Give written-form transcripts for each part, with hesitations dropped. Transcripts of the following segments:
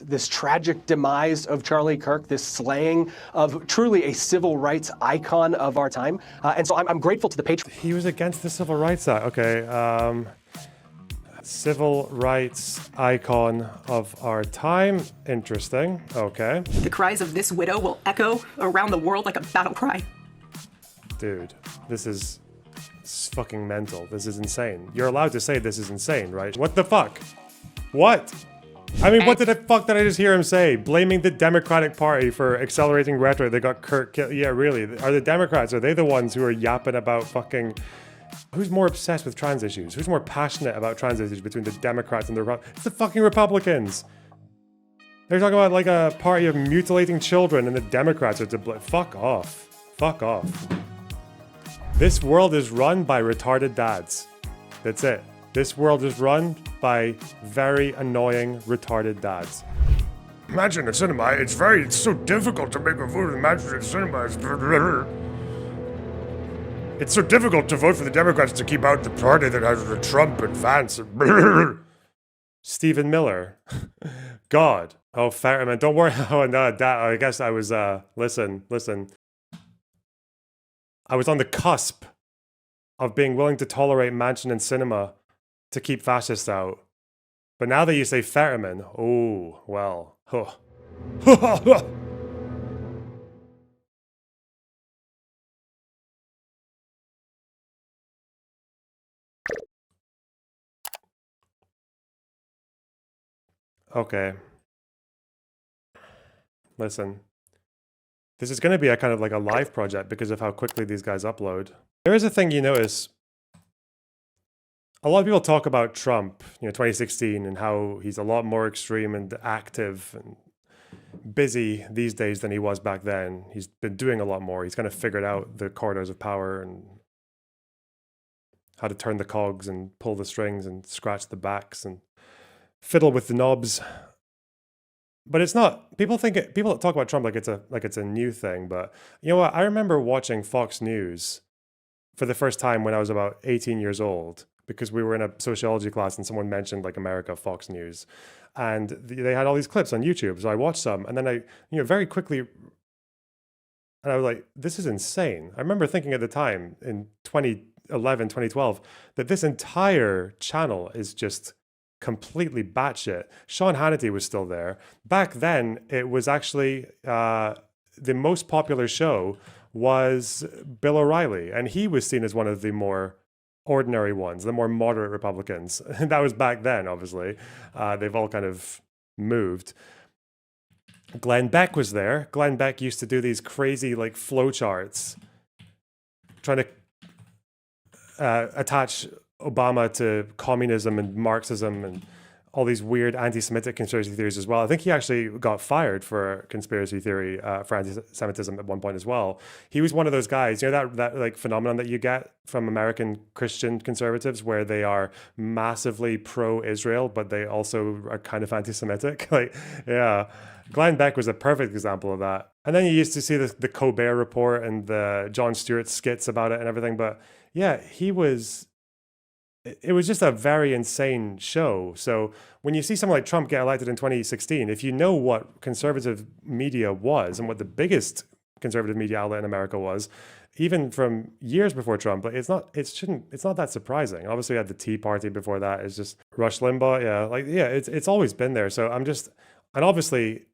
this tragic demise of Charlie Kirk, this slaying of truly a civil rights icon of our time. And so I'm grateful to the Patriot. He was against the Civil Rights Act. Okay. Civil rights icon of our time. Interesting. Okay. The cries of this widow will echo around the world like a battle cry. Dude, this is fucking mental. This is insane. You're allowed to say this is insane, right? What the fuck? What? I mean, what the fuck did I just hear him say? Blaming the Democratic Party for accelerating rhetoric that got Kirk killed. Yeah, really. Are the Democrats, are they the ones who are yapping about fucking... Who's more obsessed with trans issues? Who's more passionate about trans issues between the Democrats and the Republicans? It's the fucking Republicans. They're talking about like a party of mutilating children and the Democrats are to blame. Fuck off. Fuck off. This world is run by retarded dads. That's it. This world is run by very annoying, retarded dads. Imagine at cinema, it's so difficult to make a vote. Imagine at cinema, it's so difficult to vote for the Democrats to keep out the party that has Trump and Vance and Stephen Miller. God. Oh, Ferryman, don't worry. Oh, no, I guess I was, listen. I was on the cusp of being willing to tolerate Manchin and cinema to keep fascists out. But now that you say Ferryman, oh, well, huh. Okay. Listen. This is going to be a kind of like a live project because of how quickly these guys upload. There is a thing you notice. A lot of people talk about Trump, 2016, and how he's a lot more extreme and active and busy these days than he was back then. He's been doing a lot more. He's kind of figured out the corridors of power and how to turn the cogs and pull the strings and scratch the backs and fiddle with the knobs. But it's not. People talk about Trump like it's a new thing. But you know what? I remember watching Fox News for the first time when I was about 18 years old, because we were in a sociology class and someone mentioned like America, Fox News, and they had all these clips on YouTube. So I watched some, and then I, very quickly, and I was like, this is insane. I remember thinking at the time in 2011, 2012, that this entire channel is just completely batshit. Sean Hannity was still there. Back then, it was actually the most popular show was Bill O'Reilly, and he was seen as one of the more ordinary ones, the more moderate Republicans. And that was back then, obviously. They've all kind of moved. Glenn Beck was there. Glenn Beck used to do these crazy like flowcharts, trying to attach Obama to communism and Marxism and all these weird anti-Semitic conspiracy theories as well. I think he actually got fired for conspiracy theory for anti-Semitism at one point as well. He was one of those guys, that like phenomenon that you get from American Christian conservatives where they are massively pro-Israel, but they also are kind of anti-Semitic. Like, yeah. Glenn Beck was a perfect example of that. And then you used to see the Colbert Report and the Jon Stewart skits about it and everything. But yeah, it was just a very insane show. So when you see someone like Trump get elected in 2016, if you know what conservative media was and what the biggest conservative media outlet in America was, even from years before Trump, it's not that surprising. Obviously, we had the Tea Party before that. It's just Rush Limbaugh. It's always been there. So and obviously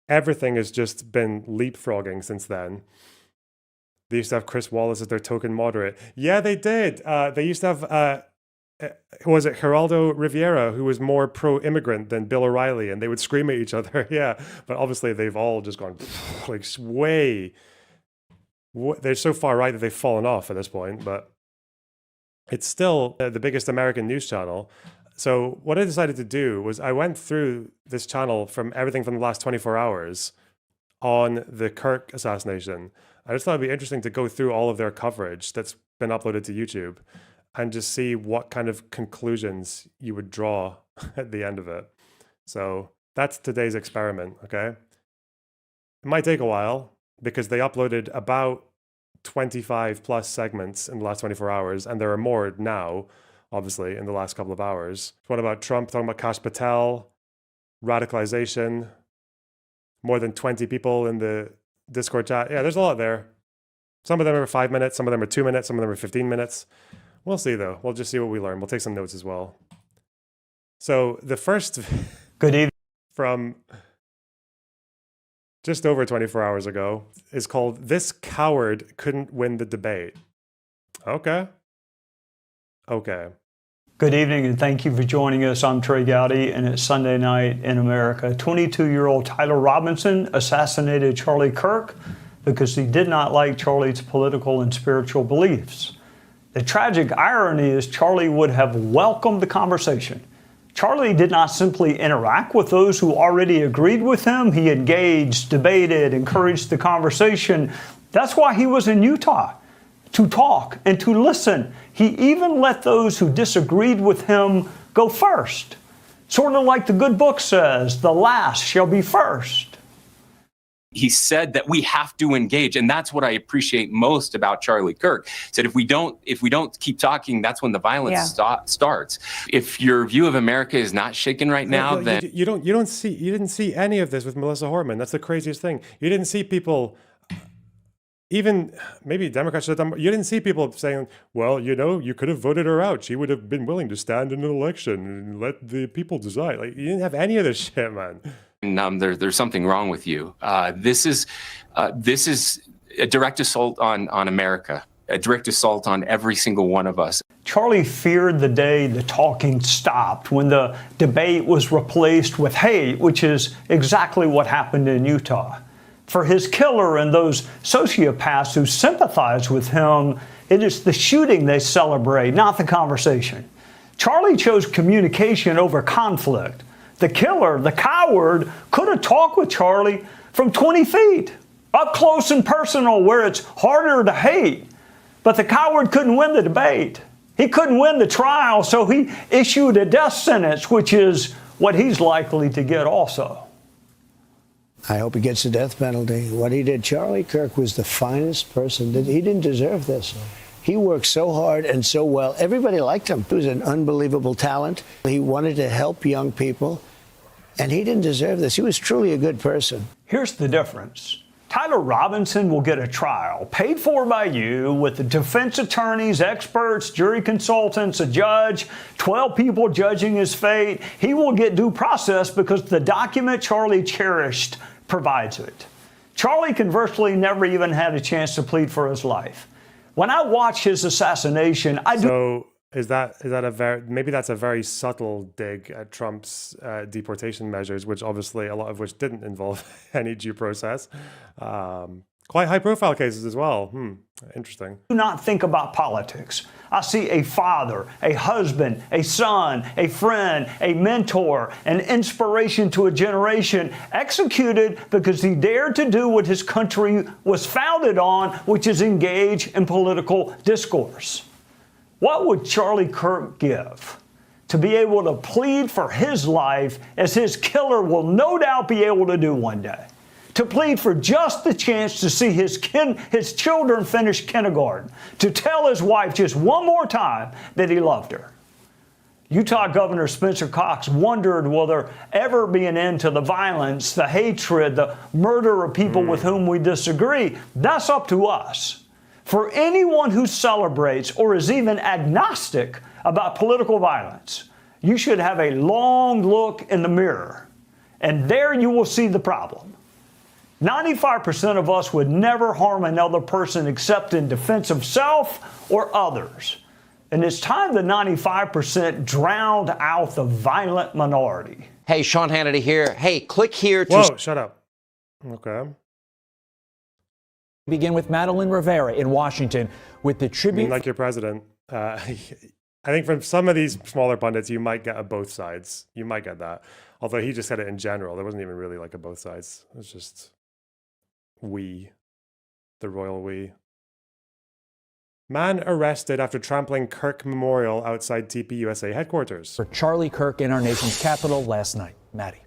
everything has just been leapfrogging since then. They used to have Chris Wallace as their token moderate. Yeah, they did. They used to have, was it Geraldo Rivera, who was more pro-immigrant than Bill O'Reilly, and they would scream at each other. Yeah, but obviously they've all just gone like they're so far right that they've fallen off at this point, but it's still the biggest American news channel. So what I decided to do was I went through this channel from everything from the last 24 hours on the Kirk assassination. I just thought it'd be interesting to go through all of their coverage that's been uploaded to YouTube and just see what kind of conclusions you would draw at the end of it. So that's today's experiment, okay? It might take a while because they uploaded about 25 plus segments in the last 24 hours, and there are more now, obviously, in the last couple of hours. What about Trump talking about Kash Patel, radicalization, more than 20 people in the Discord chat. Yeah, there's a lot there. Some of them are 5 minutes, some of them are 2 minutes, some of them are 15 minutes. We'll see, though. We'll just see what we learn. We'll take some notes as well. So the first Good evening. From just over 24 hours ago is called "This Coward Couldn't Win the Debate." Okay. Good evening, and thank you for joining us. I'm Trey Gowdy, and it's Sunday night in America. 22-year-old Tyler Robinson assassinated Charlie Kirk because he did not like Charlie's political and spiritual beliefs. The tragic irony is Charlie would have welcomed the conversation. Charlie did not simply interact with those who already agreed with him. He engaged, debated, encouraged the conversation. That's why he was in Utah, to talk and to listen. He even let those who disagreed with him go first. Sort of like the good book says, the last shall be first. He said that we have to engage, and that's what I appreciate most about Charlie Kirk. He said if we don't keep talking, that's when the violence starts. If your view of America is not shaken right now, then you didn't see any of this with Melissa Hoffman. That's the craziest thing. You didn't see people, even maybe Democrats should have done. You didn't see people saying, "Well, you could have voted her out. She would have been willing to stand in an election and let the people decide." Like, you didn't have any of this shit, man. there's something wrong with you. This is a direct assault on America, a direct assault on every single one of us. Charlie feared the day the talking stopped, when the debate was replaced with hate, which is exactly what happened in Utah. For his killer and those sociopaths who sympathize with him, it is the shooting they celebrate, not the conversation. Charlie chose communication over conflict. The killer, the coward, could have talked with Charlie from 20 feet, up close and personal, where it's harder to hate. But the coward couldn't win the debate. He couldn't win the trial, so he issued a death sentence, which is what he's likely to get also. I hope he gets the death penalty. What he did, Charlie Kirk was the finest person. He didn't deserve this. He worked so hard and so well. Everybody liked him. He was an unbelievable talent. He wanted to help young people, and he didn't deserve this. He was truly a good person. Here's the difference. Tyler Robinson will get a trial paid for by you, with the defense attorneys, experts, jury consultants, a judge, 12 people judging his fate. He will get due process because the document Charlie cherished provides it. Charlie conversely never even had a chance to plead for his life. When I watch his assassination, So is that maybe that's a very subtle dig at Trump's deportation measures, which obviously a lot of which didn't involve any due process. Quite high profile cases as well. Interesting. do not think about politics. I see a father, a husband, a son, a friend, a mentor, an inspiration to a generation, executed because he dared to do what his country was founded on, which is engage in political discourse. What would Charlie Kirk give to be able to plead for his life, as his killer will no doubt be able to do one day? To plead for just the chance to see his children finish kindergarten, to tell his wife just one more time that he loved her. Utah Governor Spencer Cox wondered, will there ever be an end to the violence, the hatred, the murder of people with whom we disagree? That's up to us. For anyone who celebrates or is even agnostic about political violence, you should have a long look in the mirror, and there you will see the problem. 95% of us would never harm another person except in defense of self or others. And it's time the 95% drowned out the violent minority. Hey, Sean Hannity here. Hey, click here to... Whoa, shut up. Okay. Begin with Madeline Rivera in Washington with the tribute. Like your president. I think from some of these smaller pundits, you might get a both sides. You might get that. Although he just said it in general. There wasn't even really like a both sides. It was just the royal we. Man arrested after trampling Kirk Memorial outside TPUSA headquarters. For Charlie Kirk in our nation's capital last night. Maddie.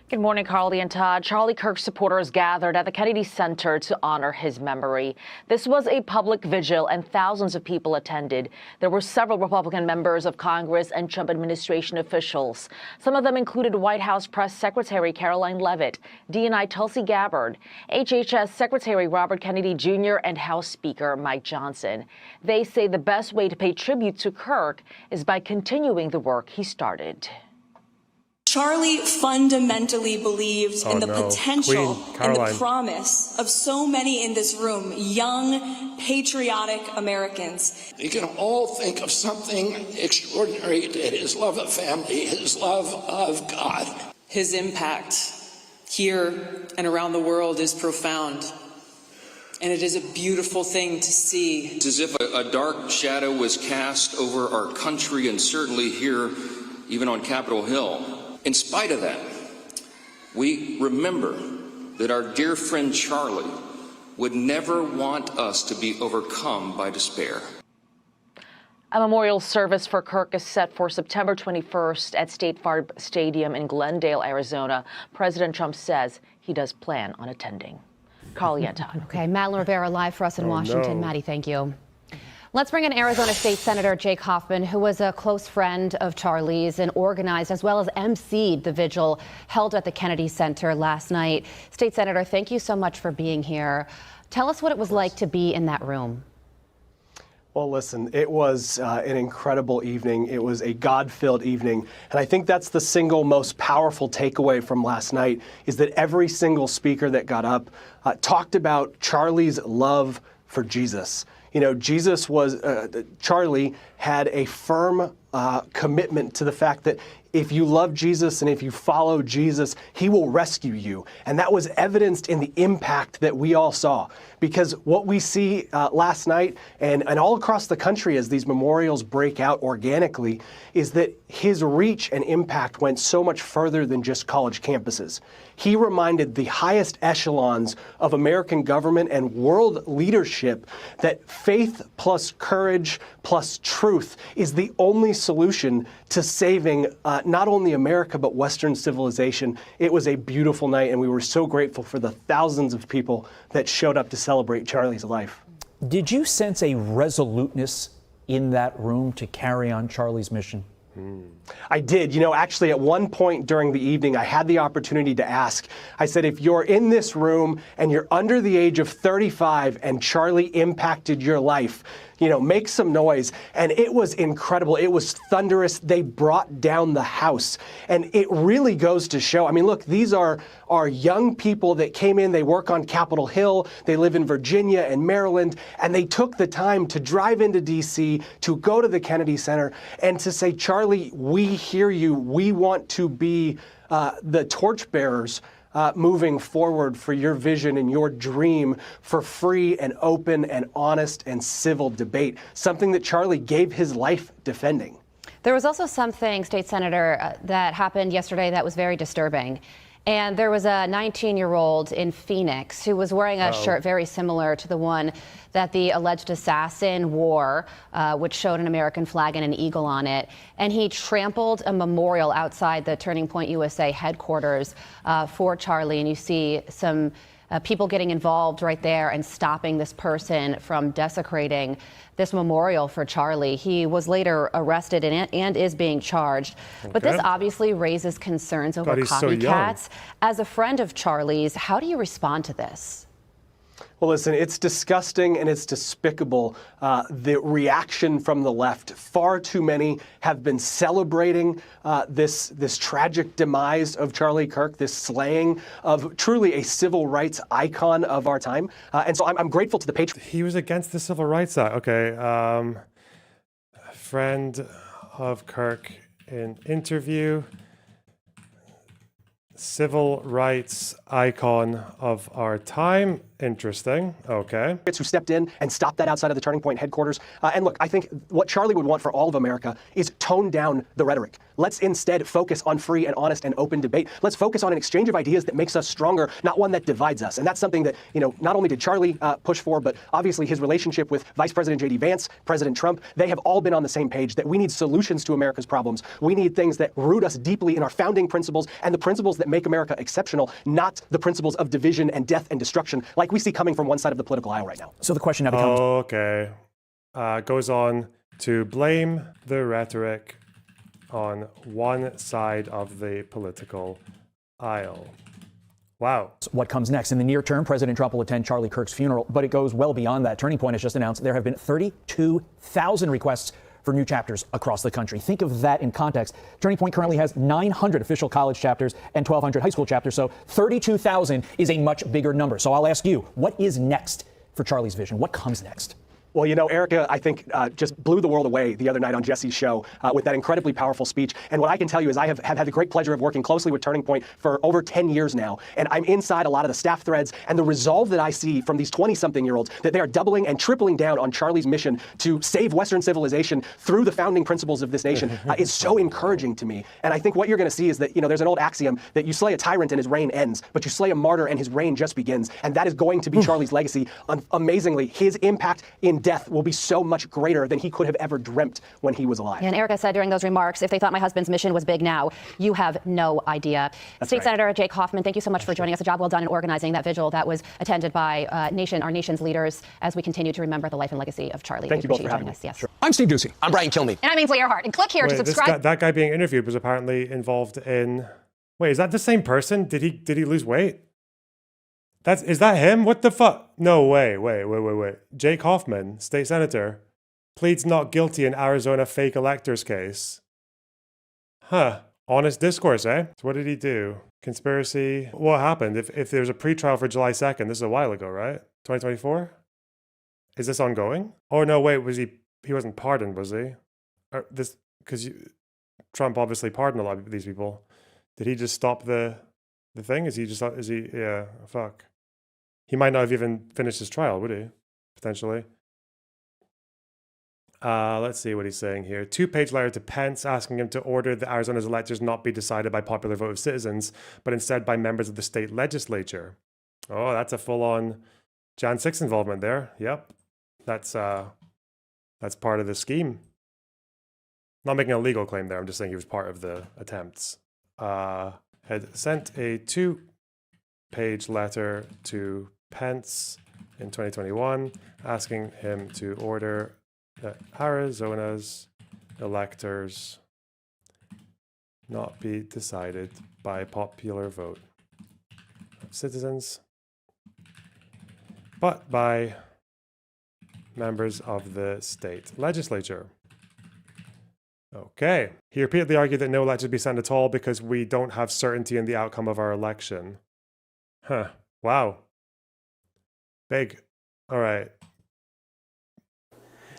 Good morning, Carly and Todd. Charlie Kirk supporters gathered at the Kennedy Center to honor his memory. This was a public vigil and thousands of people attended. There were several Republican members of Congress and Trump administration officials. Some of them included White House Press Secretary Caroline Leavitt, DNI Tulsi Gabbard, HHS Secretary Robert Kennedy Jr., and House Speaker Mike Johnson. They say the best way to pay tribute to Kirk is by continuing the work he started. Charlie fundamentally believed in the potential and the promise of so many in this room, young, patriotic Americans. You can all think of something extraordinary. His love of family, his love of God. His impact here and around the world is profound. And it is a beautiful thing to see. It's as if a dark shadow was cast over our country and certainly here, even on Capitol Hill. In spite of that, we remember that our dear friend Charlie would never want us to be overcome by despair. A memorial service for Kirk is set for September 21st at State Farm Stadium in Glendale, Arizona. President Trump says he does plan on attending. Carly and Todd. Okay, Madeline Rivera live for us in Washington. Maddie, thank you. Let's bring in Arizona State Senator Jake Hoffman, who was a close friend of Charlie's and organized as well as emceed the vigil held at the Kennedy Center last night. State Senator, thank you so much for being here. Tell us what it was like to be in that room. Well, listen, it was an incredible evening. It was a God-filled evening. And I think that's the single most powerful takeaway from last night is that every single speaker that got up talked about Charlie's love for Jesus. You know, Charlie had a firm commitment to the fact that if you love Jesus and if you follow Jesus, he will rescue you. And that was evidenced in the impact that we all saw. Because what we see last night and all across the country as these memorials break out organically is that his reach and impact went so much further than just college campuses. He reminded the highest echelons of American government and world leadership that faith plus courage plus truth is the only solution to saving not only America, but Western civilization. It was a beautiful night, and we were so grateful for the thousands of people that showed up to celebrate Charlie's life. Did you sense a resoluteness in that room to carry on Charlie's mission? I did. You know, actually, at one point during the evening, I had the opportunity to ask. I said, if you're in this room and you're under the age of 35 and Charlie impacted your life, you know, make some noise. And it was incredible. It was thunderous. They brought down the house. And it really goes to show, I mean, look, these are young people that came in. They work on Capitol Hill. They live in Virginia and Maryland. And they took the time to drive into D.C., to go to the Kennedy Center, and to say, Charlie, we hear you. We want to be the torchbearers moving forward for your vision and your dream for free and open and honest and civil debate, something that Charlie gave his life defending. There was also something, State Senator, that happened yesterday that was very disturbing. And there was a 19-year-old in Phoenix who was wearing a shirt very similar to the one that the alleged assassin wore, which showed an American flag and an eagle on it. And he trampled a memorial outside the Turning Point USA headquarters for Charlie. And you see some people getting involved right there and stopping this person from desecrating this memorial for Charlie. He was later arrested and is being charged. Okay. But this obviously raises concerns over copycats. So as a friend of Charlie's, how do you respond to this? Well, listen, it's disgusting and it's despicable, the reaction from the left. Far too many have been celebrating this tragic demise of Charlie Kirk, this slaying of truly a civil rights icon of our time. And so I'm grateful to the Patriots. He was against the Civil Rights Act. Okay. Friend of Kirk in interview. Civil rights icon of our time. Interesting. Okay. Who stepped in and stopped that outside of the Turning Point headquarters. And look, I think what Charlie would want for all of America is tone down the rhetoric. Let's instead focus on free and honest and open debate. Let's focus on an exchange of ideas that makes us stronger, not one that divides us. And that's something that, not only did Charlie push for, but obviously his relationship with Vice President J.D. Vance, President Trump, they have all been on the same page that we need solutions to America's problems. We need things that root us deeply in our founding principles and the principles that make America exceptional, not the principles of division and death and destruction like we see coming from one side of the political aisle right now. So the question now becomes... Okay. Goes on to blame the rhetoric on one side of the political aisle. Wow. What comes next? In the near term, President Trump will attend Charlie Kirk's funeral, but it goes well beyond that. Turning Point has just announced there have been 32,000 requests for new chapters across the country. Think of that in context. Turning Point currently has 900 official college chapters and 1,200 high school chapters, so 32,000 is a much bigger number. So I'll ask you, what is next for Charlie's vision? What comes next? Well, Erica, I think, just blew the world away the other night on Jesse's show with that incredibly powerful speech. And what I can tell you is I have had the great pleasure of working closely with Turning Point for over 10 years now. And I'm inside a lot of the staff threads, and the resolve that I see from these 20-something-year-olds that they are doubling and tripling down on Charlie's mission to save Western civilization through the founding principles of this nation is so encouraging to me. And I think what you're going to see is that, there's an old axiom that you slay a tyrant and his reign ends, but you slay a martyr and his reign just begins. And that is going to be Charlie's legacy. Amazingly, his impact in death will be so much greater than he could have ever dreamt when he was alive. And Erica said during those remarks, if they thought my husband's mission was big now, you have no idea. That's State right. Senator Jake Hoffman, thank you so much for joining us. A job well done in organizing that vigil that was attended by our nation's leaders as we continue to remember the life and legacy of Charlie. Thank you both for having me. Yes. Sure. I'm Steve Ducey. I'm Brian Kilmeade. And I'm Ainsley Earhart. And click here to subscribe. That guy being interviewed was apparently involved in... Wait, is that the same person? Did he lose weight? Is that him? What the fuck? No, wait. Jake Hoffman, state senator, pleads not guilty in Arizona fake electors case. Huh. Honest discourse, eh? So what did he do? Conspiracy. What happened? If there's a pretrial for July 2nd, this is a while ago, right? 2024? Is this ongoing? Oh no, wait, he wasn't pardoned, was he? Because Trump obviously pardoned a lot of these people. Did he just stop the thing? Yeah, fuck. He might not have even finished his trial, would he? Potentially. Let's see what he's saying here. 2-page letter to Pence asking him to order the Arizona's electors not be decided by popular vote of citizens, but instead by members of the state legislature. Oh, that's a full-on Jan 6 involvement there. Yep. That's part of the scheme. Not making a legal claim there. I'm just saying he was part of the attempts. Had sent a 2-page letter to Pence in 2021 asking him to order Arizona's electors not be decided by popular vote of citizens, but by members of the state legislature. Okay. He repeatedly argued that no electors be sent at all because we don't have certainty in the outcome of our election. Huh. Wow. Big. All right.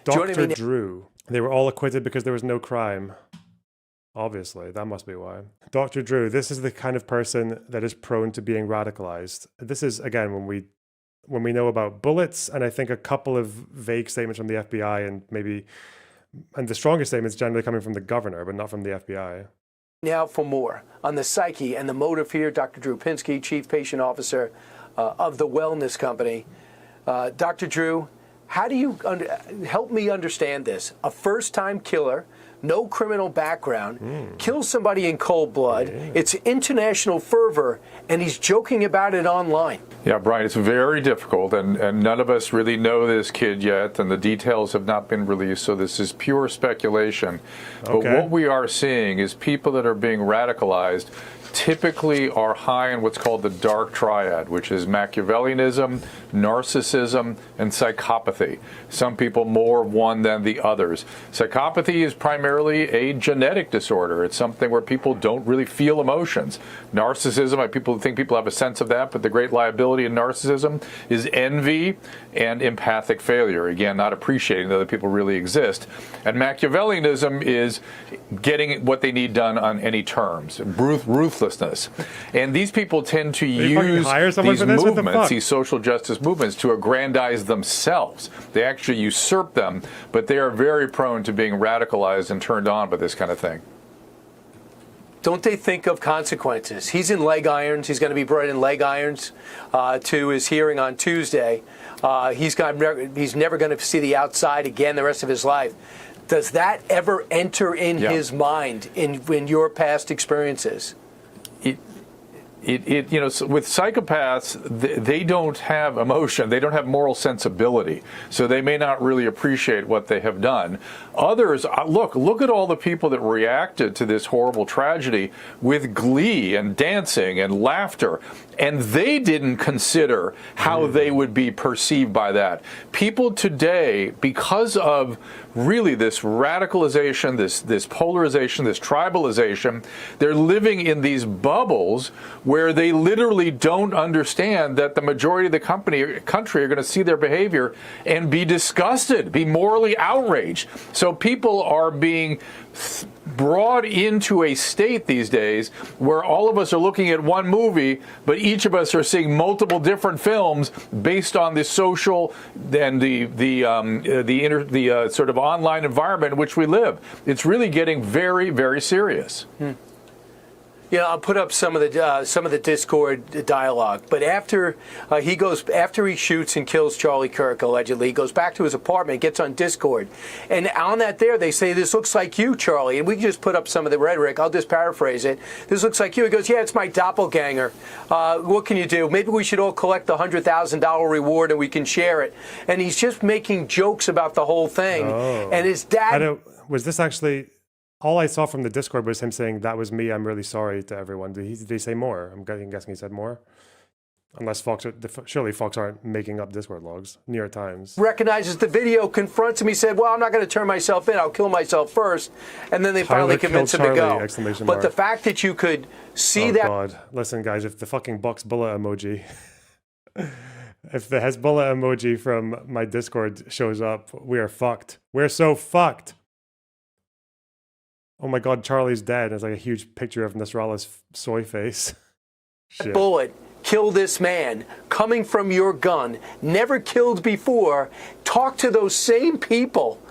Dr. Drew. They were all acquitted because there was no crime. Obviously, that must be why. Dr. Drew, this is the kind of person that is prone to being radicalized. This is, again, when we know about bullets, and I think a couple of vague statements from the FBI and the strongest statements generally coming from the governor, but not from the FBI. Now for more on the psyche and the motive here, Dr. Drew Pinsky, Chief Patient Officer of the Wellness Company. Dr. Drew, how do you help me understand this? A first-time killer, no criminal background, kills somebody in cold blood. Yeah. It's international fervor, and he's joking about it online. Yeah, Brian, it's very difficult, and none of us really know this kid yet, and the details have not been released, so this is pure speculation. Okay. But what we are seeing is people that are being radicalized typically are high in what's called the dark triad, which is Machiavellianism, narcissism, and psychopathy. Some people more one than the others. Psychopathy is primarily a genetic disorder. It's something where people don't really feel emotions. Narcissism, people think people have a sense of that, but the great liability in narcissism is envy and empathic failure. Again, not appreciating that other people really exist. And Machiavellianism is getting what they need done on any terms. Ruthless uselessness. And these people tend to you fucking use hire someone these for this? What the movements, fuck? these social justice movements, to aggrandize themselves. They actually usurp them, but they are very prone to being radicalized and turned on by this kind of thing. Don't they think of consequences? He's in leg irons. He's going to be brought in leg irons to his hearing on Tuesday. He's never going to see the outside again the rest of his life. Does that ever enter in his mind in your past experiences? You know, with psychopaths, they don't have emotion. They don't have moral sensibility. So they may not really appreciate what they have done. Others, look at all the people that reacted to this horrible tragedy with glee and dancing and laughter. And they didn't consider how they would be perceived by that. People today, because of really this radicalization, this polarization, this tribalization, they're living in these bubbles where they literally don't understand that the majority of the country are going to see their behavior and be disgusted, be morally outraged. So people are being brought into a state these days where all of us are looking at one movie, but each of us are seeing multiple different films based on the social and the sort of online environment in which we live. It's really getting very, very serious. Yeah, I'll put up some of the Discord dialogue. But after he shoots and kills Charlie Kirk, allegedly, he goes back to his apartment, gets on Discord, and on that they say, "This looks like you, Charlie." And we can just put up some of the rhetoric. I'll just paraphrase it. "This looks like you." He goes, "Yeah, it's my doppelganger. What can you do? Maybe we should all collect the $100,000 reward and we can share it." And he's just making jokes about the whole thing. Oh. And his dad. Was this actually? All I saw from the Discord was him saying, "That was me. I'm really sorry to everyone." Did he say more? I'm guessing he said more. Unless surely Fox aren't making up Discord logs. New York Times Recognizes the video, confronts him. He said, "Well, I'm not going to turn myself in. I'll kill myself first." And then they finally convince him to go. But the fact that you could see that. Oh God! Listen, guys, if the fucking box bullet emoji, if the Hezbollah emoji from my Discord shows up, we are fucked. We're so fucked. Oh my God, Charlie's dead. It's like a huge picture of Nasrallah's soy face. Shit. Bullet, kill this man, coming from your gun, never killed before, talk to those same people,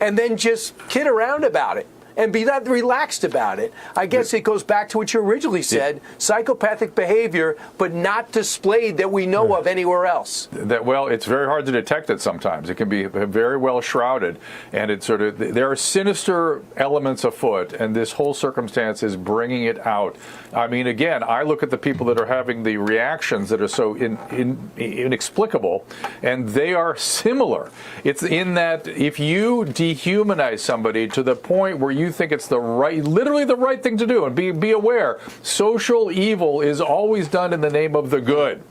and then just kid around about it and be that relaxed about it. I guess it goes back to what you originally said, psychopathic behavior, but not displayed that we know of anywhere else. Well, it's very hard to detect it sometimes. It can be very well shrouded, and it's sort of, there are sinister elements afoot, and this whole circumstance is bringing it out. I mean, again, I look at the people that are having the reactions that are so inexplicable, and they are similar. It's in that if you dehumanize somebody to the point where you think it's literally the right thing to do, and be aware, social evil is always done in the name of the good.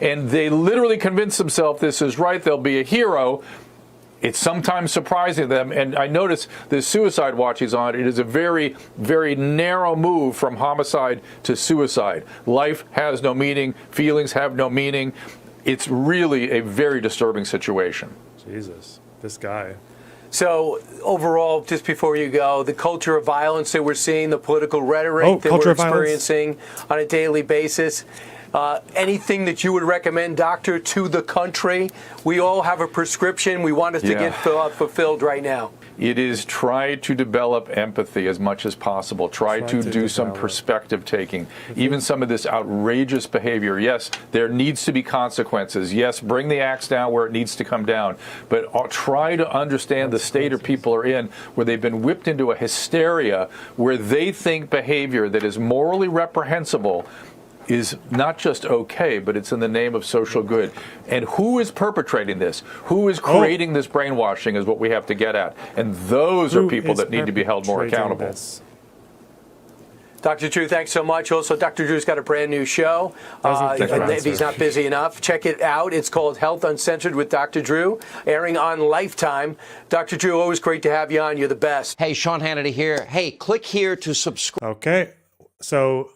And they literally convince themselves this is right, they'll be a hero. It's sometimes surprising them, and I notice the suicide watch he's on, it is a very, very narrow move from homicide to suicide. Life has no meaning, feelings have no meaning. It's really a very disturbing situation. Jesus, this guy. So overall, just before you go, the culture of violence that we're seeing, the political rhetoric that we're experiencing on a daily basis, anything that you would recommend, Doctor, to the country? We all have a prescription. We want it to get fulfilled right now. It is try to develop empathy as much as possible. Try to do some perspective taking. Even some of this outrageous behavior. Yes, there needs to be consequences. Yes, bring the axe down where it needs to come down. But try to understand the state of people are in, where they've been whipped into a hysteria where they think behavior that is morally reprehensible is not just okay, but it's in the name of social good. And who is perpetrating this? Who is creating this brainwashing is what we have to get at. And those are people that need to be held more accountable. Dr. Drew, thanks so much. Also, Dr. Drew's got a brand new show. If he's not busy enough, check it out. It's called Health Uncensored with Dr. Drew, airing on Lifetime. Dr. Drew, always great to have you on. You're the best. Hey, Sean Hannity here. Hey, click here to subscribe. Okay, so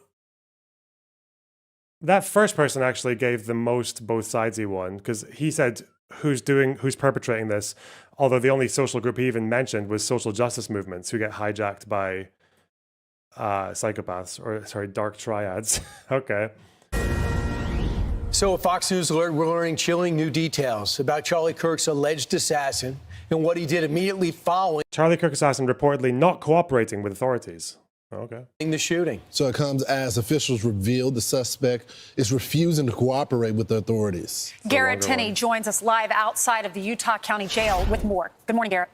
that first person actually gave the most both sidesy one, because he said who's perpetrating this, although the only social group he even mentioned was social justice movements who get hijacked by psychopaths, or sorry, dark triads. Okay. So at Fox News Alert, we're learning chilling new details about Charlie Kirk's alleged assassin and what he did immediately following Charlie Kirk assassin reportedly not cooperating with authorities. Okay. the shooting. So it comes as officials revealed the suspect is refusing to cooperate with the authorities. Garrett Tenney joins us live outside of the Utah County Jail with more. Good morning, Garrett.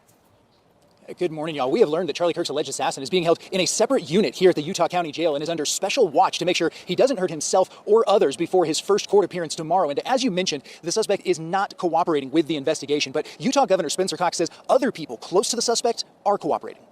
Good morning, y'all. We have learned that Charlie Kirk's alleged assassin is being held in a separate unit here at the Utah County Jail and is under special watch to make sure he doesn't hurt himself or others before his first court appearance tomorrow. And as you mentioned, the suspect is not cooperating with the investigation, but Utah Governor Spencer Cox says other people close to the suspect are cooperating.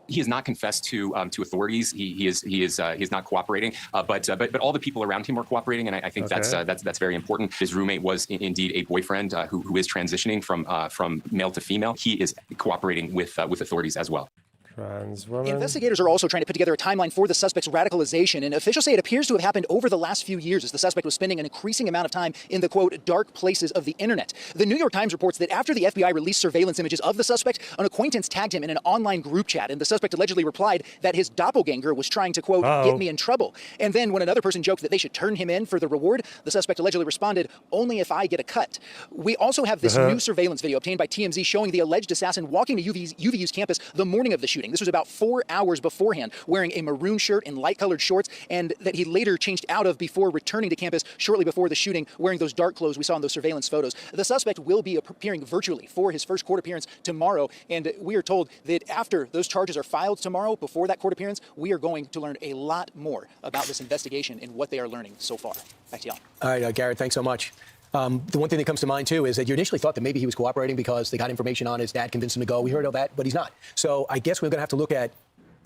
He has not confessed to authorities. He is not cooperating. But all the people around him are cooperating, and I think that's very important. His roommate was indeed a boyfriend who is transitioning from male to female. He is cooperating with authorities as well. Trans woman. Investigators are also trying to put together a timeline for the suspect's radicalization, and officials say it appears to have happened over the last few years as the suspect was spending an increasing amount of time in the, quote, dark places of the internet. The New York Times reports that after the FBI released surveillance images of the suspect, an acquaintance tagged him in an online group chat, and the suspect allegedly replied that his doppelganger was trying to, quote, get me in trouble. And then when another person joked that they should turn him in for the reward, the suspect allegedly responded, only if I get a cut. We also have this new surveillance video obtained by TMZ showing the alleged assassin walking to UVU's campus the morning of the shooting. This was about 4 hours beforehand, wearing a maroon shirt and light-colored shorts, and that he later changed out of before returning to campus shortly before the shooting, wearing those dark clothes we saw in those surveillance photos. The suspect will be appearing virtually for his first court appearance tomorrow, and we are told that after those charges are filed tomorrow, before that court appearance, we are going to learn a lot more about this investigation and what they are learning so far. Back to y'all. All right, Garrett, thanks so much. The one thing that comes to mind, too, is that you initially thought that maybe he was cooperating because they got information on his dad, convinced him to go. We heard all that, but he's not. So I guess we're going to have to look at,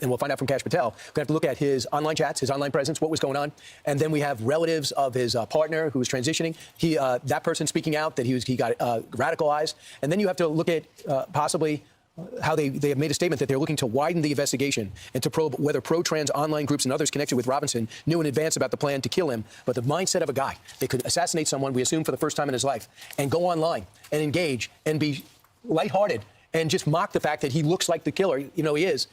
and we'll find out from Kash Patel, we're going to have to look at his online chats, his online presence, what was going on. And then we have relatives of his partner who was transitioning. That person speaking out that he got radicalized. And then you have to look at possibly how they have made a statement that they're looking to widen the investigation and to probe whether pro-trans online groups and others connected with Robinson knew in advance about the plan to kill him. But the mindset of a guy that could assassinate someone, we assume for the first time in his life, and go online and engage and be lighthearted and just mock the fact that he looks like the killer, he is.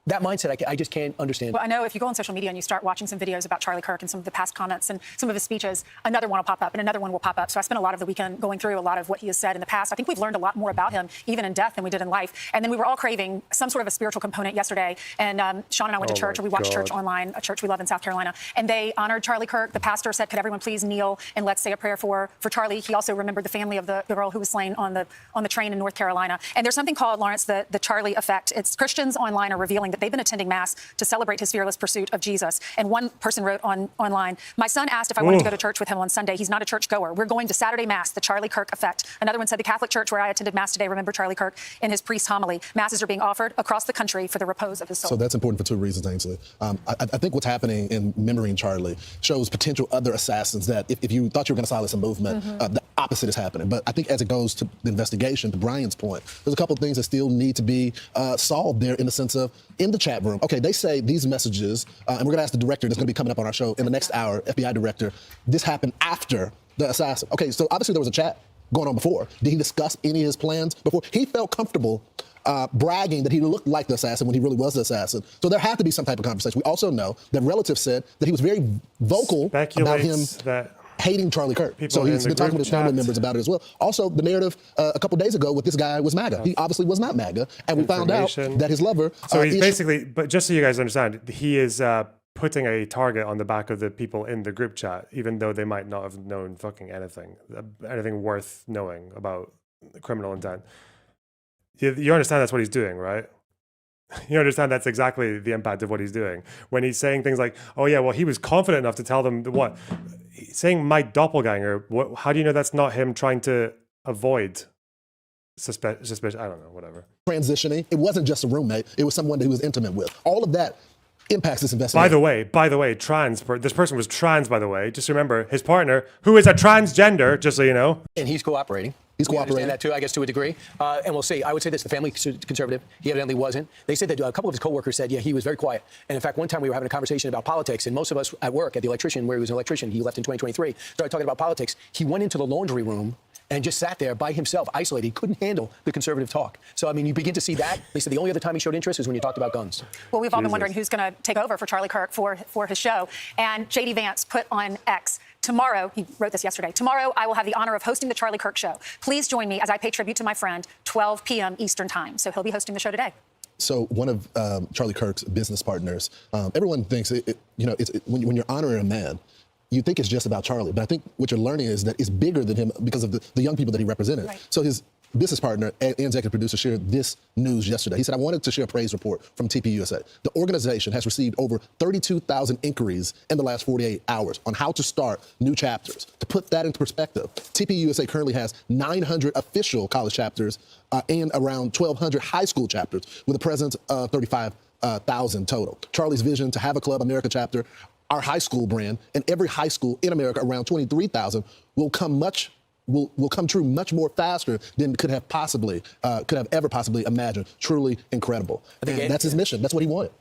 That mindset, I just can't understand. Well, I know if you go on social media and you start watching some videos about Charlie Kirk and some of the past comments and some of his speeches, another one will pop up and another one will pop up. So I spent a lot of the weekend going through a lot of what he has said in the past. I think we've learned a lot more about him, even in death, than we did in life. And then we were all craving some sort of a spiritual component yesterday. And Sean and I went to church, or we watched church online, a church we love in South Carolina. And they honored Charlie Kirk. The pastor said, could everyone please kneel and let's say a prayer for Charlie. He also remembered the family of the girl who was slain on the train in North Carolina. And there's something called, Lawrence, the Charlie effect. It's Christians online are revealing that they've been attending Mass to celebrate his fearless pursuit of Jesus. And one person wrote online, my son asked if I wanted to go to church with him on Sunday. He's not a church goer. We're going to Saturday Mass, the Charlie Kirk effect. Another one said, the Catholic Church where I attended Mass today remembered Charlie Kirk in his priest homily. Masses are being offered across the country for the repose of his soul. So that's important for two reasons, Ainsley. I think what's happening in remembering Charlie shows potential other assassins that if you thought you were going to silence a movement, the opposite is happening. But I think as it goes to the investigation, to Brian's point, there's a couple of things that still need to be solved there in the sense of, in the chat room, okay, they say these messages, and we're going to ask the director that's going to be coming up on our show in the next hour, FBI director, this happened after the assassin. Okay, so obviously there was a chat going on before. Did he discuss any of his plans before? He felt comfortable bragging that he looked like the assassin when he really was the assassin. So there had to be some type of conversation. We also know that relatives said that he was very vocal about him hating Charlie Kirk. So he's been talking with his family members about it as well. Also, the narrative a couple days ago with this guy was MAGA. He obviously was not MAGA, and we found out that his lover. So he's basically, but just so you guys understand, he is putting a target on the back of the people in the group chat, even though they might not have known fucking anything worth knowing about criminal intent. You understand that's what he's doing, right? You understand that's exactly the impact of what he's doing. When he's saying things like, oh yeah, well, he was confident enough to tell them what? Saying my doppelganger, how do you know that's not him trying to avoid suspicion? I don't know, whatever. Transitioning, it wasn't just a roommate, it was someone that he was intimate with. All of that impacts this investigation. By the way, this person was trans, by the way. Just remember, his partner, who is a transgender, just so you know. And he's cooperating. He's cooperating. That too, I guess, to a degree. And we'll see. I would say this: the family conservative. He evidently wasn't. They said that a couple of his coworkers said, yeah, he was very quiet. And in fact, one time we were having a conversation about politics, and most of us at work at the electrician, where he was an electrician, he left in 2023, started talking about politics. He went into the laundry room and just sat there by himself, isolated. He couldn't handle the conservative talk. So, I mean, you begin to see that. They said the only other time he showed interest is when you talked about guns. Well, we've all been wondering who's going to take over for Charlie Kirk for his show. And J.D. Vance put on X, tomorrow, he wrote this yesterday, tomorrow I will have the honor of hosting the Charlie Kirk Show. Please join me as I pay tribute to my friend, 12 p.m. Eastern Time. So he'll be hosting the show today. So one of Charlie Kirk's business partners, everyone thinks, when you're honoring a man, you think it's just about Charlie. But I think what you're learning is that it's bigger than him because of the young people that he represented. Right. So his business partner and executive producer shared this news yesterday. He said, I wanted to share a praise report from TPUSA. The organization has received over 32,000 inquiries in the last 48 hours on how to start new chapters. To put that into perspective, TPUSA currently has 900 official college chapters and around 1,200 high school chapters with a presence of 35,000 total. Charlie's vision to have a Club America chapter, our high school brand, and every high school in America, around 23,000, will come true much more faster than could have ever possibly imagined. Truly incredible. And that's his mission. That's what he wanted.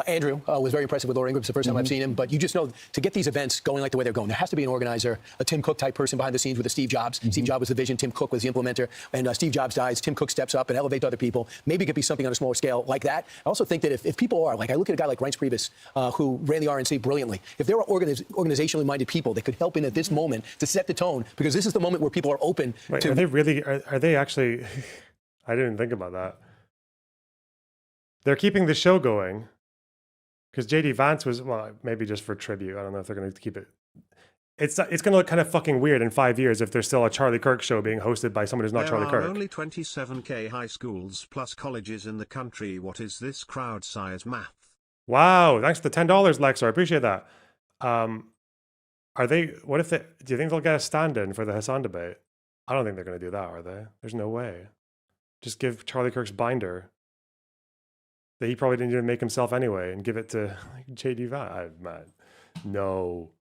Andrew was very impressive with Laura Ingraham. It's the first time I've seen him. But you just know, to get these events going like the way they're going, there has to be an organizer, a Tim Cook type person behind the scenes with a Steve Jobs. Steve Jobs was the vision, Tim Cook was the implementer. And Steve Jobs dies, Tim Cook steps up and elevates other people. Maybe it could be something on a smaller scale like that. I also think that if people are, like I look at a guy like Reince Priebus, who ran the RNC brilliantly, if there are organizationally minded people that could help in at this moment to set the tone, because this is the moment where people are open to... Are they actually... I didn't think about that. They're keeping the show going. Because J.D. Vance was, well, maybe just for tribute. I don't know if they're going to keep it. It's going to look kind of fucking weird in 5 years if there's still a Charlie Kirk show being hosted by someone who's not Charlie Kirk. There are only 27k high schools plus colleges in the country. What is this crowd size math? Wow, thanks for the $10, Lex. I appreciate that. Do you think they'll get a stand-in for the Hassan debate? I don't think they're going to do that, are they? There's no way. Just give Charlie Kirk's binder that he probably didn't even make himself anyway, and give it to J.D. Vance. No.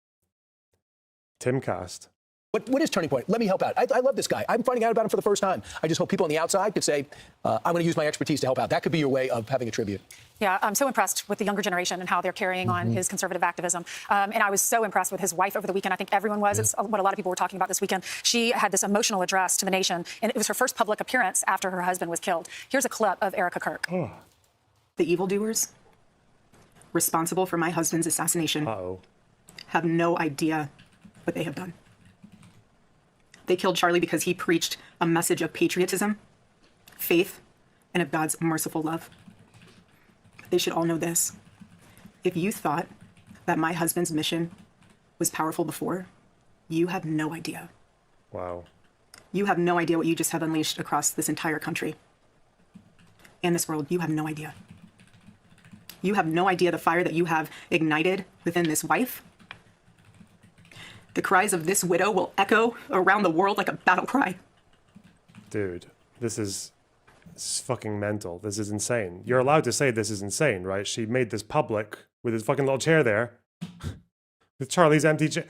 Timcast. What is Turning Point? Let me help out. I love this guy. I'm finding out about him for the first time. I just hope people on the outside could say, I'm going to use my expertise to help out. That could be your way of having a tribute. Yeah, I'm so impressed with the younger generation and how they're carrying on his conservative activism. And I was so impressed with his wife over the weekend. I think everyone was. It's what a lot of people were talking about this weekend. She had this emotional address to the nation, and it was her first public appearance after her husband was killed. Here's a clip of Erica Kirk. The evildoers responsible for my husband's assassination have no idea what they have done. They killed Charlie because he preached a message of patriotism, faith, and of God's merciful love. They should all know this. If you thought that my husband's mission was powerful before, you have no idea. Wow. You have no idea what you just have unleashed across this entire country and this world. You have no idea. You have no idea the fire that you have ignited within this wife. The cries of this widow will echo around the world like a battle cry. Dude, this is fucking mental. This is insane. You're allowed to say this is insane, right? She made this public with his fucking little chair there. With Charlie's empty chair.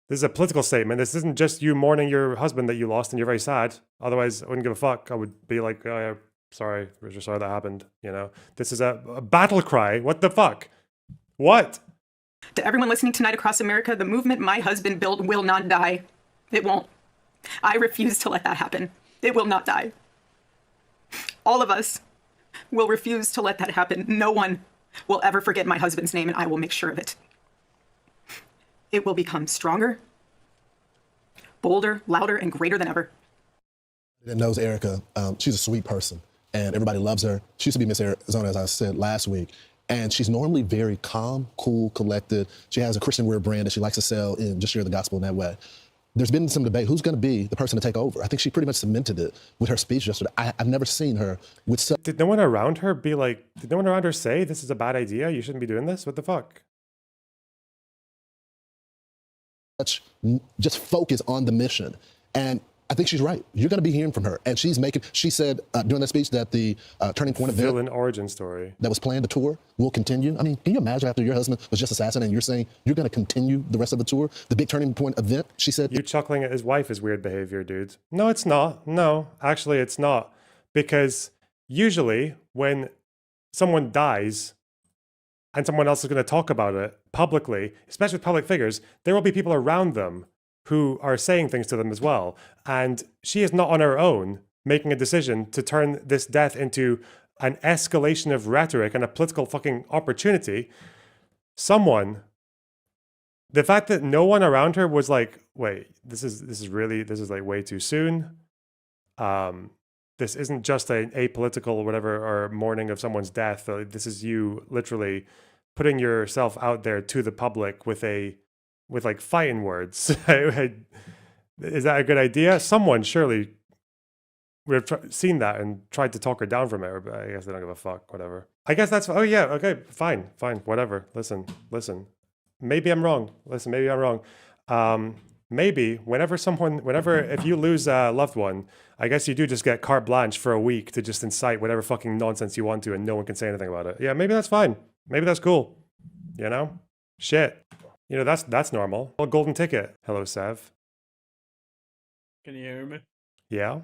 This is a political statement. This isn't just you mourning your husband that you lost and you're very sad. Otherwise, I wouldn't give a fuck. I would be like, oh, yeah, sorry, we're just sorry that happened. You know, this is a battle cry. What the fuck? What? To everyone listening tonight across America, the movement my husband built will not die. It won't. I refuse to let that happen. It will not die. All of us will refuse to let that happen. No one will ever forget my husband's name, and I will make sure of it. It will become stronger, bolder, louder, and greater than ever. That knows Erica, she's a sweet person, and everybody loves her. She used to be Miss Arizona, as I said last week, and she's normally very calm, cool, collected. She has a Christian wear brand that she likes to sell and just share the gospel in that way. There's been some debate, who's going to be the person to take over? I think she pretty much cemented it with her speech yesterday. I've never seen her with such... Did no one around her be like, did no one around her say, this is a bad idea, you shouldn't be doing this? What the fuck? Just focus on the mission. And I think she's right. You're going to be hearing from her. And she said during that speech that the Turning Point event... Villain origin story. ...that was planned, the tour, will continue. I mean, can you imagine after your husband was just assassinated and you're saying you're going to continue the rest of the tour? The big Turning Point event, she said... You chuckling at his wife is weird behavior, dudes. No, it's not. No, actually, it's not. Because usually when someone dies and someone else is going to talk about it publicly, especially with public figures, there will be people around them who are saying things to them as well. And she is not on her own making a decision to turn this death into an escalation of rhetoric and a political fucking opportunity. The fact that no one around her was like, wait, this is like way too soon. This isn't just a apolitical or whatever, or mourning of someone's death. This is you literally putting yourself out there to the public with like fighting words. Is that a good idea? Someone surely would have seen that and tried to talk her down from it, but I guess they don't give a fuck, whatever. I guess that's, oh yeah, okay, fine, whatever. Listen. Maybe I'm wrong. Maybe I'm wrong. Maybe if you lose a loved one, I guess you do just get carte blanche for a week to just incite whatever fucking nonsense you want to, and no one can say anything about it. Yeah, maybe that's fine. Maybe that's cool. You know? Shit. You know, that's normal. Well, golden ticket. Hello, Sev. Can you hear me? Yeah?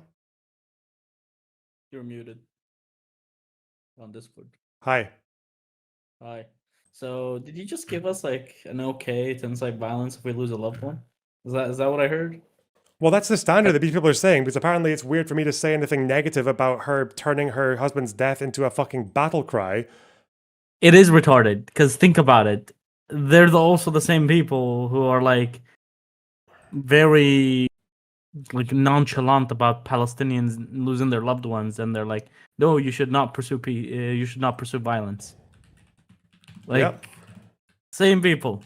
You're muted. On Discord. Hi. Hi. So, did you just give us like an okay to incite violence if we lose a loved one? Is that what I heard? Well, that's the standard that people are saying, because apparently it's weird for me to say anything negative about her turning her husband's death into a fucking battle cry. It is retarded, because think about it. They're also the same people who are like very like nonchalant about Palestinians losing their loved ones, and they're like, no, you should not pursue violence. Like, yep. Same people.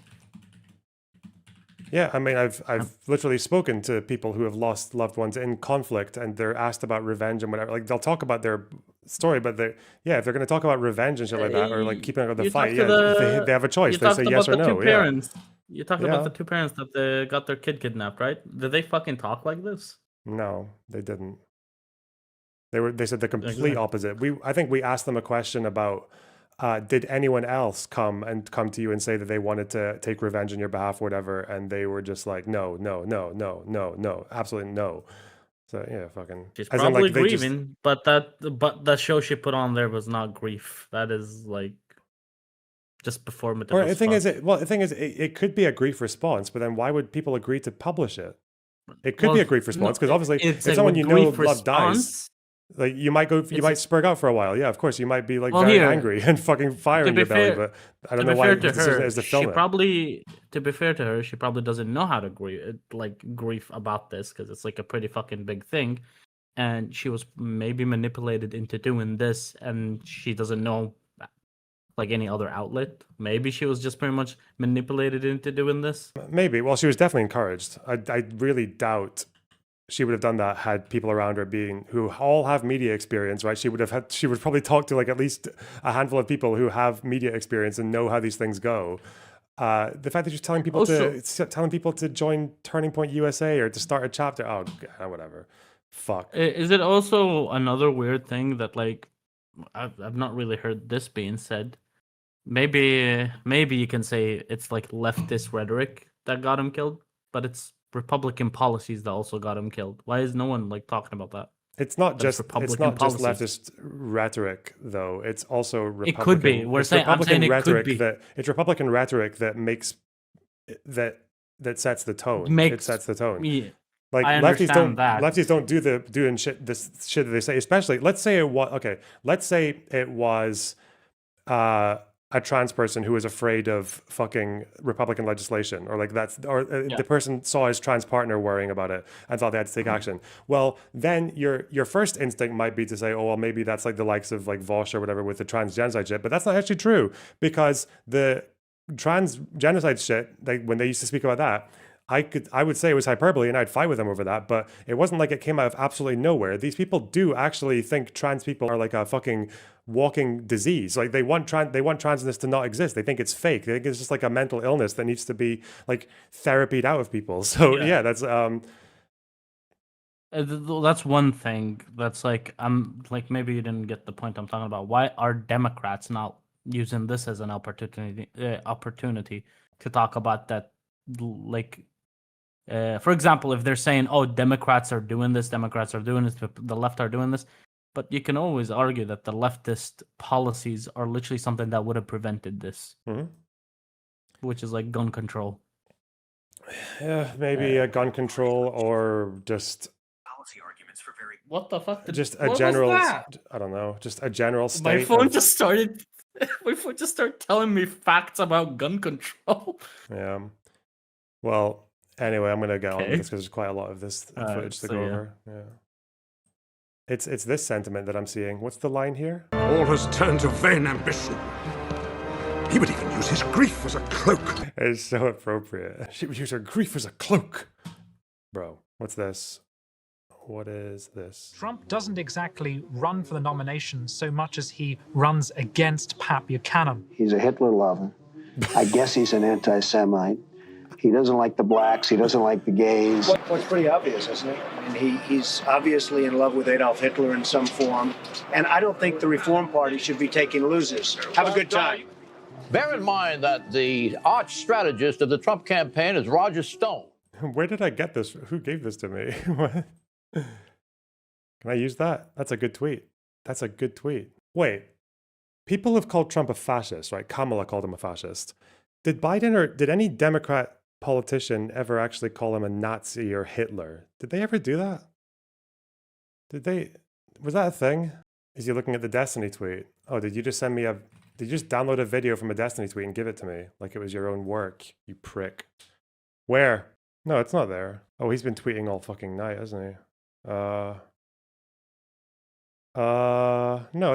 Yeah, I mean, I've literally spoken to people who have lost loved ones in conflict, and they're asked about revenge and whatever. Like, they'll talk about their story, but if they're going to talking about revenge and shit like that, or like keeping up with the fight, they have a choice. They say yes or no. You talked about the two parents that they got their kid kidnapped, right? Did they fucking talk like this? No, they didn't. They said the complete opposite. I think we asked them a question about, did anyone else come to you and say that they wanted to take revenge on your behalf or whatever, and they were just like, no, absolutely no. So yeah, fucking. She's probably grieving, but that show she put on there was not grief. That is like just performative. Or the thing is, it could be a grief response, but then why would people agree to publish it? It could be a grief response, because obviously, if someone you know love dies, like you might spurg out for a while. Yeah, of course, you might be like very angry and fucking fire in your belly. But I don't know why the decision is to film it. To be fair to her, she probably doesn't know how to grief about this, because it's like a pretty fucking big thing, and she was maybe manipulated into doing this, and she doesn't know like any other outlet. Maybe she was just pretty much manipulated into doing this. Maybe. Well, she was definitely encouraged. I really doubt she would have done that had people around her who all have media experience, right? She would probably talk to like at least a handful of people who have media experience and know how these things go. The fact that she's telling people to join Turning Point USA or to start a chapter, whatever. Fuck. Is it also another weird thing that like I've not really heard this being said? Maybe you can say it's like leftist rhetoric that got him killed, but it's Republican policies that also got him killed. Why is no one like talking about that? It's not just leftist rhetoric, though. It's also Republican. It could be. I'm saying it could be. It's Republican rhetoric that makes that sets the tone. It sets the tone. Yeah, like I lefties don't do this shit that they say. Especially, let's say it was a trans person who was afraid of fucking Republican legislation, or like the person saw his trans partner worrying about it and thought they had to take action. Well, then your first instinct might be to say, oh, well, maybe that's like the likes of like Vosh or whatever with the trans genocide shit, but that's not actually true, because the trans genocide shit, like when they used to speak about that, I would say it was hyperbole, and I'd fight with them over that, but it wasn't like it came out of absolutely nowhere. These people do actually think trans people are like a fucking walking disease. Like they want transness to not exist. They think it's fake. They think it's just like a mental illness that needs to be like therapied out of people. So yeah that's one thing. That's like maybe you didn't get the point I'm talking about. Why are Democrats not using this as an opportunity to talk about that? Like, for example, if they're saying, "Oh, Democrats are doing this, the left are doing this," but you can always argue that the leftist policies are literally something that would have prevented this, which is like gun control. Yeah, maybe gun control or just What the fuck? just a What was general. that? I don't know. Just a general state. My phone just started. My phone just started telling me facts about gun control. Yeah. Well, anyway, I'm gonna get on with this because there's quite a lot of this footage to go over. Yeah. It's this sentiment that I'm seeing. What's the line here? All has turned to vain ambition. He would even use his grief as a cloak. It's so appropriate. She would use her grief as a cloak. Bro, what's this? What is this? Trump doesn't exactly run for the nomination so much as he runs against Pat Buchanan. He's a Hitler lover. I guess he's an anti-Semite. He doesn't like the blacks. He doesn't like the gays. What's pretty obvious, isn't it? I mean, he's obviously in love with Adolf Hitler in some form. And I don't think the Reform Party should be taking losers. Have a good time. Bear in mind that the arch strategist of the Trump campaign is Roger Stone. Where did I get this? Who gave this to me? What? Can I use that? That's a good tweet. That's a good tweet. Wait, people have called Trump a fascist, right? Kamala called him a fascist. Did Biden or did any Democrat politician ever actually call him a Nazi or Hitler? Did they ever do that? Did they? Was that a thing? Is he looking at the Destiny tweet? Oh, did you just send me a... Did you just download a video from a Destiny tweet and give it to me? Like it was your own work, you prick. Where? No, it's not there. Oh, he's been tweeting all fucking night, hasn't he? No,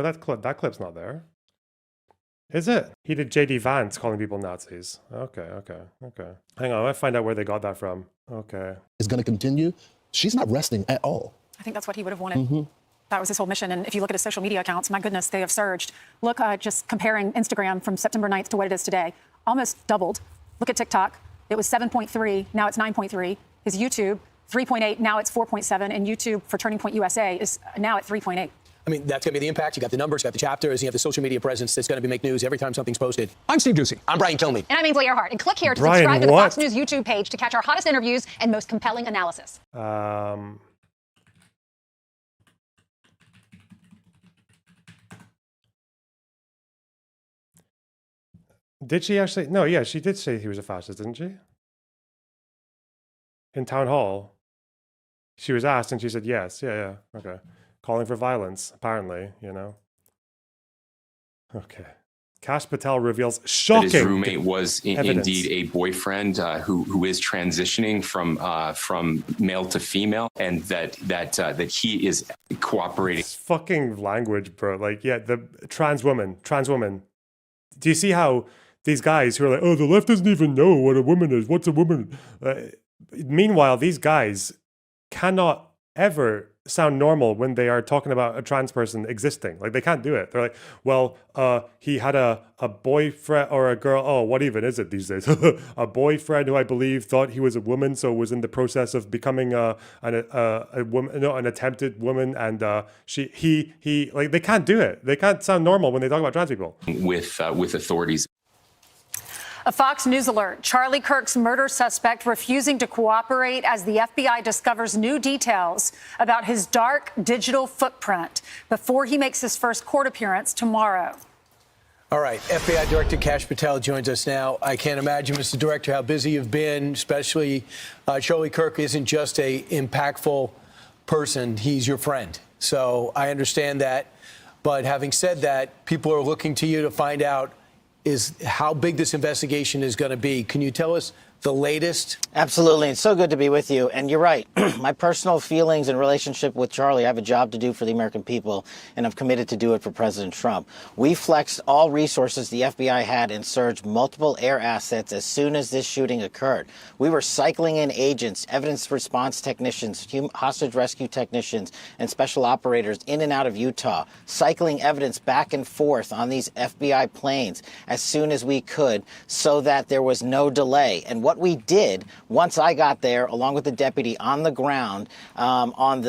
that clip's not there. Is it? He did JD Vance calling people Nazis. Okay. Hang on, I might find out where they got that from. Okay. It's going to continue. She's not resting at all. I think that's what he would have wanted. That was his whole mission. And if you look at his social media accounts, my goodness, they have surged. Look, just comparing Instagram from September 9th to what it is today, almost doubled. Look at TikTok. It was 7.3, now it's 9.3. His YouTube, 3.8, now it's 4.7. And YouTube for Turning Point USA is now at 3.8. I mean, that's going to be the impact. You got the numbers, you got the chapters, you have the social media presence that's going to make news every time something's posted. I'm Steve Doocy. I'm Brian Kilmeade. And I'm Ainsley Earhart. And click here to Brian, subscribe to the what? Fox News YouTube page to catch our hottest interviews and most compelling analysis. Did she actually? No, yeah, she did say he was a fascist, didn't she? In town hall. She was asked and she said yes. Yeah, okay. Calling for violence, apparently, you know. Okay. Kash Patel reveals shocking that his roommate was evidence. indeed a boyfriend who is transitioning from male to female, and that he is cooperating. It's fucking language, bro. Like, yeah, the trans woman. Do you see how these guys who are like, oh, the left doesn't even know what a woman is. What's a woman? Meanwhile, these guys cannot ever sound normal when they are talking about a trans person existing. Like, they can't do it. They're like, well, he had a boyfriend or a girl. Oh, what even is it these days? A boyfriend who I believe thought he was a woman, so was in the process of becoming a woman, no, an attempted woman, and he like, they can't do it. They can't sound normal when they talk about trans people. With authorities. A Fox News alert. Charlie Kirk's murder suspect refusing to cooperate as the FBI discovers new details about his dark digital footprint before he makes his first court appearance tomorrow. All right, FBI Director Kash Patel joins us now. I can't imagine, Mr. Director, how busy you've been, especially Charlie Kirk isn't just a impactful person, he's your friend. So I understand that. But having said that, people are looking to you to find out is how big this investigation is going to be. Can you tell us the latest? Absolutely. It's so good to be with you. And you're right. My personal feelings and relationship with Charlie, I have a job to do for the American people, and I'm committed to do it for President Trump. We flexed all resources the FBI had and surged multiple air assets as soon as this shooting occurred. We were cycling in agents, evidence response technicians, hostage rescue technicians, and special operators in and out of Utah, cycling evidence back and forth on these FBI planes as soon as we could so that there was no delay. And what we did once I got there, along with the deputy on the ground around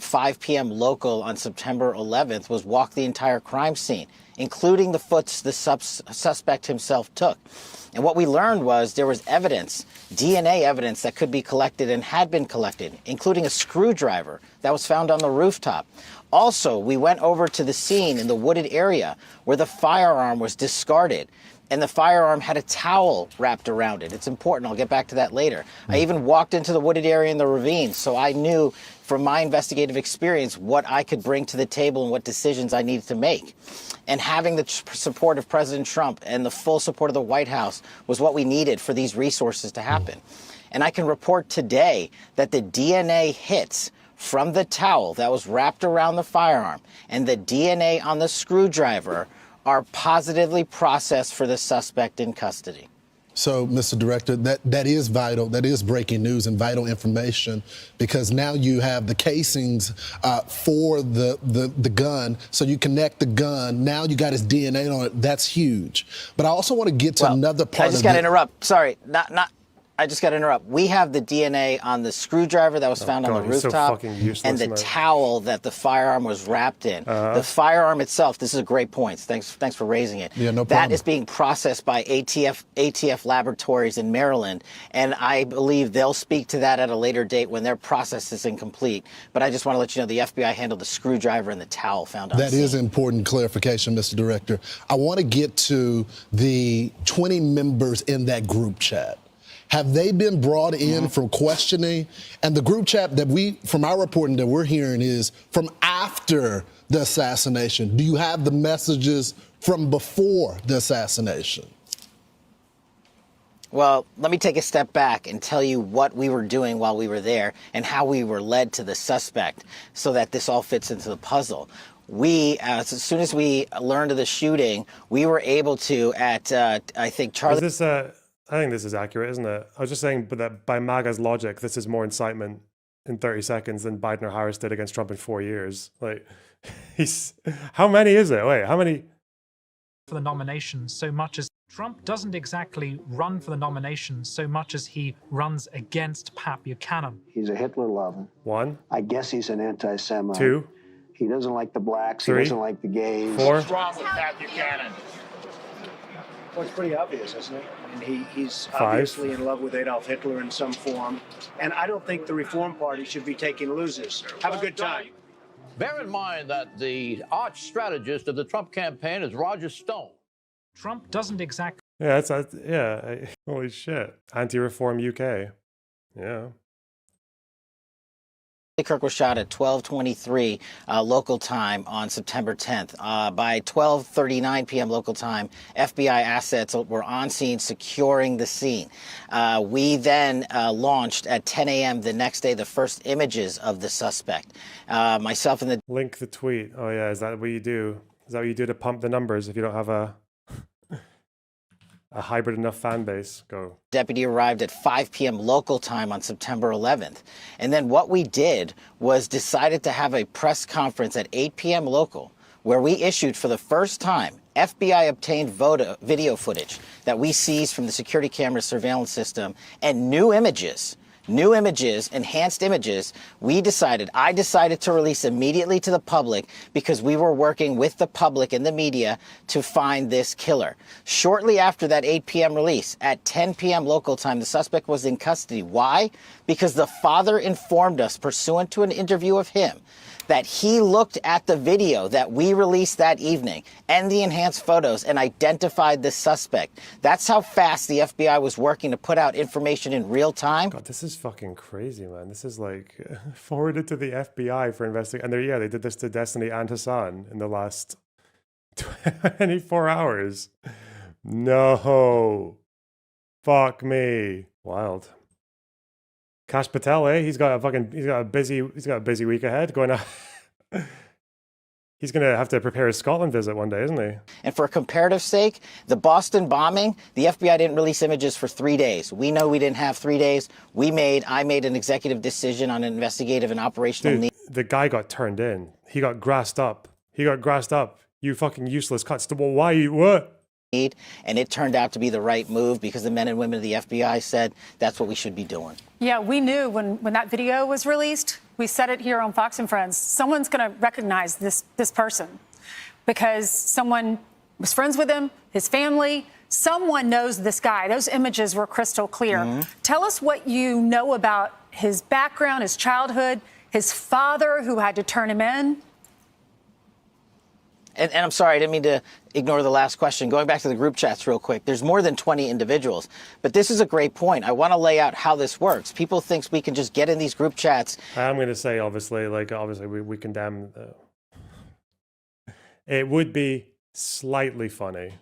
5 p.m. local on September 11th, was walk the entire crime scene, including the foots the suspect himself took. And what we learned was there was evidence, DNA evidence that could be collected and had been collected, including a screwdriver that was found on the rooftop. Also, we went over to the scene in the wooded area where the firearm was discarded. and the firearm had a towel wrapped around it. It's important. I'll get back to that later. I even walked into the wooded area in the ravine, so I knew from my investigative experience what I could bring to the table and what decisions I needed to make. And having the support of President Trump and the full support of the White House was what we needed for these resources to happen. And I can report today that the DNA hits from the towel that was wrapped around the firearm and the DNA on the screwdriver are positively processed for the suspect in custody. So, Mr. Director, that is vital. That is breaking news and vital information, because now you have the casings for the gun. So you connect the gun. Now you got his DNA on it. That's huge. But I also want to get to another part. I just got to interrupt. Sorry, I just got to interrupt. We have the DNA on the screwdriver that was found on the rooftop and the towel that the firearm was wrapped in. The firearm itself, this is a great point. Thanks for raising it. Yeah, no problem. That is being processed by ATF laboratories in Maryland, and I believe they'll speak to that at a later date when their process is incomplete. But I just want to let you know the FBI handled the screwdriver and the towel found on the scene. That is important clarification, Mr. Director. I want to get to the 20 members in that group chat. Have they been brought in from questioning? And the group chat that from our reporting that we're hearing is from after the assassination. Do you have the messages from before the assassination? Well, let me take a step back and tell you what we were doing while we were there and how we were led to the suspect so that this all fits into the puzzle. We, as soon as we learned of the shooting, we were able to, I think, Charlie... I think this is accurate, isn't it? I was just saying, but that by MAGA's logic, this is more incitement in 30 seconds than Biden or Harris did against Trump in 4 years. Like, how many is it? Wait, how many? For the nomination, so much as Trump doesn't exactly run for the nomination so much as he runs against Pat Buchanan. He's a Hitler lover. 1. I guess he's an anti-Semite. 2. He doesn't like the blacks. 3. He doesn't like the gays. 4. What's wrong with Pat Buchanan? Well, it's pretty obvious, isn't it? I mean, he's 5. obviously in love with Adolf Hitler in some form. And I don't think the Reform Party should be taking losers. Have a good time. Bear in mind that the arch strategist of the Trump campaign is Roger Stone. Trump doesn't exactly... Yeah, holy shit. Anti-reform UK. Yeah. Kirk was shot at 12:23 local time on September 10th. By 12:39 p.m. local time, FBI assets were on scene securing the scene. We then launched at 10 a.m. the next day the first images of the suspect. Myself and the... Link the tweet. Oh, yeah. Is that what you do? Is that what you do to pump the numbers if you don't have a hybrid enough fan base? Go. Deputy arrived at 5 p.m. local time on September 11th. And then what we did was decided to have a press conference at 8 p.m. local where we issued for the first time FBI obtained video footage that we seized from the security camera surveillance system and new images, enhanced images, I decided to release immediately to the public because we were working with the public and the media to find this killer. Shortly after that 8 p.m. release, at 10 p.m. local time, the suspect was in custody. Why? Because the father informed us, pursuant to an interview of him, that he looked at the video that we released that evening and the enhanced photos and identified the suspect. That's how fast the FBI was working to put out information in real time. God, this is fucking crazy, man. This is like forwarded to the FBI for investigation. And they did this to Destiny and Hassan in the last 24 hours. No. Fuck me. Wild. Kash Patel, he's got a busy week ahead going on. He's going to have to prepare his Scotland visit one day, isn't he? And for comparative sake, the Boston bombing, the FBI didn't release images for 3 days. We know we didn't have 3 days. I made an executive decision on an investigative and operational need. The guy got turned in. He got grassed up. You fucking useless cuts. Well, why? What? And it turned out to be the right move because the men and women of the FBI said that's what we should be doing. Yeah, we knew when that video was released, we said it here on Fox and Friends, someone's going to recognize this person because someone was friends with him, his family, someone knows this guy. Those images were crystal clear. Tell us what you know about his background, his childhood, his father who had to turn him in. And I'm sorry, I didn't mean to ignore the last question. Going back to the group chats real quick, there's more than 20 individuals. But this is a great point. I want to lay out how this works. People think we can just get in these group chats. I'm going to say, obviously, we condemn. It would be slightly funny.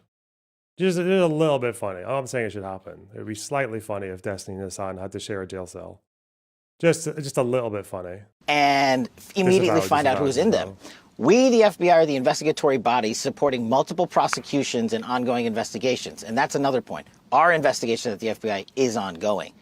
Just a little bit funny. All I'm saying it should happen. It would be slightly funny if Destiny and Hassan had to share a jail cell. Just a little bit funny. And immediately find out who's in them. We, the FBI, are the investigatory body supporting multiple prosecutions and ongoing investigations. And that's another point. Our investigation at the FBI is ongoing.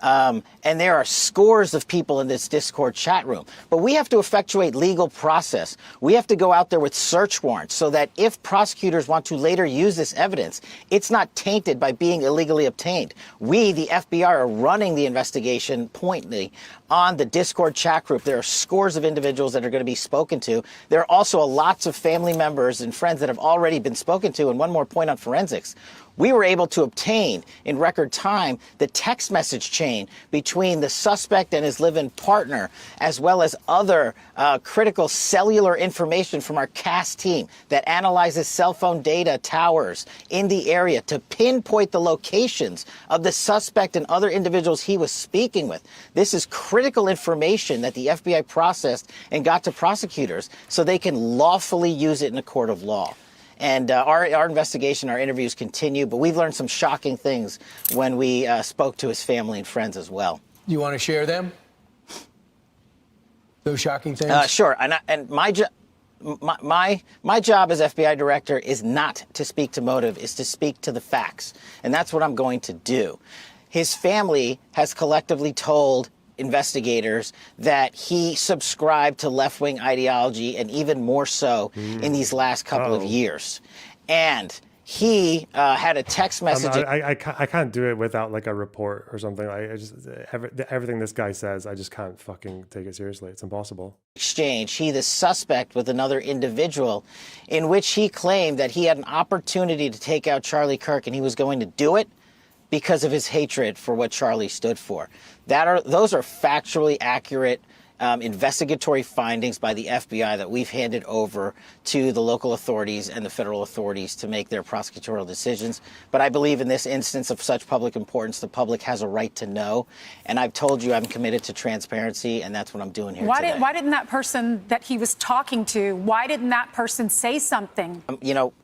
And there are scores of people in this Discord chat room. But we have to effectuate legal process. We have to go out there with search warrants so that if prosecutors want to later use this evidence, it's not tainted by being illegally obtained. We, the FBI, are running the investigation pointedly on the Discord chat group. There are scores of individuals that are going to be spoken to. There are also lots of family members and friends that have already been spoken to. And one more point on forensics. We were able to obtain in record time the text message chain between the suspect and his live-in partner, as well as other critical cellular information from our CAS team that analyzes cell phone data towers in the area to pinpoint the locations of the suspect and other individuals he was speaking with. This is critical information that the FBI processed and got to prosecutors so they can lawfully use it in a court of law. And our investigation, our interviews continue, but we've learned some shocking things when we spoke to his family and friends as well. You want to share them? Those shocking things? Sure. And my job as FBI director is not to speak to motive, is to speak to the facts. And that's what I'm going to do. His family has collectively told investigators that he subscribed to left-wing ideology, and even more so in these last couple of years. And he had a text message. I can't do it without like a report or something. Everything this guy says, I just can't fucking take it seriously. It's impossible. Exchange, he, the suspect, with another individual, in which he claimed that he had an opportunity to take out Charlie Kirk, and he was going to do it because of his hatred for what Charlie stood for. Those are factually accurate investigatory findings by the FBI that we've handed over to the local authorities and the federal authorities to make their prosecutorial decisions. But I believe in this instance of such public importance, the public has a right to know. And I've told you I'm committed to transparency, and that's what I'm doing here today. Why didn't that person that he was talking to, why didn't that person say something?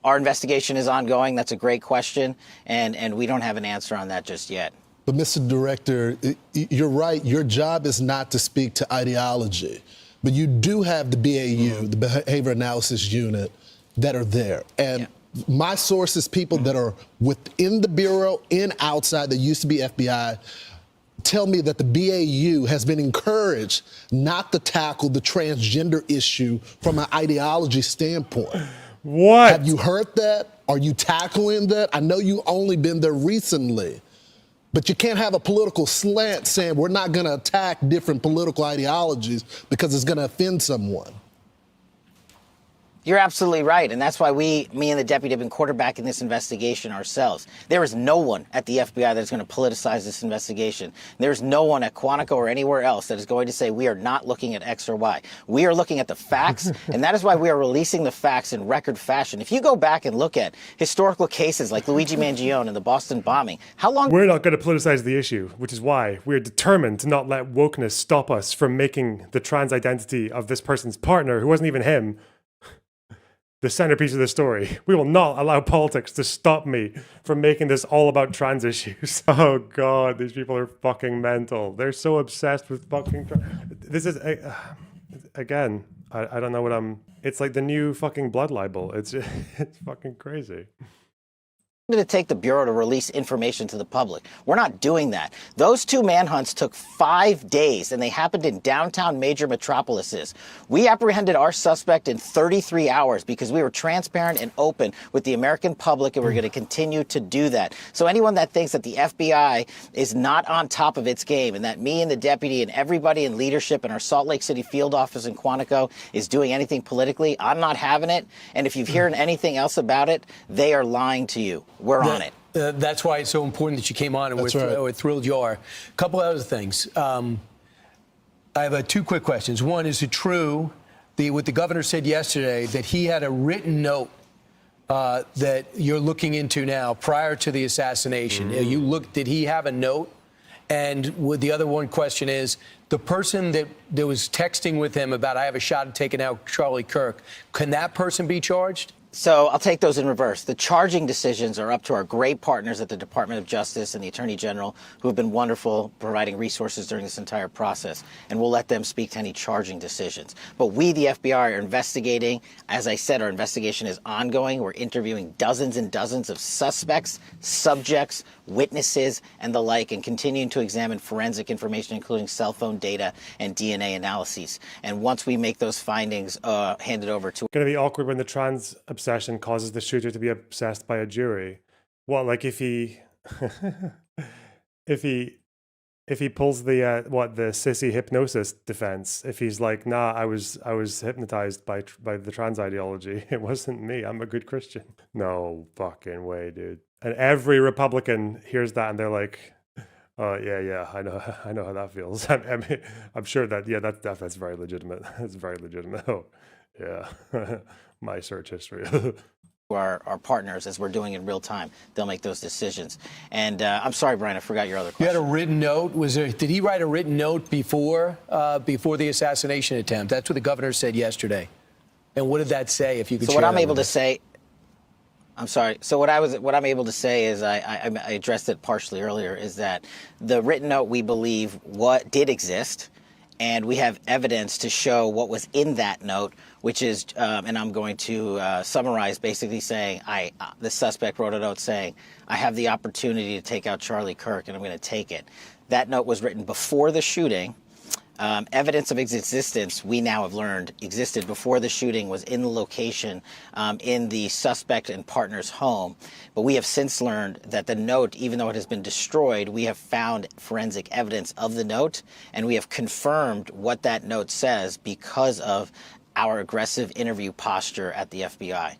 Our investigation is ongoing. That's a great question, and we don't have an answer on that just yet. But Mr. Director, you're right. Your job is not to speak to ideology, but you do have the BAU, the Behavior Analysis Unit, that are there. And my sources, people that are within the Bureau and outside that used to be FBI, tell me that the BAU has been encouraged not to tackle the transgender issue from an ideology standpoint. What? Have you heard that? Are you tackling that? I know you've only been there recently. But you can't have a political slant saying we're not going to attack different political ideologies because it's going to offend someone. You're absolutely right. And that's why me and the deputy have been quarterbacking this investigation ourselves. There is no one at the FBI that is going to politicize this investigation. There's no one at Quantico or anywhere else that is going to say we are not looking at X or Y. We are looking at the facts, and that is why we are releasing the facts in record fashion. If you go back and look at historical cases like Luigi Mangione and the Boston bombing, how long... We're not going to politicize the issue, which is why we're determined to not let wokeness stop us from making the trans identity of this person's partner, who wasn't even him, the centerpiece of the story. We will not allow politics to stop me from making this all about trans issues. Oh God, these people are fucking mental. They're so obsessed with fucking this is again, I don't know what it's like the new fucking blood libel. It's fucking crazy. To take the Bureau to release information to the public. We're not doing that. Those two manhunts took 5 days, and they happened in downtown major metropolises. We apprehended our suspect in 33 hours because we were transparent and open with the American public, and we're going to continue to do that. So anyone that thinks that the FBI is not on top of its game and that me and the deputy and everybody in leadership in our Salt Lake City field office in Quantico is doing anything politically, I'm not having it. And if you've heard anything else about it, they are lying to you. We're on it. That's why it's so important that you came on, and we're thrilled you are. A couple other things. I have 2 quick questions. One, is it true what the governor said yesterday, that he had a written note that you're looking into now prior to the assassination. Did he have a note? And the other one question is, the person that was texting with him about I have a shot at taking out Charlie Kirk, can that person be charged? So I'll take those in reverse. The charging decisions are up to our great partners at the Department of Justice and the Attorney General, who have been wonderful providing resources during this entire process. And we'll let them speak to any charging decisions. But we, the FBI, are investigating. As I said, our investigation is ongoing. We're interviewing dozens and dozens of suspects, subjects, witnesses, and the like, and continuing to examine forensic information, including cell phone data and DNA analyses. And once we make those findings, hand it over to... It's going to be awkward when the trans obsession causes the shooter to be obsessed by a jury. What, like if he if he pulls the the sissy hypnosis defense, if he's like, nah, I was hypnotized by the trans ideology, it wasn't me, I'm a good Christian. No fucking way, dude. And every Republican hears that and they're like, oh yeah, I know how that feels. I mean, I'm sure that that's very legitimate. It's very legitimate. Oh yeah. My search history. our partners, as we're doing in real time, they'll make those decisions. And I'm sorry, Brian, I forgot your other question. You had a written note. Did he write a written note before the assassination attempt? That's what the governor said yesterday. And what did that say? If you could. So what I'm able to say. I'm sorry. So what I'm able to say is I addressed it partially earlier. Is that the written note we believe did exist. And we have evidence to show what was in that note, which is, and I'm going to summarize, basically saying, the suspect wrote a note saying, I have the opportunity to take out Charlie Kirk, and I'm going to take it. That note was written before the shooting. Evidence of its existence, we now have learned, existed before the shooting, was in the location in the suspect and partner's home. But we have since learned that the note, even though it has been destroyed, we have found forensic evidence of the note, and we have confirmed what that note says because of our aggressive interview posture at the FBI.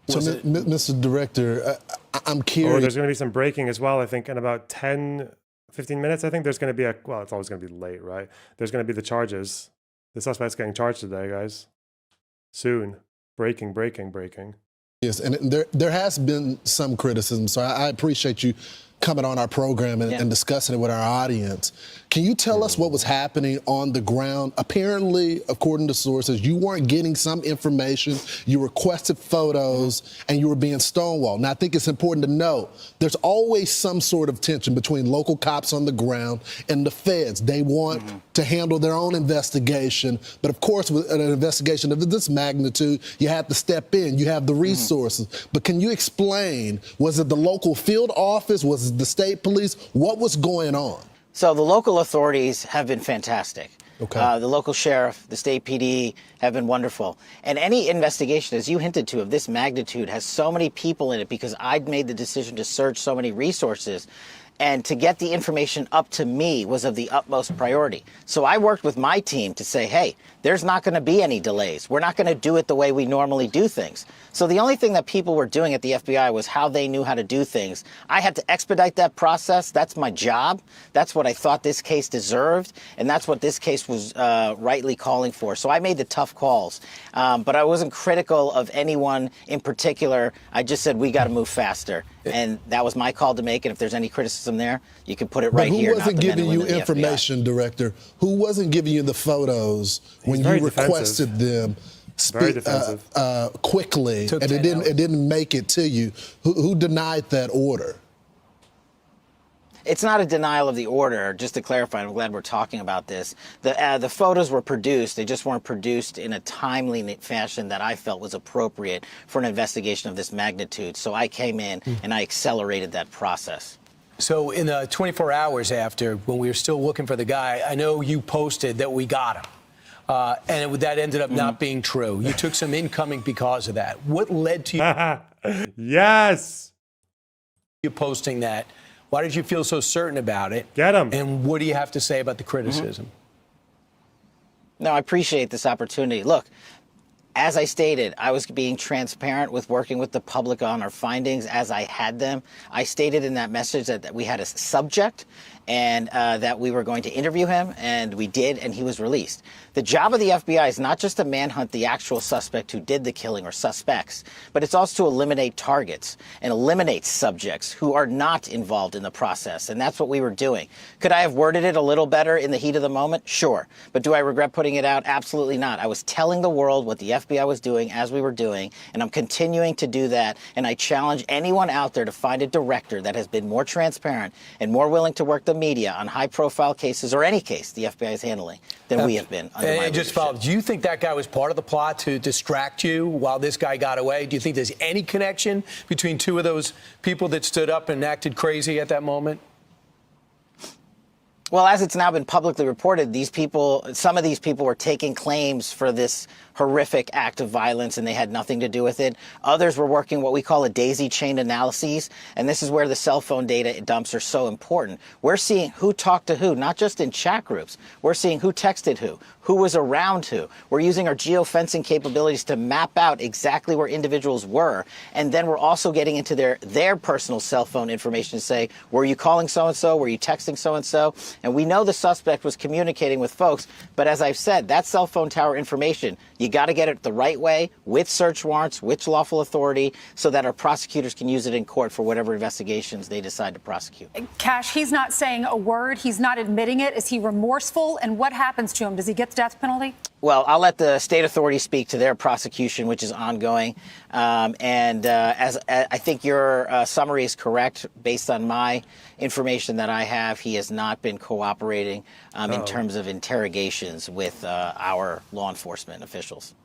So, Mr. Director, I'm curious. Oh, there's going to be some breaking as well, I think, in about 15 minutes, I think there's going to be it's always going to be late, right? There's going to be the charges. The suspect's getting charged today, guys. Soon. Breaking. Yes, and there has been some criticism, so I appreciate you coming on our program and discussing it with our audience. Can you tell us what was happening on the ground? Apparently, according to sources, you weren't getting some information, you requested photos, and you were being stonewalled. Now, I think it's important to know there's always some sort of tension between local cops on the ground and the feds. They want to handle their own investigation, but of course, with an investigation of this magnitude, you have to step in, you have the resources. But can you explain, was it the local field office, was it the state police? What was going on? So the local authorities have been fantastic. Okay. The local sheriff, the state PD have been wonderful. And any investigation, as you hinted to, of this magnitude has so many people in it because I'd made the decision to search so many resources. And to get the information up to me was of the utmost priority. So I worked with my team to say, hey, there's not going to be any delays. We're not going to do it the way we normally do things. So the only thing that people were doing at the FBI was how they knew how to do things. I had to expedite that process. That's my job. That's what I thought this case deserved. And that's what this case was rightly calling for. So I made the tough calls. But I wasn't critical of anyone in particular. I just said, we got to move faster. And that was my call to make. And if there's any criticism there, you can put it right here. Who wasn't giving you information, Director? Who wasn't giving you the photos when you requested them quickly, and it didn't make it to you? Who denied that order? It's not a denial of the order. Just to clarify, I'm glad we're talking about this. The photos were produced. They just weren't produced in a timely fashion that I felt was appropriate for an investigation of this magnitude. So I came in and I accelerated that process. So in the 24 hours after, when we were still looking for the guy, I know you posted that we got him. And that ended up not being true. You took some incoming because of that. What led to you posting that? Why did you feel so certain about it? Get him. And what do you have to say about the criticism? No, I appreciate this opportunity. Look, as I stated, I was being transparent with working with the public on our findings as I had them. I stated in that message that we had a subject and that we were going to interview him, and we did, and he was released. The job of the FBI is not just to manhunt the actual suspect who did the killing or suspects, but it's also to eliminate targets and eliminate subjects who are not involved in the process, and that's what we were doing. Could I have worded it a little better in the heat of the moment? Sure. But do I regret putting it out? Absolutely not. I was telling the world what the FBI was doing as we were doing, and I'm continuing to do that, and I challenge anyone out there to find a director that has been more transparent and more willing to work the media on high-profile cases, or any case the FBI is handling, than we have been under my And just follow, do you think that guy was part of the plot to distract you while this guy got away? Do you think there's any connection between two of those people that stood up and acted crazy at that moment? Well, as it's now been publicly reported, these people, some of these people were taking claims for this horrific act of violence, and they had nothing to do with it. Others were working what we call a daisy chain analyses, and this is where the cell phone data dumps are so important. We're seeing who talked to who, not just in chat groups. We're seeing who texted who was around who. We're using our geofencing capabilities to map out exactly where individuals were, and then we're also getting into their personal cell phone information to say, were you calling so-and-so? Were you texting so-and-so? And we know the suspect was communicating with folks, but as I've said, that cell phone tower information, you got to get it the right way, with search warrants, with lawful authority, so that our prosecutors can use it in court for whatever investigations they decide to prosecute. Kash, he's not saying a word. He's not admitting it. Is he remorseful? And what happens to him? Does he get the death penalty? Well, I'll let the state authorities speak to their prosecution, which is ongoing. As I think your summary is correct, based on my information that I have, he has not been cooperating in terms of interrogations with our law enforcement officials.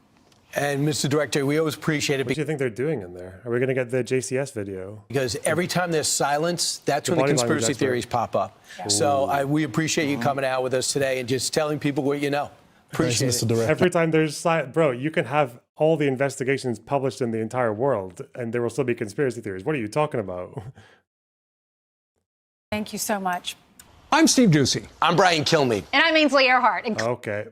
And Mr. Director, we always appreciate it. What do you think they're doing in there? Are we going to get the JCS video? Because every time there's silence, that's when the conspiracy theories pop up. Yeah. So we appreciate you coming out with us today and just telling people what you know. Appreciate it. Every time there's silence, bro, you can have all the investigations published in the entire world, and there will still be conspiracy theories. What are you talking about? Thank you so much. I'm Steve Doocy. I'm Brian Kilmeade. And I'm Ainsley Earhart. Okay.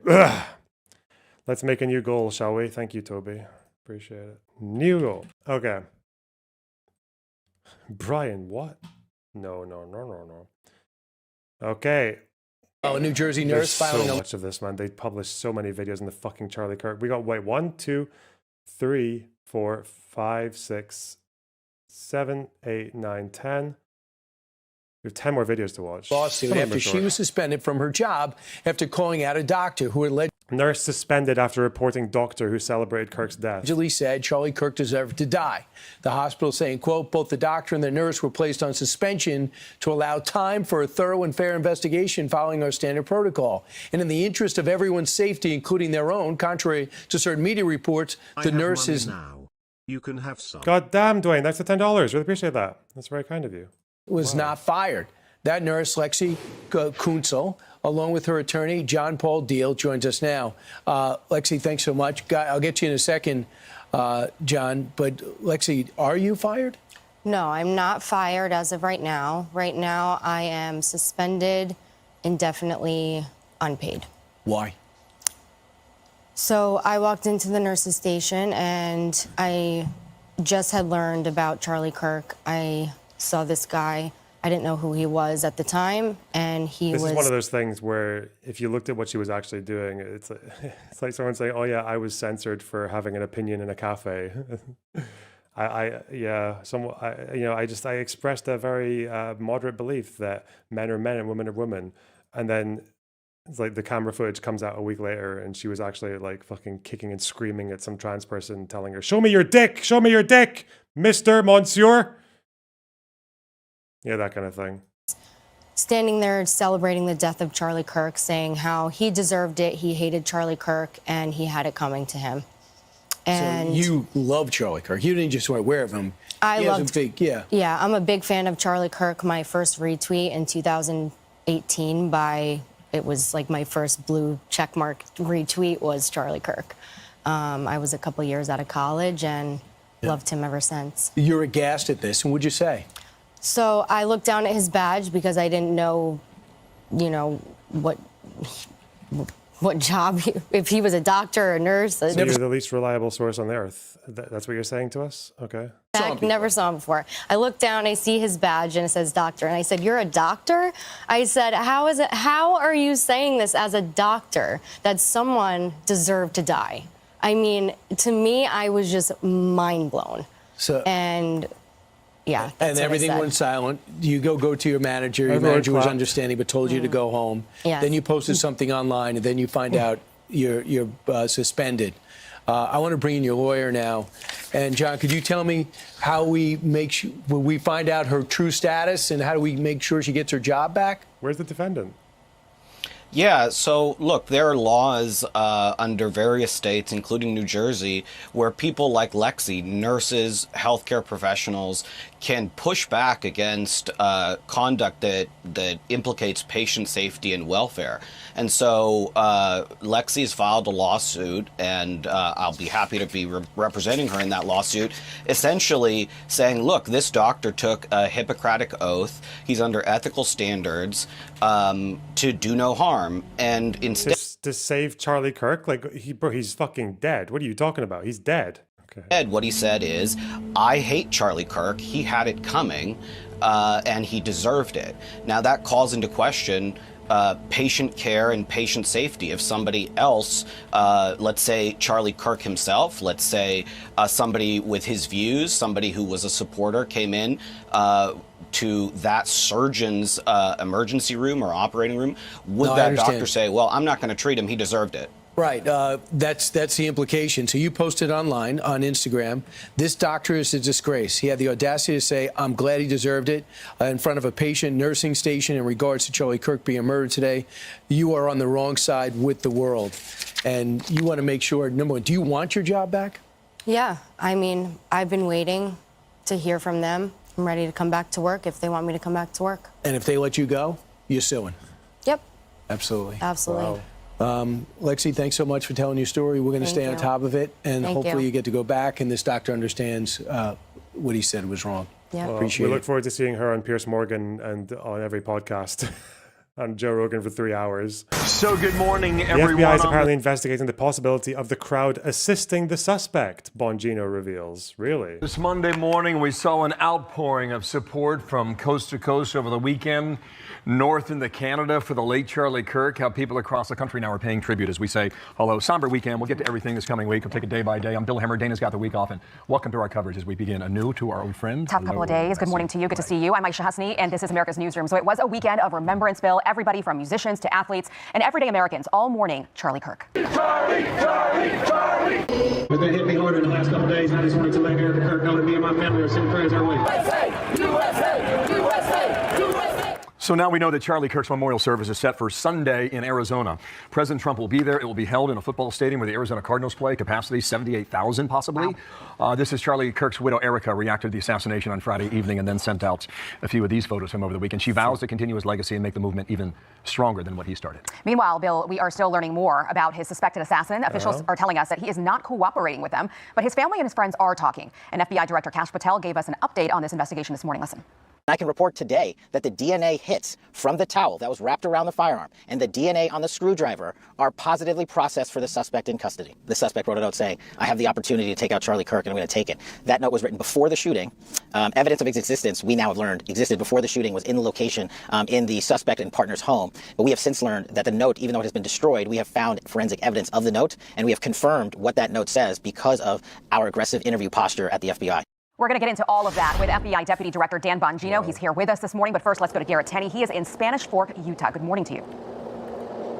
Let's make a new goal, shall we? Thank you, Toby. Appreciate it. New goal. Okay. Brian, what? No. Okay. Oh, a New Jersey nurse filing so much of this, man. They published so many videos in the fucking Charlie Kirk. We got, 1, 2, 3, 4, 5, 6, 7, 8, 9, 10. We have 10 more videos to watch. Lawsuit after she was suspended from her job after calling out a doctor who allegedly nurse suspended after reporting doctor who celebrated Kirk's death. Said Charlie Kirk deserved to die. The hospital saying, quote, both the doctor and the nurse were placed on suspension to allow time for a thorough and fair investigation following our standard protocol. And in the interest of everyone's safety, including their own, contrary to certain media reports, the nurse is now. You can have some. God damn, Dwayne, that's the $10. Really appreciate that. That's very kind of you. Was not fired. That nurse, Lexi Kuntzel, along with her attorney, John Paul Deal, joins us now. Lexi, thanks so much. I'll get to you in a second, John. But Lexi, are you fired? No, I'm not fired as of right now. Right now, I am suspended, indefinitely unpaid. Why? So I walked into the nurse's station, and I just had learned about Charlie Kirk. I saw this guy. I didn't know who he was at the time, and This is one of those things where if you looked at what she was actually doing, it's like someone saying, "Oh yeah, I was censored for having an opinion in a cafe." I expressed a very moderate belief that men are men and women are women, and then it's like the camera footage comes out a week later, and she was actually like fucking kicking and screaming at some trans person, telling her, "Show me your dick! Show me your dick, Mister Monsieur." Yeah, that kind of thing. Standing there celebrating the death of Charlie Kirk, saying how he deserved it, he hated Charlie Kirk, and he had it coming to him. And so you love Charlie Kirk. You didn't just weren't aware of him. Yeah, I'm a big fan of Charlie Kirk. My first retweet in 2018 it was like my first blue checkmark retweet was Charlie Kirk. I was a couple years out of college and loved him ever since. You're aghast at this, and what'd you say? So I looked down at his badge because I didn't know, what what job, if he was a doctor or a nurse. So you're the least reliable source on the earth. That's what you're saying to us? Okay. I never saw him before. I look down, I see his badge, and it says doctor. And I said, "You're a doctor?" I said, how are you saying this as a doctor, that someone deserved to die? I mean, to me, I was just mind blown. And yeah, and everything went silent. You go to your manager. Your manager was understanding, but told you to go home. Yes. Then you posted something online, and then you find out you're suspended. I want to bring in your lawyer now. And John, could you tell me how we make sure, will we find out her true status, and how do we make sure she gets her job back? Where's the defendant? Yeah, so look, there are laws under various states, including New Jersey, where people like Lexi, nurses, healthcare professionals, can push back against conduct that implicates patient safety and welfare. And so Lexi's filed a lawsuit, and I'll be happy to be representing her in that lawsuit, essentially saying, look, this doctor took a Hippocratic oath. He's under ethical standards to do no harm. And instead, to save Charlie Kirk, like he's fucking dead. What are you talking about? He's dead. Okay. What he said is, I hate Charlie Kirk. He had it coming, and he deserved it. Now that calls into question patient care and patient safety. If somebody else, let's say Charlie Kirk himself, let's say somebody with his views, somebody who was a supporter came in to that surgeon's emergency room or operating room, would that doctor say, well, I'm not going to treat him, he deserved it? Right. That's the implication. So you posted online on Instagram, this doctor is a disgrace. He had the audacity to say, I'm glad he deserved it, in front of a patient nursing station in regards to Charlie Kirk being murdered today. You are on the wrong side with the world. And you want to make sure, number one, do you want your job back? Yeah. I mean, I've been waiting to hear from them. I'm ready to come back to work if they want me to come back to work. And if they let you go, you're suing? Yep. Absolutely. Absolutely. Wow. Lexi, thanks so much for telling your story. We're going to stay on top of it, and hopefully you get to go back and this doctor understands what he said was wrong. Yeah. Appreciate it. We look forward to seeing her on Piers Morgan and on every podcast. On Joe Rogan for 3 hours. So good morning, everyone. The FBI is apparently investigating the possibility of the crowd assisting the suspect, Bongino reveals. Really? This Monday morning, we saw an outpouring of support from coast to coast over the weekend, north into Canada for the late Charlie Kirk. How people across the country now are paying tribute as we say, hello, somber weekend. We'll get to everything this coming week. We'll take it day by day. I'm Bill Hemmer. Dana's got the week off, and welcome to our coverage as we begin anew to our old friend. Tough couple of days. Good morning to you. Good to see you. I'm Aisha Hasni, and this is America's Newsroom. So it was a weekend of remembrance, Bill. Everybody from musicians to athletes and everyday Americans all mourning Charlie Kirk. Charlie, Charlie, Charlie. But they hit me harder in the last couple of days, and I just wanted to let Eric Kirk know that me and my family are sending prayers our way. USA, USA, USA, USA. So now we know that Charlie Kirk's memorial service is set for Sunday in Arizona. President Trump will be there. It will be held in a football stadium where the Arizona Cardinals play, capacity 78,000 possibly. Wow. This is Charlie Kirk's widow, Erica, reacted to the assassination on Friday evening and then sent out a few of these photos from over the weekend. She vows to continue his legacy and make the movement even stronger than what he started. Meanwhile, Bill, we are still learning more about his suspected assassin. Officials are telling us that he is not cooperating with them, but his family and his friends are talking. And FBI Director Kash Patel gave us an update on this investigation this morning. Listen. I can report today that the DNA hits from the towel that was wrapped around the firearm and the DNA on the screwdriver are positively processed for the suspect in custody. The suspect wrote a note saying, I have the opportunity to take out Charlie Kirk and I'm going to take it. That note was written before the shooting. Evidence of its existence, we now have learned, existed before the shooting, was in the location in the suspect and partner's home. But we have since learned that the note, even though it has been destroyed, we have found forensic evidence of the note, and we have confirmed what that note says because of our aggressive interview posture at the FBI. We're going to get into all of that with FBI Deputy Director Dan Bongino. He's here with us this morning. But first, let's go to Garrett Tenney. He is in Spanish Fork, Utah. Good morning to you.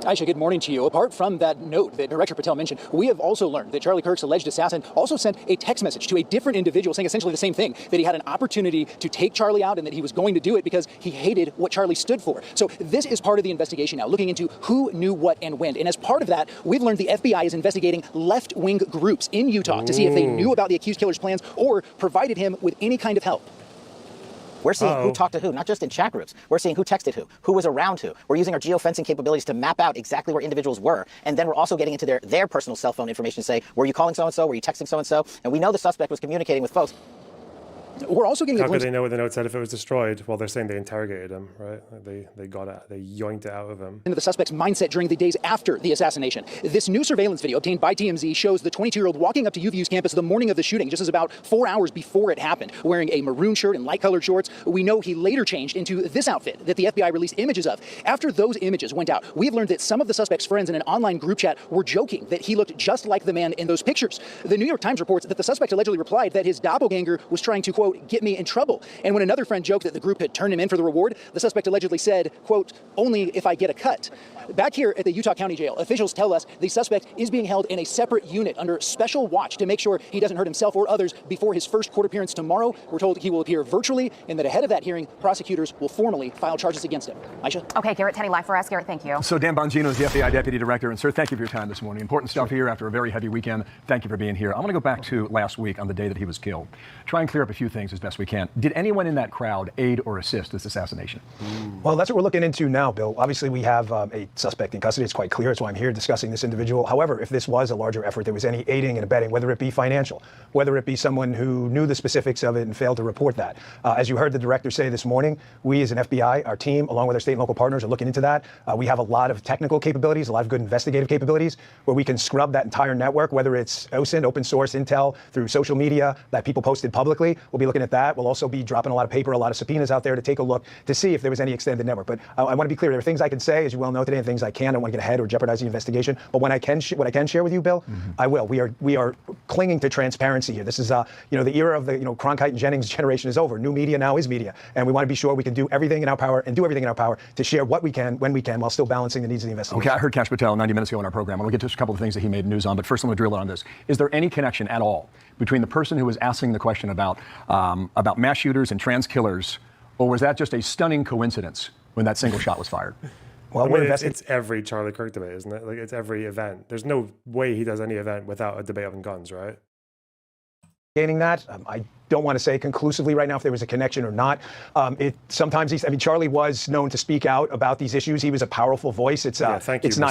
Aisha, good morning to you. Apart from that note that Director Patel mentioned, we have also learned that Charlie Kirk's alleged assassin also sent a text message to a different individual saying essentially the same thing, that he had an opportunity to take Charlie out and that he was going to do it because he hated what Charlie stood for. So this is part of the investigation now, looking into who knew what and when. And as part of that, we've learned the FBI is investigating left-wing groups in Utah to see if they knew about the accused killer's plans or provided him with any kind of help. We're seeing who talked to who, not just in chat groups. We're seeing who texted who was around who. We're using our geofencing capabilities to map out exactly where individuals were. And then we're also getting into their personal cell phone information to say, were you calling so-and-so? Were you texting so-and-so? And we know the suspect was communicating with folks. We're also getting How a glimpse. could they know what the note said if it was destroyed? Well, they're saying they interrogated him, right? They got it, they yoinked it out of him. Into the suspect's mindset during the days after the assassination. This new surveillance video obtained by TMZ shows the 22-year-old walking up to UVU's campus the morning of the shooting, just as about 4 hours before it happened, wearing a maroon shirt and light-colored shorts. We know he later changed into this outfit that the FBI released images of. After those images went out, we have learned that some of the suspect's friends in an online group chat were joking that he looked just like the man in those pictures. The New York Times reports that the suspect allegedly replied that his doppelganger was trying to, quote, get me in trouble. And when another friend joked that the group had turned him in for the reward, the suspect allegedly said, quote, only if I get a cut. Back here at the Utah County Jail, officials tell us the suspect is being held in a separate unit under special watch to make sure he doesn't hurt himself or others before his first court appearance tomorrow. We're told he will appear virtually and that ahead of that hearing, prosecutors will formally file charges against him. Aisha? Okay, Garrett Tenney live for us. Garrett, thank you. So Dan Bongino is the FBI Deputy Director. And sir, thank you for your time this morning. Important stuff here after a very heavy weekend. Thank you for being here. I want to go back to last week on the day that he was killed. Try and clear up a few things as best we can. Did anyone in that crowd aid or assist this assassination? Well, that's what we're looking into now, Bill. Obviously, we have a suspect in custody. It's quite clear. That's why I'm here discussing this individual. However, if this was a larger effort, there was any aiding and abetting, whether it be financial, whether it be someone who knew the specifics of it and failed to report that. As you heard the director say this morning, we as an FBI, our team, along with our state and local partners, are looking into that. We have a lot of technical capabilities, a lot of good investigative capabilities, where we can scrub that entire network, whether it's OSINT, open source intel, through social media that people posted publicly. We'll be looking at that. We'll also be dropping a lot of paper, a lot of subpoenas out there to take a look to see if there was any extended network. But I want to be clear, there are things I can say, as you well know today, and things I can. I don't want to get ahead or jeopardize the investigation. But when what I can share with you, Bill, I will. We are clinging to transparency here. This is, the era of the, Cronkite and Jennings generation is over. New media now is media. And we want to be sure we can do everything in our power and do everything in our power to share what we can, when we can, while still balancing the needs of the investigation. Okay, I heard Kash Patel 90 minutes ago in our program. I want to get to a couple of things that he made news on, but first I'm going to drill on this. Is there any connection at all between the person who was asking the question about mass shooters and trans killers, or was that just a stunning coincidence when that single shot was fired? Well, it's every Charlie Kirk debate, isn't it? Like, it's every event. There's no way he does any event without a debate on guns, right? Gaining that, I don't want to say conclusively right now if there was a connection or not. Charlie was known to speak out about these issues. He was a powerful voice. It's not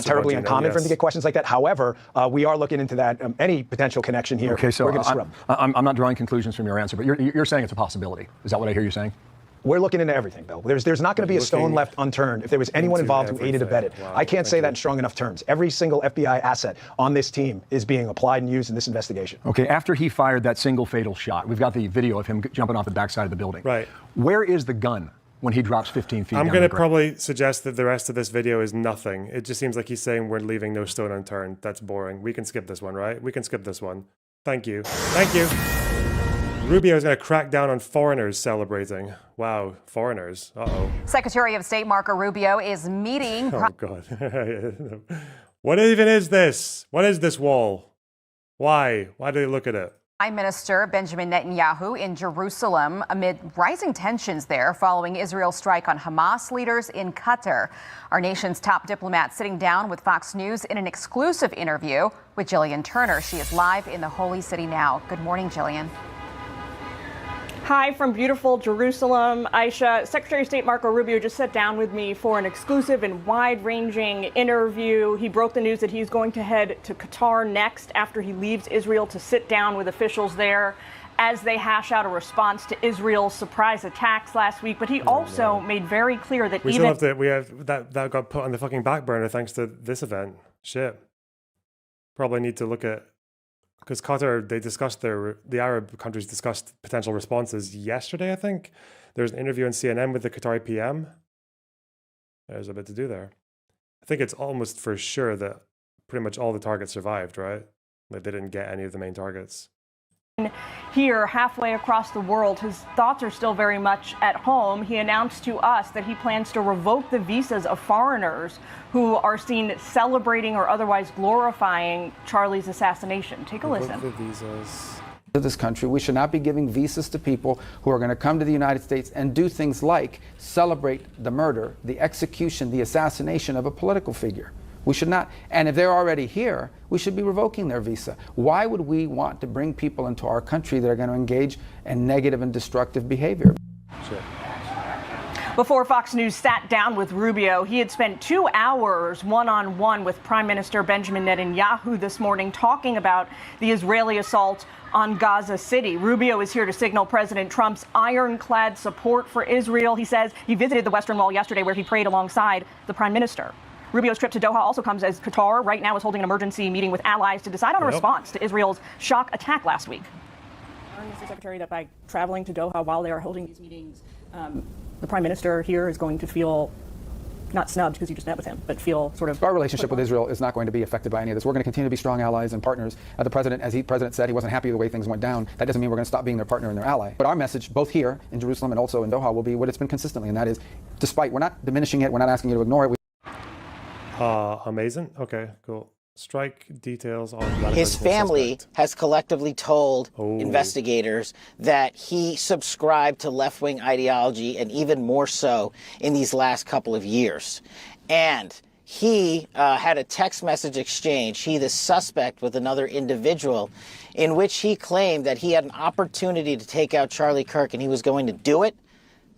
terribly uncommon for him to get questions like that. However, we are looking into that. Any potential connection here. Okay, so we're going to scrub. I'm not drawing conclusions from your answer, but you're saying it's a possibility. Is that what I hear you saying? We're looking into everything, Bill. There's not going to be a stone left unturned if there was anyone involved who aided or abetted. Wow, I can't say that in strong enough terms. Every single FBI asset on this team is being applied and used in this investigation. Okay, after he fired that single fatal shot, we've got the video of him jumping off the backside of the building. Right. Where is the gun when he drops 15 feet I'm down going to the ground? probably suggest that the rest of this video is nothing. It just seems like he's saying we're leaving no stone unturned. That's boring. We can skip this one, right? We can skip this one. Thank you. Thank you. Rubio is going to crack down on foreigners celebrating. Wow, foreigners. Uh-oh. Secretary of State Marco Rubio is meeting... Oh, God. What even is this? What is this wall? Why? Why do they look at it? Prime Minister Benjamin Netanyahu in Jerusalem amid rising tensions there following Israel's strike on Hamas leaders in Qatar. Our nation's top diplomat sitting down with Fox News in an exclusive interview with Jillian Turner. She is live in the Holy City now. Good morning, Jillian. Hi from beautiful Jerusalem. Aisha, Secretary of State Marco Rubio just sat down with me for an exclusive and wide-ranging interview. He broke the news that he's going to head to Qatar next after he leaves Israel to sit down with officials there as they hash out a response to Israel's surprise attacks last week. But he also made very clear that we have that got put on the fucking back burner thanks to this event. Shit. Probably need to look at, because Qatar, the Arab countries discussed potential responses yesterday, I think. There's an interview on CNN with the Qatari PM. There's a bit to do there. I think it's almost for sure that pretty much all the targets survived, right? Like they didn't get any of the main targets. Here, halfway across the world, his thoughts are still very much at home. He announced to us that he plans to revoke the visas of foreigners who are seen celebrating or otherwise glorifying Charlie's assassination. Take a listen. The visas. To this country, we should not be giving visas to people who are going to come to the United States and do things like celebrate the murder, the execution, the assassination of a political figure. We should not, and if they're already here, we should be revoking their visa. Why would we want to bring people into our country that are going to engage in negative and destructive behavior? Sure. Before Fox News sat down with Rubio, he had spent 2 hours one-on-one with Prime Minister Benjamin Netanyahu this morning talking about the Israeli assault on Gaza City. Rubio is here to signal President Trump's ironclad support for Israel. He says he visited the Western Wall yesterday where he prayed alongside the Prime Minister. Rubio's trip to Doha also comes as Qatar right now is holding an emergency meeting with allies to decide on a response to Israel's shock attack last week. Mr. Secretary, that by traveling to Doha while they are holding these meetings, the Prime Minister here is going to feel not snubbed because you just met with him, but feel sort of... Our relationship with Israel is not going to be affected by any of this. We're going to continue to be strong allies and partners. The president, as the president said, he wasn't happy with the way things went down. That doesn't mean we're going to stop being their partner and their ally. But our message, both here in Jerusalem and also in Doha, will be what it's been consistently, and that is, despite, we're not diminishing it, we're not asking you to ignore it. Amazing. Okay, cool. Strike details on his family has collectively told investigators that he subscribed to left-wing ideology, and even more so in these last couple of years. And he had a text message exchange, he the suspect, with another individual, in which he claimed that he had an opportunity to take out Charlie Kirk, and he was going to do it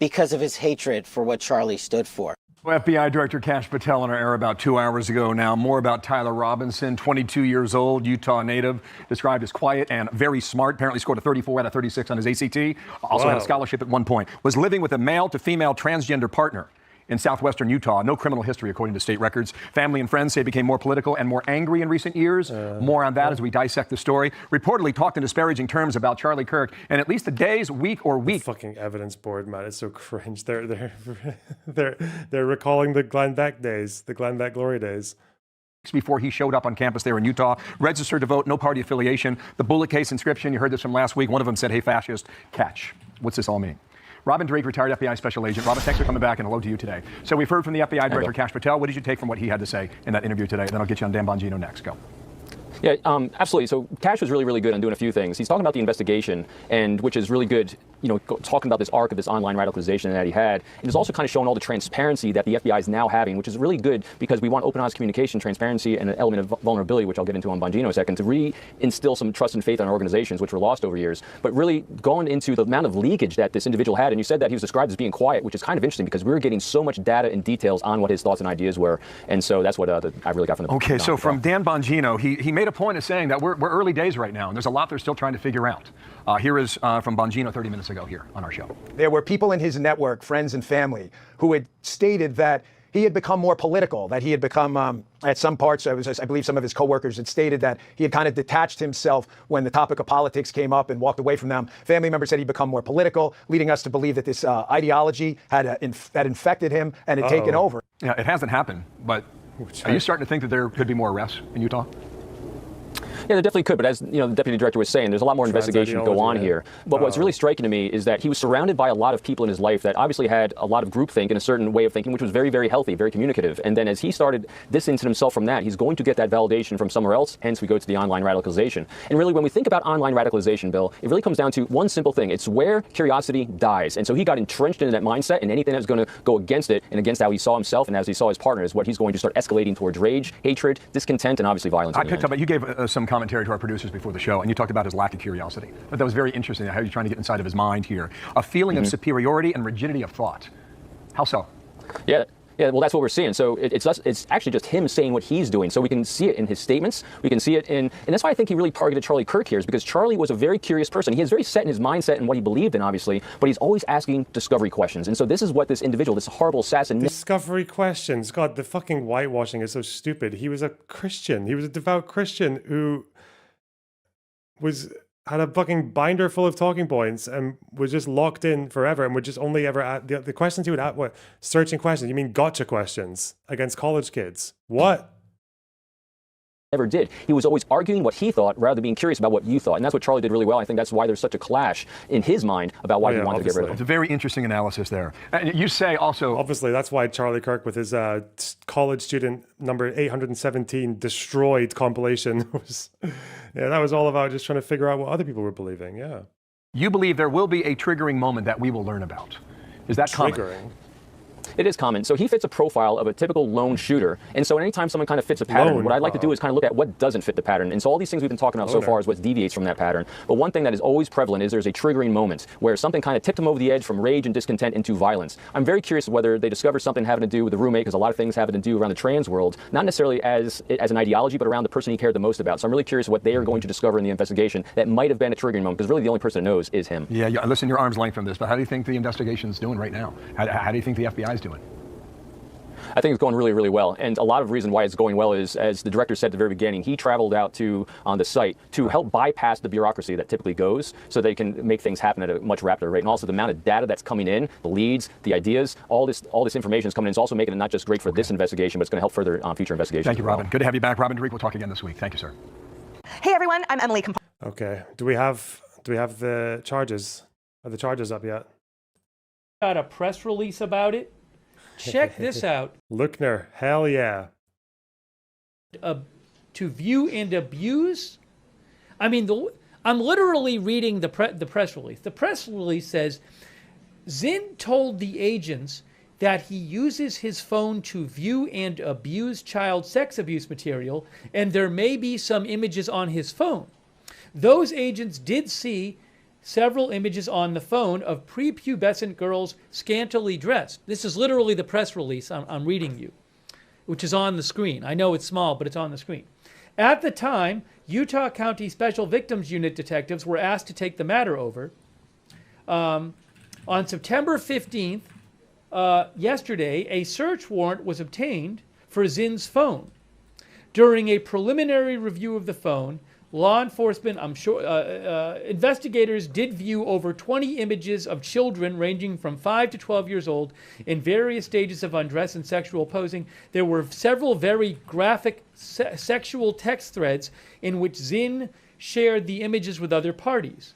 because of his hatred for what Charlie stood for. Well, FBI Director Kash Patel on our air about 2 hours ago now. More about Tyler Robinson, 22 years old, Utah native, described as quiet and very smart. Apparently scored a 34 out of 36 on his ACT. Also had a scholarship at one point. Was living with a male to female transgender partner in southwestern Utah. No criminal history, according to state records. Family and friends say it became more political and more angry in recent years. More on that as we dissect the story. Reportedly talked in disparaging terms about Charlie Kirk and at least a day's, week, or week. The fucking evidence board, man, it's so cringe. They're recalling the Glenn Beck days, the Glenn Beck glory days. Before he showed up on campus there in Utah, registered to vote, no party affiliation. The bullet case inscription, you heard this from last week. One of them said, "Hey, fascist, catch." What's this all mean? Robin Drake, retired FBI special agent. Robin, thanks for coming back, and hello to you today. So we've heard from the FBI Director, Kash Patel. What did you take from what he had to say in that interview today? Then I'll get you on Dan Bongino next. Go. Yeah, absolutely. So Kash was really, really good on doing a few things. He's talking about the investigation, and which is really good, you know, talking about this arc of this online radicalization that he had. And it's also kind of showing all the transparency that the FBI is now having, which is really good because we want open, honest communication, transparency, and an element of vulnerability, which I'll get into on Bongino in a second, to re-instill some trust and faith in our organizations, which were lost over years. But really going into the amount of leakage that this individual had, and you said that he was described as being quiet, which is kind of interesting because we were getting so much data and details on what his thoughts and ideas were. And so that's what I really got from the... Okay, so from Dan Bongino, he made a point of saying that we're early days right now, and there's a lot they're still trying to figure out. Here is from Bongino 30 minutes ago here on our show. There were people in his network, friends and family, who had stated that he had become more political, that he had become, at some parts, I believe some of his coworkers had stated that he had kind of detached himself when the topic of politics came up and walked away from them. Family members said he'd become more political, leading us to believe that this ideology had infected him and had taken over. Yeah, it hasn't happened, but are you starting to think that there could be more arrests in Utah? Yeah, there definitely could, but as you know, the deputy director was saying, there's a lot more investigation to go on here. But what's really striking to me is that he was surrounded by a lot of people in his life that obviously had a lot of groupthink and a certain way of thinking, which was very, very healthy, very communicative. And then as he started distancing himself from that, he's going to get that validation from somewhere else. Hence, we go to the online radicalization. And really, when we think about online radicalization, Bill, it really comes down to one simple thing. It's where curiosity dies. And so he got entrenched into that mindset, and anything that's going to go against it and against how he saw himself and as he saw his partner is what he's going to start escalating towards rage, hatred, discontent, and obviously violence. I picked up, you gave some commentary to our producers before the show, and you talked about his lack of curiosity. But that was very interesting, how you're trying to get inside of his mind here. A feeling of superiority and rigidity of thought. How so? Yeah, well, that's what we're seeing. So it's actually just him saying what he's doing. So we can see it in his statements. We can see it in, and that's why I think he really targeted Charlie Kirk here, is because Charlie was a very curious person. He is very set in his mindset and what he believed in, obviously, but he's always asking discovery questions. And so this is what this individual, this horrible assassin... Discovery questions. God, the fucking whitewashing is so stupid. He was a Christian. He was a devout Christian who had a fucking binder full of talking points and was just locked in forever and would just only ever ask the questions he would ask. What? Searching questions? You mean gotcha questions against college kids? What? Never did. He was always arguing what he thought rather than being curious about what you thought. And that's what Charlie did really well. I think that's why there's such a clash in his mind about why he wanted to get rid of him. It's a very interesting analysis there. And you say also... Obviously, that's why Charlie Kirk, with his college student number 817 destroyed compilation, that was all about just trying to figure out what other people were believing, yeah. You believe there will be a triggering moment that we will learn about. Is that triggering? It is common. So he fits a profile of a typical lone shooter. And so anytime someone kind of fits a pattern, what I'd like to do is kind of look at what doesn't fit the pattern. And so all these things we've been talking about so far is what deviates from that pattern. But one thing that is always prevalent is there's a triggering moment where something kind of tipped him over the edge from rage and discontent into violence. I'm very curious whether they discover something having to do with the roommate, because a lot of things having to do around the trans world, not necessarily as an ideology, but around the person he cared the most about. So I'm really curious what they are going to discover in the investigation that might have been a triggering moment, because really the only person that knows is him. Yeah, listen, you're arm's length from this, but how do you think the investigation's doing right now? How do you think the FBI is doing? I think it's going really, really well. And a lot of the reason why it's going well is, as the director said at the very beginning, he traveled out on the site to help bypass the bureaucracy that typically goes so they can make things happen at a much rapider rate. And also the amount of data that's coming in, the leads, the ideas, all this information is coming in. It's also making it not just great for this investigation, but it's going to help further future investigations. Thank you, Robin. Good to have you back. Robin DeReek, we'll talk again this week. Thank you, sir. Hey, everyone. I'm Emily. Okay. Do we have the charges? Are the charges up yet? Got a press release about it. Check this out. Lookner, hell yeah. To view and abuse. I mean, I'm literally reading the press release. The press release says, Zinn told the agents that he uses his phone to view and abuse child sex abuse material, and there may be some images on his phone. Those agents did see several images on the phone of prepubescent girls scantily dressed. This is literally the press release I'm reading you, which is on the screen. I know it's small, but it's on the screen. At the time, Utah County Special Victims Unit detectives were asked to take the matter over. On September 15th, yesterday, a search warrant was obtained for Zinn's phone. During a preliminary review of the phone, law enforcement, investigators did view over 20 images of children ranging from 5 to 12 years old in various stages of undress and sexual posing. There were several very graphic sexual text threads in which Zinn shared the images with other parties.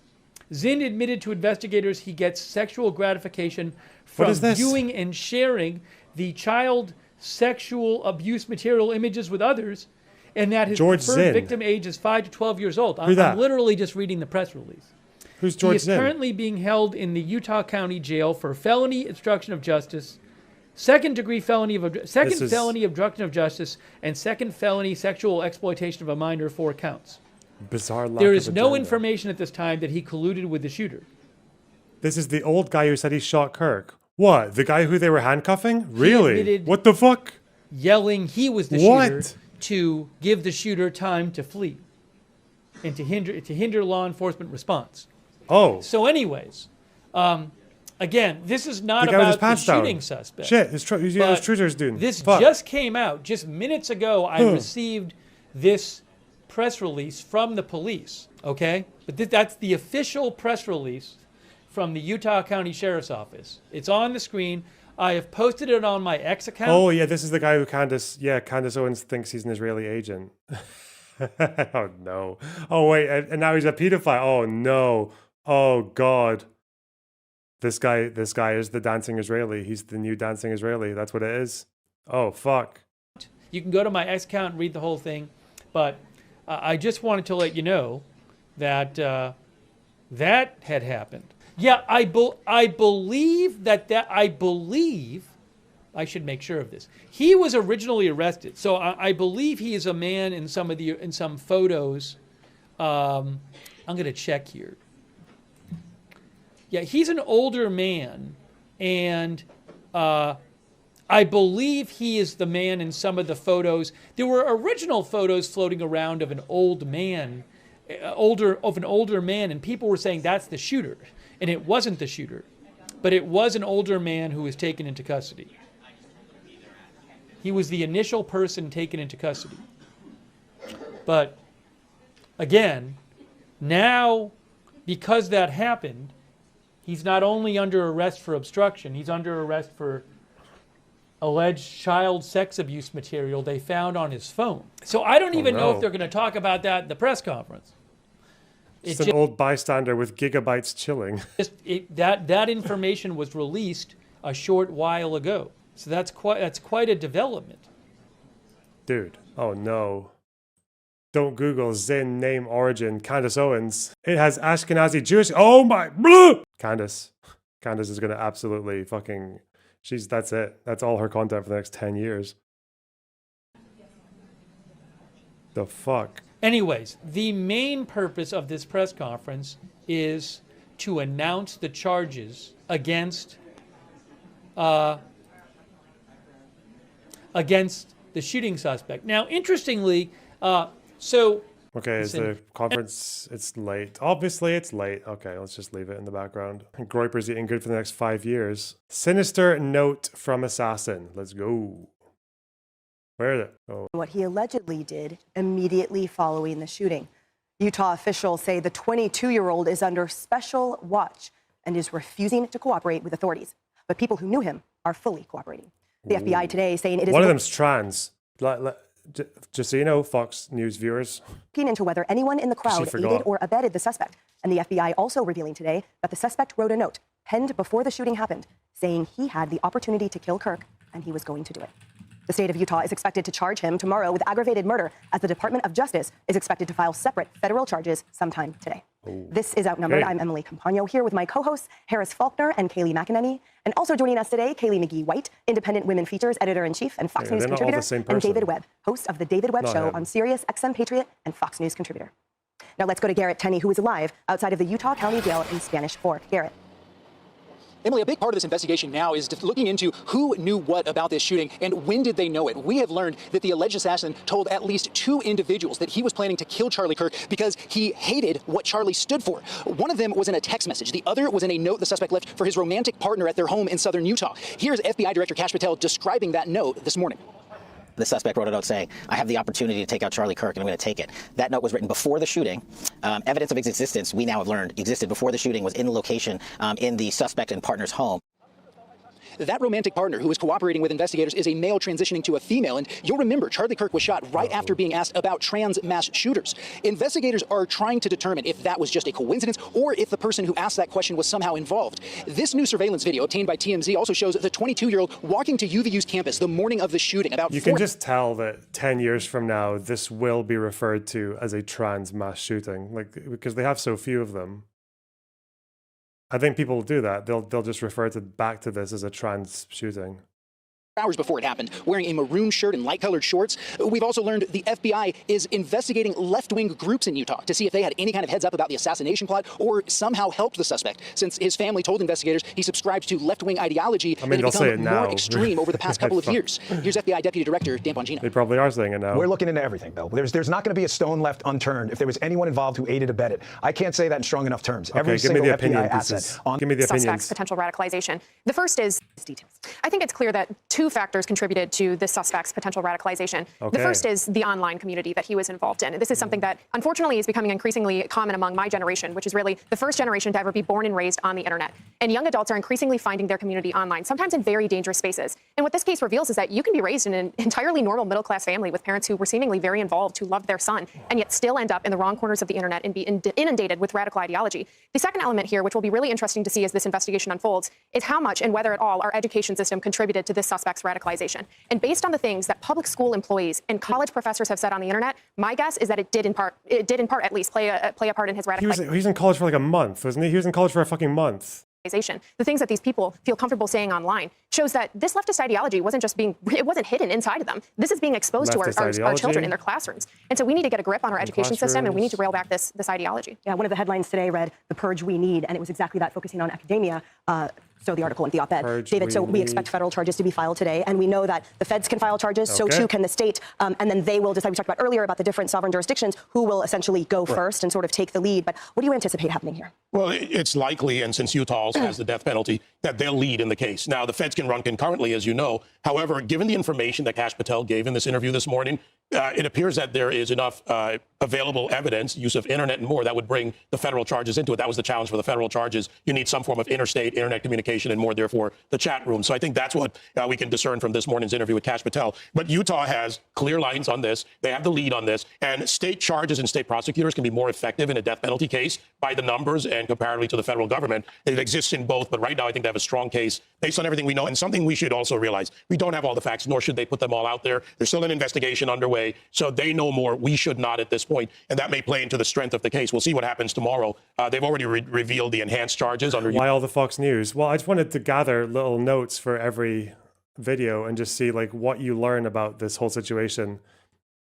Zinn admitted to investigators he gets sexual gratification from viewing and sharing the child sexual abuse material images with others, and that his preferred victim age is 5 to 12 years old. I'm literally just reading the press release. Who's George Zinn? He is currently being held in the Utah County Jail for felony obstruction of justice, second felony obstruction of justice, and second felony sexual exploitation of a minor, 4 counts. Bizarre lack There is of no agenda. information at this time that he colluded with the shooter. This is the old guy who said he shot Kirk. What? The guy who they were handcuffing? Really? What the fuck? Yelling he was the shooter to give the shooter time to flee and to hinder law enforcement response. Oh. So anyways, again, this is not about the shooting suspect. Shit, his trousers doing. This just came out. Just minutes ago, I received this press release from the police, okay? But that's the official press release from the Utah County Sheriff's Office. It's on the screen. I have posted it on my X account. Oh, yeah, this is the guy who Candace Owens thinks he's an Israeli agent. Oh, no. Oh, wait, and now he's a pedophile. Oh, no. Oh, God. This guy is the dancing Israeli. He's the new dancing Israeli. That's what it is. Oh, fuck. You can go to my X account and read the whole thing. But I just wanted to let you know that that had happened. Yeah, I believe I should make sure of this. He was originally arrested, so I believe he is a man in some photos. I'm going to check here. Yeah, he's an older man, and I believe he is the man in some of the photos. There were original photos floating around of an older man, and people were saying that's the shooter. And it wasn't the shooter, but it was an older man who was taken into custody. He was the initial person taken into custody. But again, now, because that happened, he's not only under arrest for obstruction, he's under arrest for alleged child sex abuse material they found on his phone. So I don't even know if they're going to talk about that at the press conference. It's an old bystander with gigabytes chilling. That information was released a short while ago, so that's quite a development. Dude, oh no! Don't Google Zinn name origin Candace Owens. It has Ashkenazi Jewish. Oh my! Bleh! Candace is gonna absolutely fucking. That's it. That's all her content for the next 10 years. The fuck? Anyways, the main purpose of this press conference is to announce the charges against the shooting suspect. Now, interestingly, Okay, is the conference, it's late. Obviously, it's late. Okay, let's just leave it in the background. Groyper's eating good for the next 5 years. Sinister note from assassin. Let's go. Where is it? Oh. What he allegedly did immediately following the shooting. Utah officials say the 22-year-old is under special watch and is refusing to cooperate with authorities. But people who knew him are fully cooperating. The FBI today saying it is... One of them's trans. Just so you know, Fox News viewers. Looking into whether anyone in the crowd aided or abetted the suspect. And the FBI also revealing today that the suspect wrote a note penned before the shooting happened saying he had the opportunity to kill Kirk and he was going to do it. The state of Utah is expected to charge him tomorrow with aggravated murder as the Department of Justice is expected to file separate federal charges sometime today. Ooh. This is Outnumbered. Okay. I'm Emily Campagno here with my co-hosts Harris Faulkner and Kaylee McEnany. And also joining us today, Kaylee McGee-White, Independent Women Features Editor-in-Chief and Fox News contributor, and David Webb, host of The David Webb Show on Sirius XM Patriot and Fox News contributor. Now let's go to Garrett Tenney, who is alive outside of the Utah County Jail in Spanish Fork. Garrett. Emily, a big part of this investigation now is looking into who knew what about this shooting and when did they know it. We have learned that the alleged assassin told at least 2 individuals that he was planning to kill Charlie Kirk because he hated what Charlie stood for. One of them was in a text message. The other was in a note the suspect left for his romantic partner at their home in southern Utah. Here's FBI Director Kash Patel describing that note this morning. The suspect wrote a note saying, I have the opportunity to take out Charlie Kirk and I'm going to take it. That note was written before the shooting. Evidence of its existence, we now have learned, existed before the shooting, was in the location in the suspect and partner's home. That romantic partner who is cooperating with investigators is a male transitioning to a female. And you'll remember Charlie Kirk was shot right after being asked about trans mass shooters. Investigators are trying to determine if that was just a coincidence or if the person who asked that question was somehow involved. This new surveillance video obtained by TMZ also shows the 22-year-old walking to UVU's campus the morning of the shooting. You can just tell that 10 years from now, this will be referred to as a trans mass shooting, because they have so few of them. I think people will do that. They'll just refer back to this as a trans shooting. Hours before it happened, wearing a maroon shirt and light-colored shorts. We've also learned the FBI is investigating left-wing groups in Utah to see if they had any kind of heads up about the assassination plot or somehow helped the suspect, since his family told investigators he subscribed to left-wing ideology that had become more extreme over the past couple of years. Here's FBI Deputy Director Dan Bongino. They probably are saying it now. We're looking into everything, Bill. There's not going to be a stone left unturned if there was anyone involved who aided or abetted. I can't say that in strong enough terms. Okay, Every give me single the FBI opinion asset on give me the suspects' opinions. potential radicalization. The first is details. I think it's clear that 2 factors contributed to this suspect's potential radicalization. Okay. The first is the online community that he was involved in. This is something that unfortunately is becoming increasingly common among my generation, which is really the first generation to ever be born and raised on the internet. And young adults are increasingly finding their community online, sometimes in very dangerous spaces. And what this case reveals is that you can be raised in an entirely normal middle-class family with parents who were seemingly very involved, who loved their son, and yet still end up in the wrong corners of the internet and be inundated with radical ideology. The second element here, which will be really interesting to see as this investigation unfolds, is how much and whether at all our education system contributed to this suspect's radicalization. And based on the things that public school employees and college professors have said on the internet, my guess is that it did in part at least play a part in his radicalization. He was in college for like a month, wasn't he? He was in college for a fucking month. The things that these people feel comfortable saying online shows that this leftist ideology wasn't hidden inside of them. This is being exposed to our children in their classrooms. And so we need to get a grip on our education system and we need to rail back this ideology. Yeah, one of the headlines today read, "The Purge We Need," and it was exactly that, focusing on academia. So the article in the op-ed. David, so we expect federal charges to be filed today, and we know that the feds can file charges, so too can the state, and then they will decide. We talked about earlier about the different sovereign jurisdictions who will essentially go first and sort of take the lead. But what do you anticipate happening here? Well, it's likely, and since Utah also has the death penalty, that they'll lead in the case. Now, the feds can run concurrently, as you know. However, given the information that Kash Patel gave in this interview this morning, it appears that there is enough available evidence, use of internet and more, that would bring the federal charges into it. That was the challenge for the federal charges. You need some form of interstate internet communication and more, therefore, the chat room. So I think that's what we can discern from this morning's interview with Kash Patel. But Utah has clear lines on this. They have the lead on this. And state charges and state prosecutors can be more effective in a death penalty case by the numbers and comparatively to the federal government. It exists in both, but right now I think they have a strong case based on everything we know. And something we should also realize, we don't have all the facts, nor should they put them all out there. There's still an investigation underway, so they know more. We should not at this point, and that may play into the strength of the case. We'll see what happens tomorrow. They've already revealed the enhanced charges under. Why all the Fox News? Well, I just wanted to gather little notes for every video and just see like what you learn about this whole situation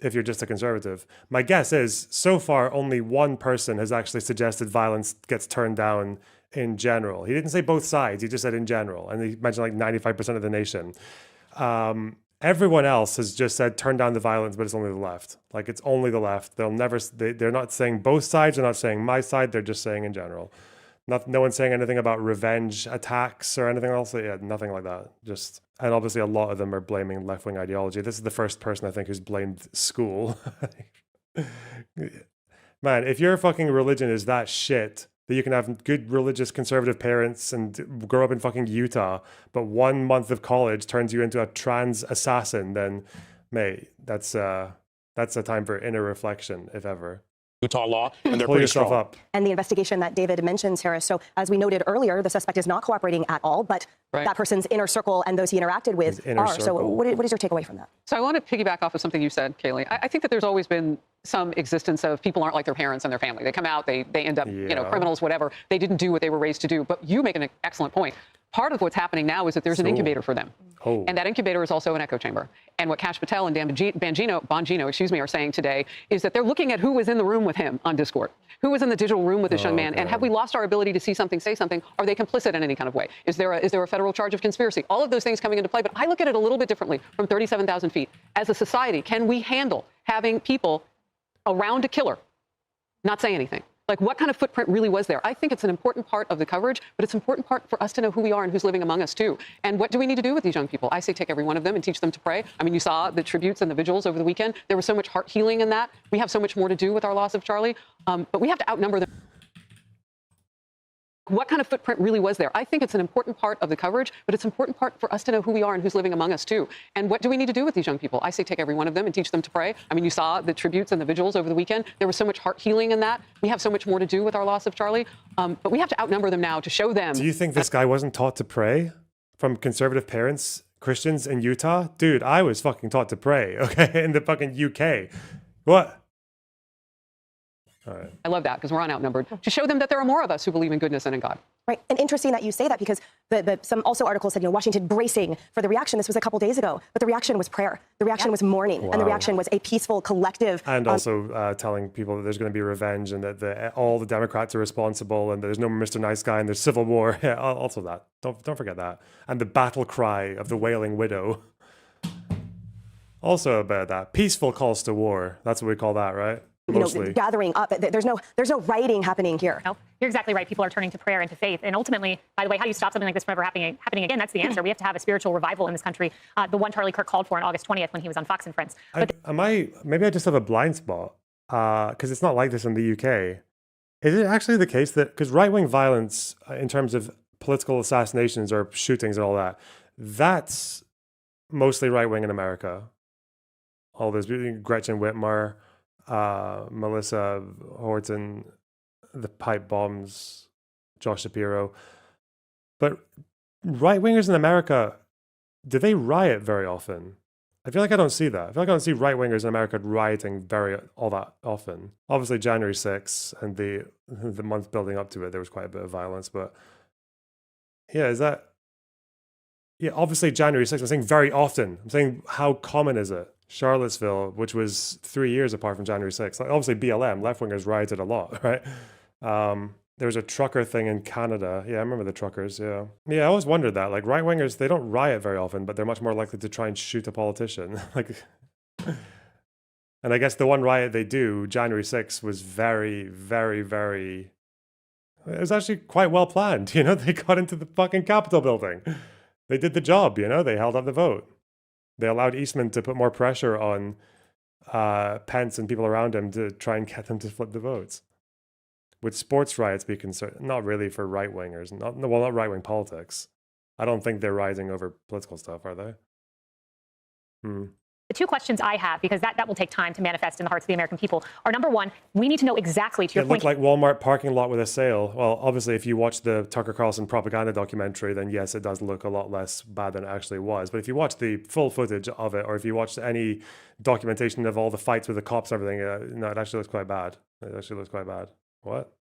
if you're just a conservative. My guess is so far only one person has actually suggested violence gets turned down in general. He didn't say both sides, he just said in general, and he mentioned like 95% of the nation. Everyone else has just said turn down the violence, but it's only the left. Like it's only the left. They're not saying both sides, they're not saying my side, they're just saying in general. No one's saying anything about revenge attacks or anything else. Yeah, nothing like that. Just, and obviously a lot of them are blaming left-wing ideology. This is the first person I think who's blamed school. Man, if your fucking religion is that shit that you can have good religious conservative parents and grow up in fucking Utah, but 1 month of college turns you into a trans assassin, then mate, that's a time for inner reflection, if ever. Utah law, and they're Pull pretty yourself strong. up. And the investigation that David mentions, Harris. So as we noted earlier, the suspect is not cooperating at all, but that person's inner circle and those he interacted with are. So what is your takeaway from that? So I want to piggyback off of something you said, Kaylee. I think that there's always been some existence of people aren't like their parents and their family. They come out, they end up, criminals, whatever. They didn't do what they were raised to do. But you make an excellent point. Part of what's happening now is that there's an incubator for them. And that incubator is also an echo chamber. And what Kash Patel and Bongino, are saying today is that they're looking at who was in the room with him on Discord, who was in the digital room with this young man, and have we lost our ability to see something, say something? Are they complicit in any kind of way? Is there a federal charge of conspiracy? All of those things coming into play, but I look at it a little bit differently from 37,000 feet. As a society, can we handle having people around a killer not say anything? Like, what kind of footprint really was there? I think it's an important part of the coverage, but it's an important part for us to know who we are and who's living among us, too. And what do we need to do with these young people? I say take every one of them and teach them to pray. I mean, you saw the tributes and the vigils over the weekend. There was so much heart healing in that. We have so much more to do with our loss of Charlie, but we have to outnumber them. What kind of footprint really was there? I think it's an important part of the coverage, but it's an important part for us to know who we are and who's living among us, too. And what do we need to do with these young people? I say take every one of them and teach them to pray. I mean, you saw the tributes and the vigils over the weekend. There was so much heart healing in that. We have so much more to do with our loss of Charlie, but we have to outnumber them now to show them. Do you think this guy wasn't taught to pray from conservative parents, Christians in Utah? Dude, I was fucking taught to pray, okay, in the fucking UK. What? All right. I love that because we're outnumbered. To show them that there are more of us who believe in goodness and in God. Right. And interesting that you say that because some also articles said, Washington bracing for the reaction. This was a couple days ago, but the reaction was prayer. The reaction was mourning, and the reaction was a peaceful, collective. And also telling people that there's going to be revenge and that all the Democrats are responsible and there's no Mr. Nice Guy and there's civil war. Yeah, also that. Don't forget that. And the battle cry of the wailing widow. Also about that. Peaceful calls to war. That's what we call that, right? Mostly. Gathering up. There's no rioting happening here. No, you're exactly right. People are turning to prayer and to faith. And ultimately, by the way, how do you stop something like this from ever happening again? That's the answer. We have to have a spiritual revival in this country. The one Charlie Kirk called for on August 20th when he was on Fox and Friends. Maybe I just have a blind spot because it's not like this in the UK. Is it actually the case that, because right-wing violence in terms of political assassinations or shootings and all that, that's mostly right-wing in America. All those, Gretchen Whitmer, Melissa Horton, the pipe bombs, Josh Shapiro. But right-wingers in America, do they riot very often? I feel like I don't see that. I feel like I don't see right-wingers in America rioting all that often. Obviously, January 6th and the month building up to it, there was quite a bit of violence. But yeah, obviously January 6th, I'm saying very often. I'm saying how common is it? Charlottesville, which was 3 years apart from January 6th. Like, obviously, BLM, left-wingers rioted a lot, right? There was a trucker thing in Canada. Yeah, I remember the truckers, yeah. Yeah, I always wondered that. Like, right-wingers, they don't riot very often, but they're much more likely to try and shoot a politician. And I guess the one riot they do, January 6th, was very, very, very... It was actually quite well planned, They got into the fucking Capitol building. They did the job, They held up the vote. They allowed Eastman to put more pressure on Pence and people around him to try and get them to flip the votes. Would sports riots be concerned? Not really for right-wingers. Not right-wing politics. I don't think they're rioting over political stuff, are they? The two questions I have, because that will take time to manifest in the hearts of the American people, are number one, we need to know exactly, to your It point. looked like Walmart parking lot with a sale. Well, obviously, if you watch the Tucker Carlson propaganda documentary, then yes, it does look a lot less bad than it actually was. But if you watch the full footage of it, or if you watch any documentation of all the fights with the cops and everything, no, it actually looks quite bad. It actually looks quite bad. What?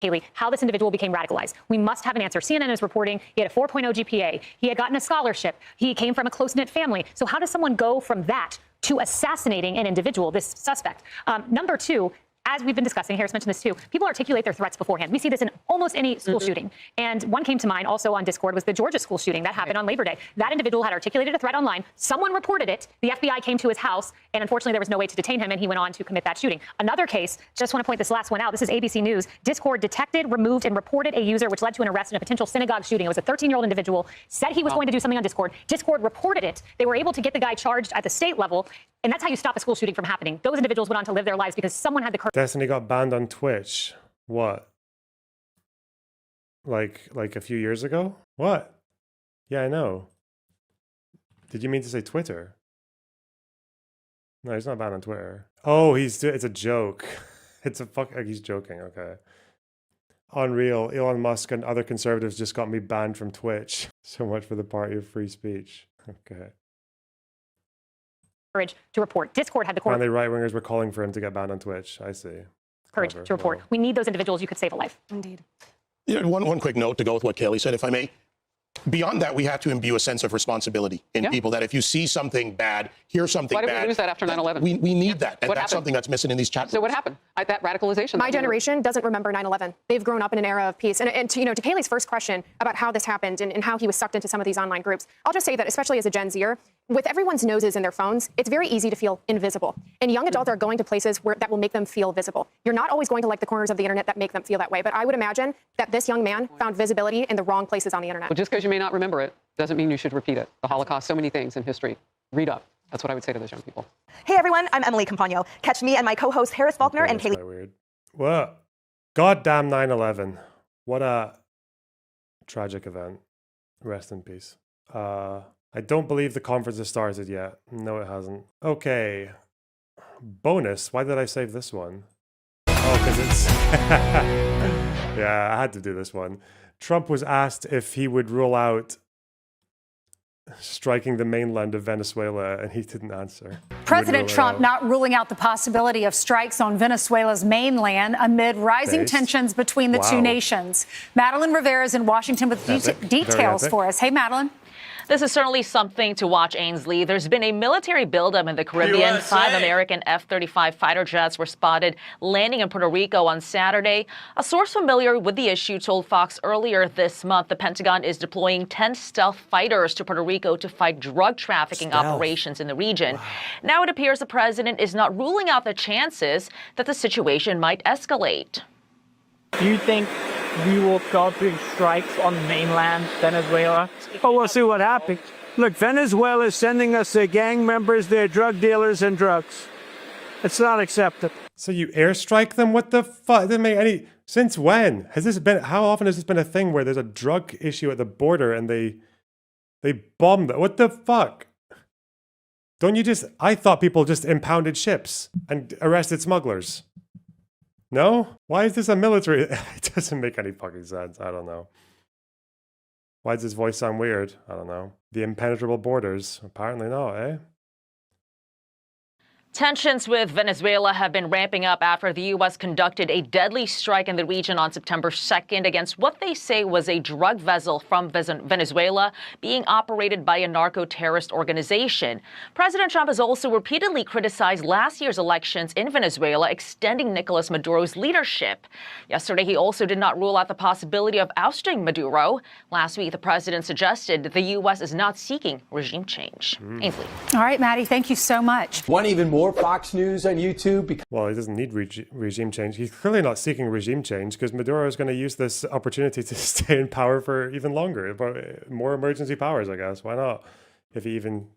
Haley, how this individual became radicalized. We must have an answer. CNN is reporting he had a 4.0 GPA. He had gotten a scholarship. He came from a close-knit family. So how does someone go from that to assassinating an individual, this suspect? Number two, as we've been discussing, Harris mentioned this too, people articulate their threats beforehand. We see this in almost any school shooting. And one came to mind also on Discord was the Georgia school shooting that happened on Labor Day. That individual had articulated a threat online. Someone reported it. The FBI came to his house, and unfortunately there was no way to detain him, and he went on to commit that shooting. Another case, just want to point this last one out. This is ABC News. Discord detected, removed, and reported a user, which led to an arrest in a potential synagogue shooting. It was a 13-year-old individual, said he was going to do something on Discord. Discord reported it. They were able to get the guy charged at the state level, and that's how you stop a school shooting from happening. Those individuals went on to live their lives because someone had the courage. Destiny got banned on Twitch. What? Like a few years ago? What? Yeah, I know. Did you mean to say Twitter? No, he's not banned on Twitter. Oh, it's a joke. It's a he's joking, okay. Unreal. Elon Musk and other conservatives just got me banned from Twitch. So much for the party of free speech. Okay. Courage to report. Discord had the Apparently right-wingers were calling for him to get banned on Twitch. I see. courage to report. We need those individuals. You could save a life. Indeed. Yeah, one quick note to go with what Kaylee said, if I may. Beyond that, we have to imbue a sense of responsibility in people that if you see something bad, hear something bad. Why did we lose that after 9/11? We need that. And What that's happened? something that's missing in these chat rooms. So what happened? That radicalization. My generation doesn't remember 9/11. They've grown up in an era of peace. And to Kaylee's first question about how this happened and how he was sucked into some of these online groups, I'll just say that, especially as a Gen Zer, with everyone's noses in their phones, it's very easy to feel invisible. And young adults are going to places that will make them feel visible. You're not always going to like the corners of the internet that make them feel that way. But I would imagine that this young man found visibility in the wrong places on the internet. Well, just because you may not remember it doesn't mean you should repeat it. The Holocaust, so many things in history. Read up. That's what I would say to those young people. Hey everyone, I'm Emily Campagno. Catch me and my co-host Harris Faulkner and Kaylee. Weird. What? Goddamn 9/11. What a tragic event. Rest in peace. I don't believe the conference has started yet. No, it hasn't. Okay. Bonus. Why did I save this one? Oh, because it's... Yeah, I had to do this one. Trump was asked if he would rule out striking the mainland of Venezuela, and he didn't answer. President Trump not ruling out the possibility of strikes on Venezuela's mainland amid rising tensions between the two nations. Madeline Rivera is in Washington with details for us. Hey, Madeline. This is certainly something to watch, Ainsley. There's been a military buildup in the Caribbean. USA. 5 American F-35 fighter jets were spotted landing in Puerto Rico on Saturday. A source familiar with the issue told Fox earlier this month the Pentagon is deploying 10 stealth fighters to Puerto Rico to fight drug trafficking operations in the region. Wow. Now it appears the president is not ruling out the chances that the situation might escalate. Do you think we will start doing strikes on the mainland, Venezuela? But we'll see what happens. Look, Venezuela is sending us their gang members, their drug dealers, and drugs. It's not acceptable. So you airstrike them? What the fuck? It doesn't make any... Since when? Has this been... How often has this been a thing where there's a drug issue at the border and they bomb them? What the fuck? Don't you just... I thought people just impounded ships and arrested smugglers. No? Why is this a military? It doesn't make any fucking sense. I don't know. Why does his voice sound weird? I don't know. The impenetrable borders? Apparently not, eh? Tensions with Venezuela have been ramping up after the U.S. conducted a deadly strike in the region on September 2nd against what they say was a drug vessel from Venezuela being operated by a narco-terrorist organization. President Trump has also repeatedly criticized last year's elections in Venezuela, extending Nicolas Maduro's leadership. Yesterday, he also did not rule out the possibility of ousting Maduro. Last week, the president suggested the U.S. is not seeking regime change. Ainsley. All right, Maddie, thank you so much. One even more Fox News on YouTube. Well, he doesn't need regime change. He's clearly not seeking regime change because Maduro is going to use this opportunity to stay in power for even longer. More emergency powers, I guess. Why not? If he even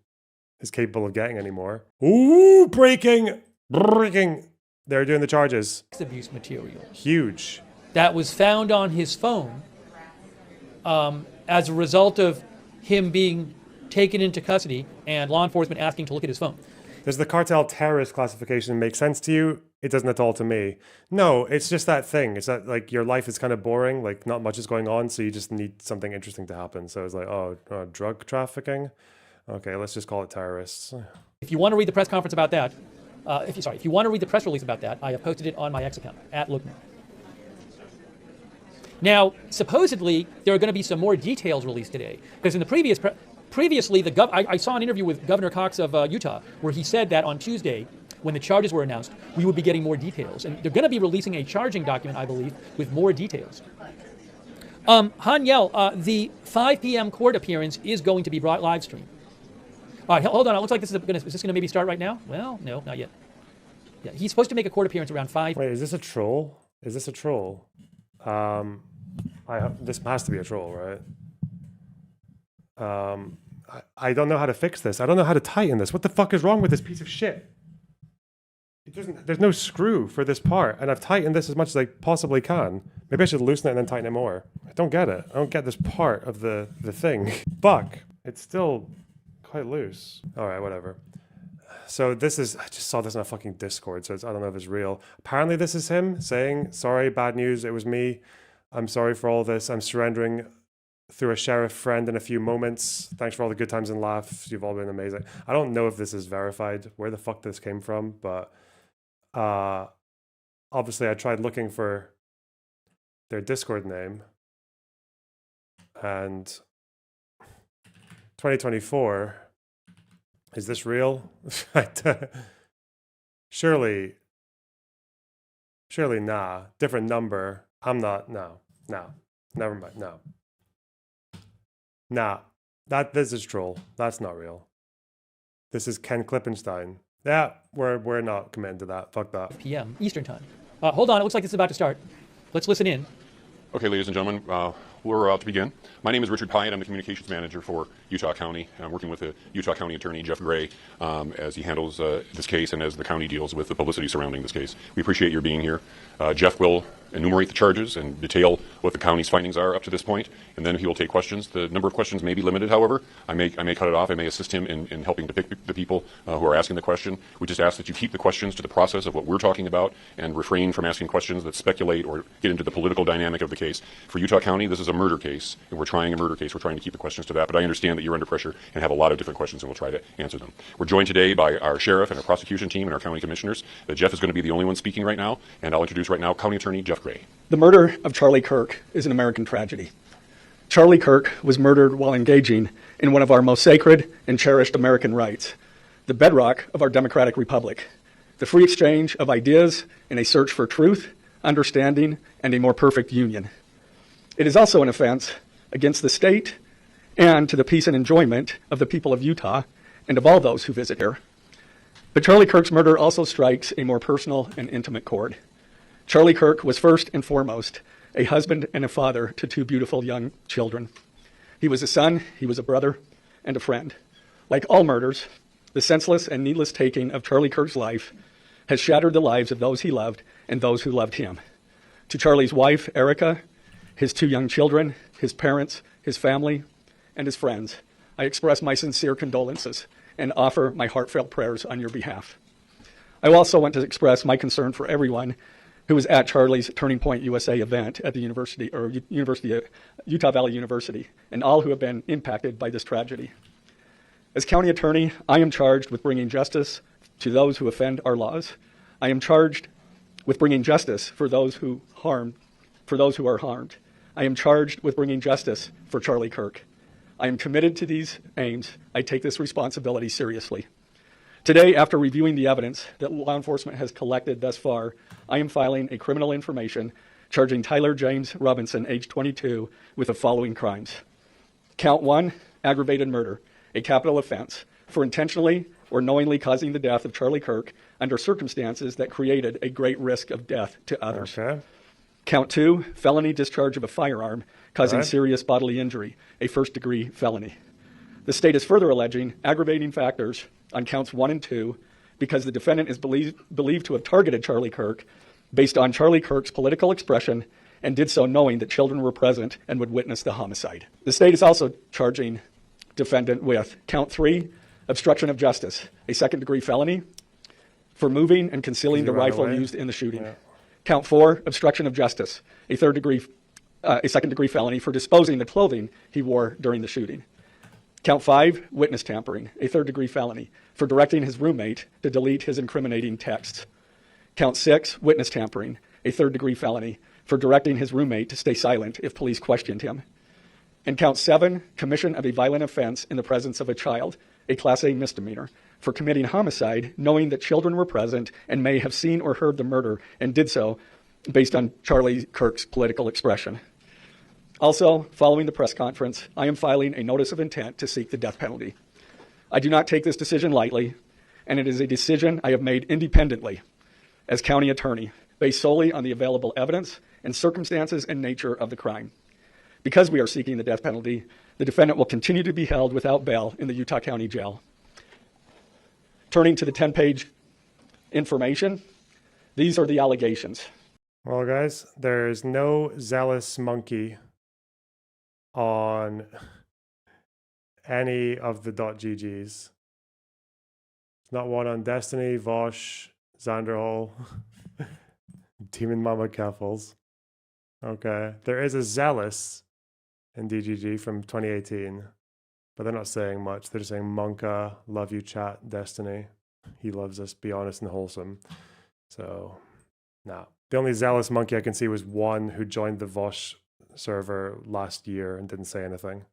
is capable of getting any more. Ooh, breaking. They're doing the charges. Abuse material. Huge. That was found on his phone as a result of him being taken into custody and law enforcement asking to look at his phone. Does the cartel terrorist classification make sense to you? It doesn't at all to me. No, it's just that thing. It's that like your life is kind of boring, like not much is going on, so you just need something interesting to happen. So it's like, drug trafficking? Okay, let's just call it terrorists. If you want to read the press conference about that, if you want to read the press release about that, I have posted it on my X account, @Lookman. Now, supposedly, there are going to be some more details released today, because in the previously, I saw an interview with Governor Cox of Utah, where he said that on Tuesday, when the charges were announced, we would be getting more details. And they're going to be releasing a charging document, I believe, with more details. Hanyel, the 5 p.m. court appearance is going to be live streamed. All right, hold on. It looks like is this going to maybe start right now? Well, no, not yet. Yeah, he's supposed to make a court appearance around 5. Wait, is this a troll? Is this a troll? This has to be a troll, right? I don't know how to fix this. I don't know how to tighten this. What the fuck is wrong with this piece of shit? There's no screw for this part, and I've tightened this as much as I possibly can. Maybe I should loosen it and then tighten it more. I don't get it. I don't get this part of the thing. Fuck. It's still quite loose. All right, whatever. So I just saw this in a fucking Discord, so I don't know if it's real. Apparently this is him saying, sorry, bad news, it was me. I'm sorry for all this. I'm surrendering through a sheriff friend in a few moments. Thanks for all the good times and laughs. You've all been amazing. I don't know if this is verified, where the fuck this came from, but obviously I tried looking for their Discord name, and 2024, is this real? Surely nah. Different number. I'm not, no. Never mind, no. Nah, this is troll. That's not real. This is Ken Klippenstein. Yeah, we're not committed to that. Fuck that. p.m. Eastern time. Hold on, it looks like it's about to start. Let's listen in. Okay, ladies and gentlemen, we're about to begin. My name is Richard Pyatt. I'm the communications manager for Utah County. I'm working with the Utah County Attorney, Jeff Gray, as he handles this case and as the county deals with the publicity surrounding this case. We appreciate your being here. Jeff will enumerate the charges and detail what the county's findings are up to this point, and then he will take questions. The number of questions may be limited, however. I may cut it off. I may assist him in helping to pick the people who are asking the question. We just ask that you keep the questions to the process of what we're talking about and refrain from asking questions that speculate or get into the political dynamic of the case. For Utah County, this is a murder case, and we're trying a murder case. We're trying to keep the questions to that, but I understand that you're under pressure and have a lot of different questions, and we'll try to answer them. We're joined today by our sheriff and our prosecution team and our county commissioners. Jeff is going to be the only one speaking right now, and I'll introduce right now County Attorney Jeff Gray. The murder of Charlie Kirk is an American tragedy. Charlie Kirk was murdered while engaging in one of our most sacred and cherished American rights, the bedrock of our democratic republic, the free exchange of ideas in a search for truth, understanding, and a more perfect union. It is also an offense against the state and to the peace and enjoyment of the people of Utah and of all those who visit here. But Charlie Kirk's murder also strikes a more personal and intimate chord. Charlie Kirk was first and foremost a husband and a father to 2 beautiful young children. He was a son, he was a brother, and a friend. Like all murders, the senseless and needless taking of Charlie Kirk's life has shattered the lives of those he loved and those who loved him. To Charlie's wife, Erica, his 2 young children, his parents, his family, and his friends, I express my sincere condolences and offer my heartfelt prayers on your behalf. I also want to express my concern for everyone who was at Charlie's Turning Point USA event at the Utah Valley University, and all who have been impacted by this tragedy. As county attorney, I am charged with bringing justice to those who offend our laws. I am charged with bringing justice for those who are harmed. I am charged with bringing justice for Charlie Kirk. I am committed to these aims. I take this responsibility seriously. Today, after reviewing the evidence that law enforcement has collected thus far, I am filing a criminal information charging Tyler James Robinson, age 22, with the following crimes. Count 1, aggravated murder, a capital offense, for intentionally or knowingly causing the death of Charlie Kirk under circumstances that created a great risk of death to others. Okay. Count 2, felony discharge of a firearm causing serious bodily injury, a first-degree felony. The state is further alleging aggravating factors on counts 1 and 2 because the defendant is believed to have targeted Charlie Kirk based on Charlie Kirk's political expression and did so knowing that children were present and would witness the homicide. The state is also charging defendant with count 3, obstruction of justice, a second-degree felony for moving and concealing the rifle used in the shooting. Yeah. Count 4, obstruction of justice, a second-degree felony for disposing the clothing he wore during the shooting. Count 5, witness tampering, a third-degree felony for directing his roommate to delete his incriminating texts. Count 6, witness tampering, a third-degree felony for directing his roommate to stay silent if police questioned him. And count 7, commission of a violent offense in the presence of a child, a Class A misdemeanor, for committing homicide knowing that children were present and may have seen or heard the murder and did so based on Charlie Kirk's political expression. Also, following the press conference, I am filing a notice of intent to seek the death penalty. I do not take this decision lightly, and it is a decision I have made independently as county attorney, based solely on the available evidence and circumstances and nature of the crime. Because we are seeking the death penalty, the defendant will continue to be held without bail in the Utah County Jail. Turning to the 10-page information, these are the allegations. Well, guys, there's no zealous monkey on any of the .gg's. Not one on Destiny, Vosh, Zanderhol, Demon Mama Keffels. Okay. There is a zealous in DGG from 2018, but they're not saying much. They're just saying Monka, love you chat, Destiny. He loves us, be honest and wholesome. So, nah. The only zealous monkey I can see was one who joined the Vosh server last year and didn't say anything,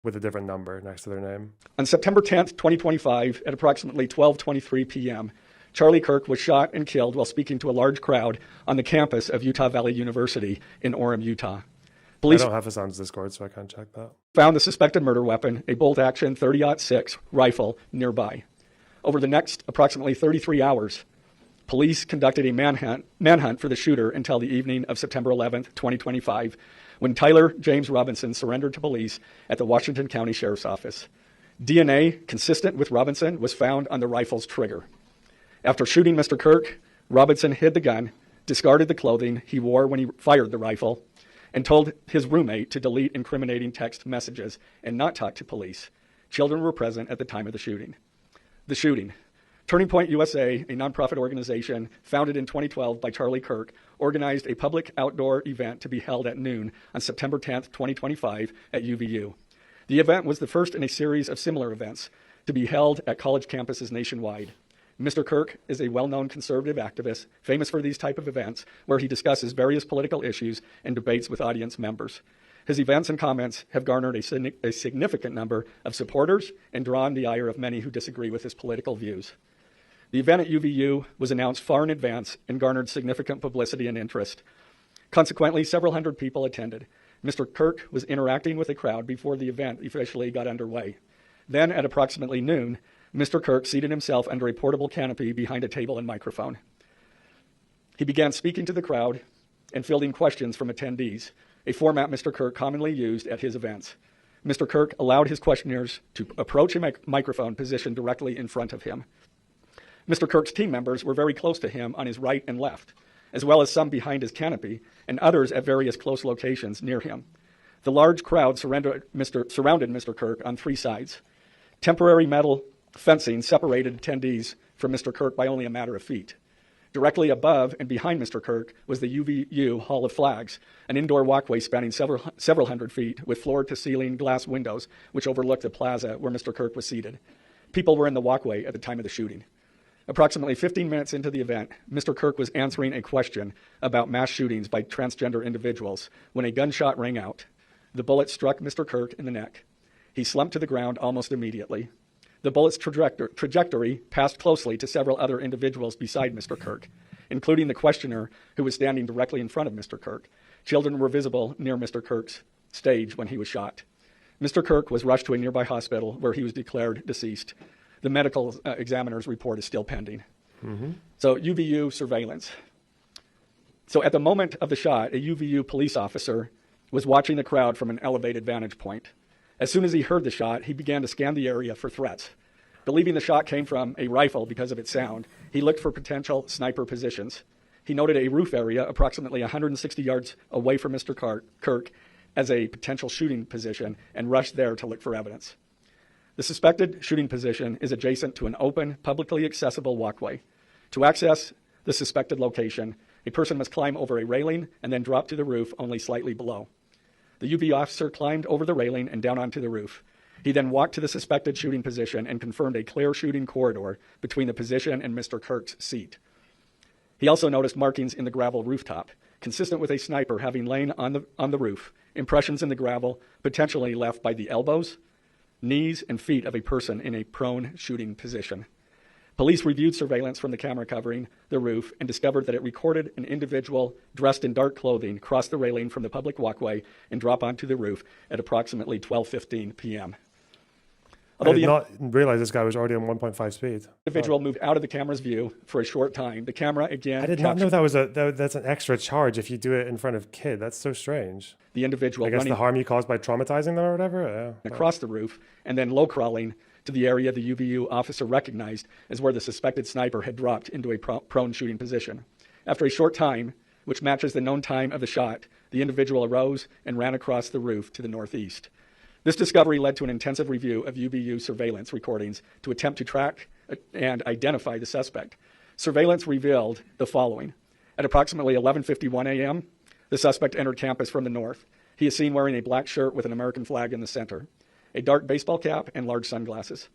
with a different number next to their name. On September 10th, 2025, at approximately 12:23 p.m., Charlie Kirk was shot and killed while speaking to a large crowd on the campus of Utah Valley University in Orem, Utah. Police I don't have Hassan's Discord, so I can't check that. Found the suspected murder weapon, a bolt-action 30-06 rifle, nearby. Over the next approximately 33 hours, police conducted a manhunt for the shooter until the evening of September 11th, 2025, when Tyler James Robinson surrendered to police at the Washington County Sheriff's Office. DNA consistent with Robinson was found on the rifle's trigger. After shooting Mr. Kirk, Robinson hid the gun, discarded the clothing he wore when he fired the rifle, and told his roommate to delete incriminating text messages and not talk to police. Children were present at the time of the shooting. The shooting. Turning Point USA, a nonprofit organization founded in 2012 by Charlie Kirk, organized a public outdoor event to be held at noon on September 10th, 2025 at UVU. The event was the first in a series of similar events to be held at college campuses nationwide. Mr. Kirk is a well-known conservative activist, famous for these type of events, where he discusses various political issues and debates with audience members. His events and comments have garnered a significant number of supporters and drawn the ire of many who disagree with his political views. The event at UVU was announced far in advance and garnered significant publicity and interest. Consequently, several hundred people attended. Mr. Kirk was interacting with the crowd before the event officially got underway. Then, at approximately noon, Mr. Kirk seated himself under a portable canopy behind a table and microphone. He began speaking to the crowd and fielding questions from attendees, a format Mr. Kirk commonly used at his events. Mr. Kirk allowed his questioners to approach a microphone positioned directly in front of him. Mr. Kirk's team members were very close to him on his right and left, as well as some behind his canopy and others at various close locations near him. The large crowd surrounded Mr. Kirk on three sides. Temporary metal fencing separated attendees from Mr. Kirk by only a matter of feet. Directly above and behind Mr. Kirk was the UVU Hall of Flags, an indoor walkway spanning several hundred feet with floor-to-ceiling glass windows which overlooked the plaza where Mr. Kirk was seated. People were in the walkway at the time of the shooting. Approximately 15 minutes into the event, Mr. Kirk was answering a question about mass shootings by transgender individuals when a gunshot rang out. The bullet struck Mr. Kirk in the neck. He slumped to the ground almost immediately. The bullet's trajectory passed closely to several other individuals beside Mr. Kirk, including the questioner who was standing directly in front of Mr. Kirk. Children were visible near Mr. Kirk's stage when he was shot. Mr. Kirk was rushed to a nearby hospital where he was declared deceased. The medical examiner's report is still pending. So UVU surveillance. So at the moment of the shot, a UVU police officer was watching the crowd from an elevated vantage point. As soon as he heard the shot, he began to scan the area for threats. Believing the shot came from a rifle because of its sound, he looked for potential sniper positions. He noted a roof area approximately 160 yards away from Mr. Kirk as a potential shooting position and rushed there to look for evidence. The suspected shooting position is adjacent to an open, publicly accessible walkway. To access the suspected location, a person must climb over a railing and then drop to the roof only slightly below. The UV officer climbed over the railing and down onto the roof. He then walked to the suspected shooting position and confirmed a clear shooting corridor between the position and Mr. Kirk's seat. He also noticed markings in the gravel rooftop, consistent with a sniper having lain on the roof, impressions in the gravel potentially left by the elbows, knees, and feet of a person in a prone shooting position. Police reviewed surveillance from the camera covering the roof and discovered that it recorded an individual dressed in dark clothing cross the railing from the public walkway and drop onto the roof at approximately 12:15 p.m. I did not realize this guy was already on 1.5 speed. The individual moved out of the camera's view for a short time. The camera again. I did not know that's an extra charge if you do it in front of kid. That's so strange. The individual I guess the harm you caused by traumatizing them or whatever. Yeah. Across the roof and then low crawling to the area the UVU officer recognized as where the suspected sniper had dropped into a prone shooting position. After a short time, which matches the known time of the shot, the individual arose and ran across the roof to the northeast. This discovery led to an intensive review of UVU surveillance recordings to attempt to track and identify the suspect. Surveillance revealed the following. At approximately 11:51 a.m., the suspect entered campus from the north. He is seen wearing a black shirt with an American flag in the center, a dark baseball cap, and large sunglasses.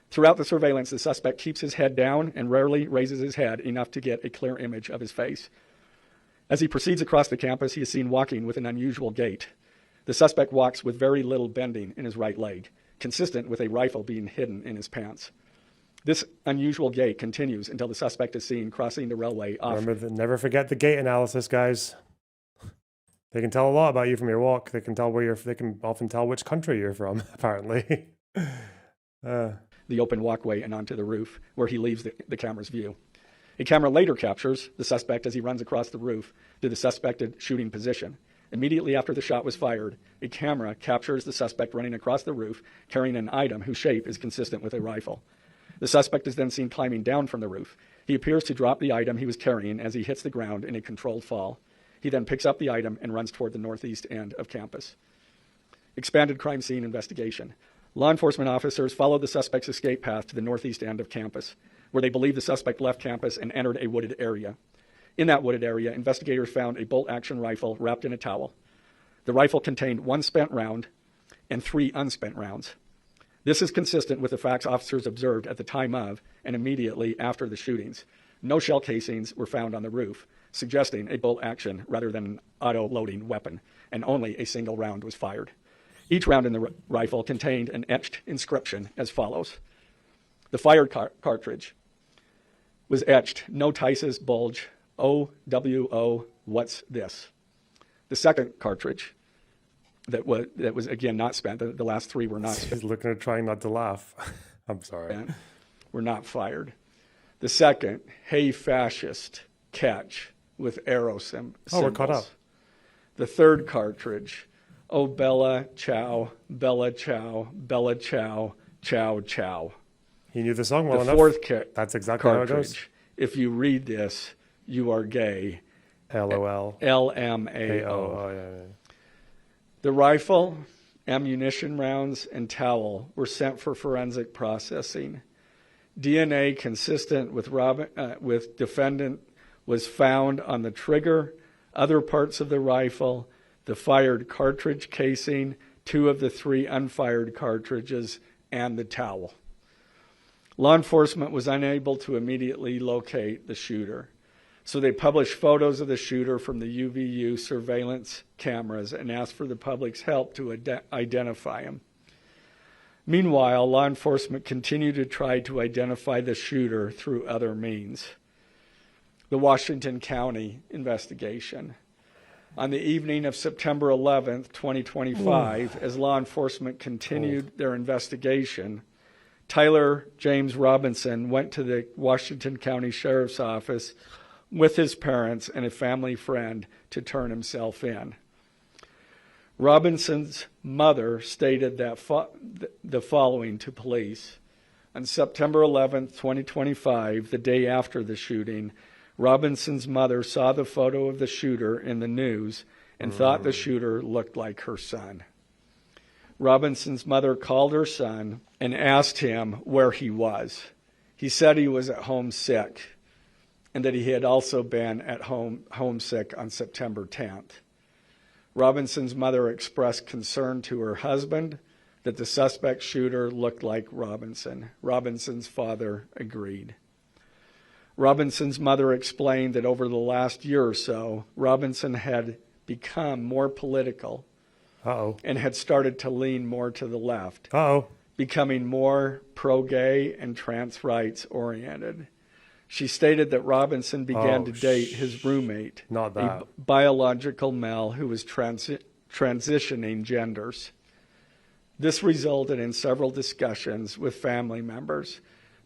Throughout the surveillance, the suspect keeps his head down and rarely raises his head enough to get a clear image of his face. As he proceeds across the campus, he is seen walking with an unusual gait. The suspect walks with very little bending in his right leg, consistent with a rifle being hidden in his pants. This unusual gait continues until the suspect is seen crossing the railway off. Remember, never forget the gait analysis, guys. They can tell a lot about you from your walk. They can tell they can often tell which country you're from, apparently. The open walkway and onto the roof, where he leaves the camera's view. A camera later captures the suspect as he runs across the roof to the suspected shooting position. Immediately after the shot was fired, a camera captures the suspect running across the roof carrying an item whose shape is consistent with a rifle. The suspect is then seen climbing down from the roof. He appears to drop the item he was carrying as he hits the ground in a controlled fall. He then picks up the item and runs toward the northeast end of campus. Expanded crime scene investigation. Law enforcement officers followed the suspect's escape path to the northeast end of campus, where they believe the suspect left campus and entered a wooded area. In that wooded area, investigators found a bolt-action rifle wrapped in a towel. The rifle contained 1 spent round and 3 unspent rounds. This is consistent with the facts officers observed at the time of and immediately after the shootings. No shell casings were found on the roof, suggesting a bolt-action rather than an auto-loading weapon, and only a single round was fired. Each round in the rifle contained an etched inscription as follows. The fired cartridge was etched, "No Tices Bulge, OWO, what's this?" The second cartridge that was again not spent, the last 3 were not spent. He's looking at trying not to laugh. I'm sorry. Were not fired. The second, "Hey Fascist," catch with arrow symbols. Oh, we're caught up. The third cartridge, "Oh Bella Chow, Bella Chow, Bella Chow, Chow Chow." He knew the song well enough. The fourth That's exactly how it goes. "If you read this, you are gay." LOL. LMAO. Oh, yeah. The rifle, ammunition rounds, and towel were sent for forensic processing. DNA consistent with defendant was found on the trigger, other parts of the rifle, the fired cartridge casing, 2 of the 3 unfired cartridges, and the towel. Law enforcement was unable to immediately locate the shooter, so they published photos of the shooter from the UVU surveillance cameras and asked for the public's help to identify him. Meanwhile, law enforcement continued to try to identify the shooter through other means. The Washington County investigation. On the evening of September 11th, 2025, as law enforcement continued their investigation, Tyler James Robinson went to the Washington County Sheriff's Office with his parents and a family friend to turn himself in. Robinson's mother stated that the following to police. On September 11th, 2025, the day after the shooting, Robinson's mother saw the photo of the shooter in the news and thought the shooter looked like her son. Robinson's mother called her son and asked him where he was. He said he was at home sick and that he had also been at home homesick on September 10th. Robinson's mother expressed concern to her husband that the suspect shooter looked like Robinson. Robinson's father agreed. Robinson's mother explained that over the last year or so, Robinson had become more political and had started to lean more to the left, becoming more pro-gay and trans rights oriented. She stated that Robinson began to date his roommate, a biological male who was transitioning genders. This resulted in several discussions with family members,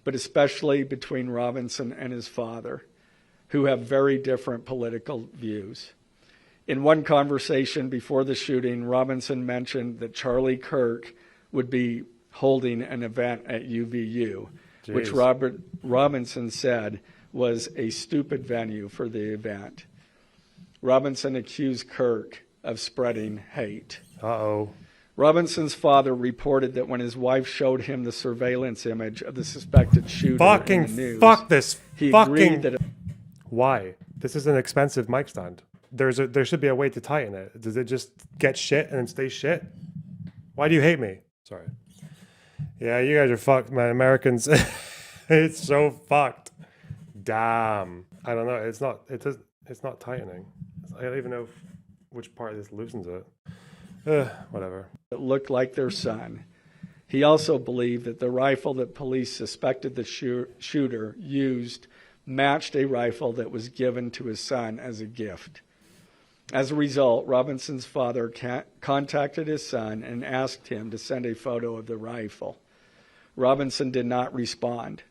but especially between Robinson and his father, who have very different political views. In one conversation before the shooting, Robinson mentioned that Charlie Kirk would be holding an event at UVU, which Robinson said was a stupid venue for the event. Robinson accused Kirk of spreading hate. Robinson's father reported that when his wife showed him the surveillance image of the suspected shooter in the news, he agreed that Why? This is an expensive mic stand. There should be a way to tighten it. Does it just get shit and then stay shit? Why do you hate me? Sorry. Yeah, you guys are fucked, man. Americans. It's so fucked. Damn. I don't know. It's not tightening. I don't even know which part of this loosens it. Whatever. It looked like their son. He also believed that the rifle that police suspected the shooter used matched a rifle that was given to his son as a gift. As a result, Robinson's father contacted his son and asked him to send a photo of the rifle. Robinson did not respond.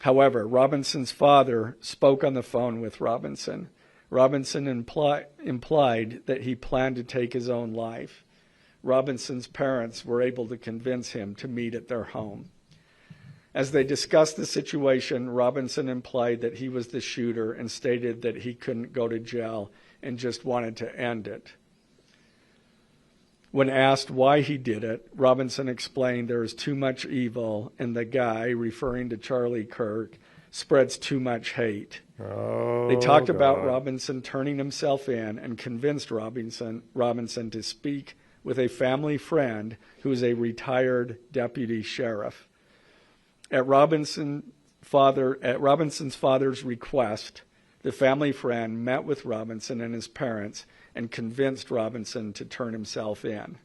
However, Robinson's father spoke on the phone with Robinson. Robinson implied that he planned to take his own life. Robinson's parents were able to convince him to meet at their home. As they discussed the situation, Robinson implied that he was the shooter and stated that he couldn't go to jail and just wanted to end it. When asked why he did it, Robinson explained there is too much evil and the guy, referring to Charlie Kirk, spreads too much hate. They talked about Robinson turning himself in and convinced Robinson to speak with a family friend who is a retired deputy sheriff. At Robinson's father's request, the family friend met with Robinson and his parents and convinced Robinson to turn himself in.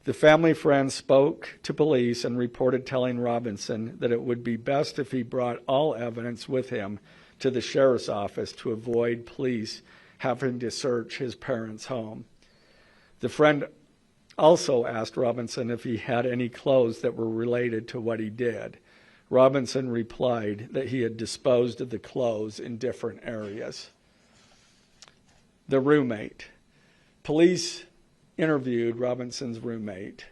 The family friend spoke to police and reported telling Robinson that it would be best if he brought all evidence with him to the sheriff's office to avoid police having to search his parents' home. The friend also asked Robinson if he had any clothes that were related to what he did. Robinson replied that he had disposed of the clothes in different areas. The roommate. Police interviewed Robinson's roommate,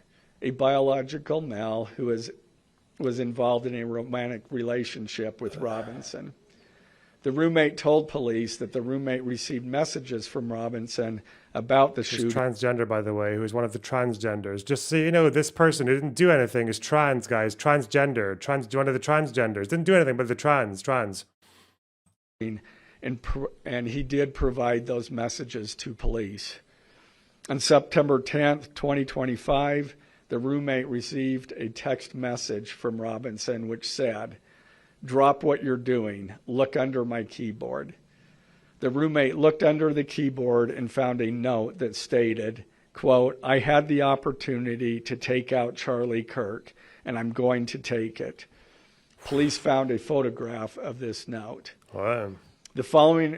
a biological male who was involved in a romantic relationship with Robinson. The roommate told police that the roommate received messages from Robinson about the shooting. He's transgender, by the way, who's one of the transgenders. Just so you know, this person who didn't do anything is trans, guys. Transgender. One of the transgenders. Didn't do anything, but the trans. And he did provide those messages to police. On September 10th, 2025, the roommate received a text message from Robinson which said, "Drop what you're doing. Look under my keyboard." The roommate looked under the keyboard and found a note that stated, quote, "I had the opportunity to take out Charlie Kirk, and I'm going to take it." Police found a photograph of this note. Wow. The following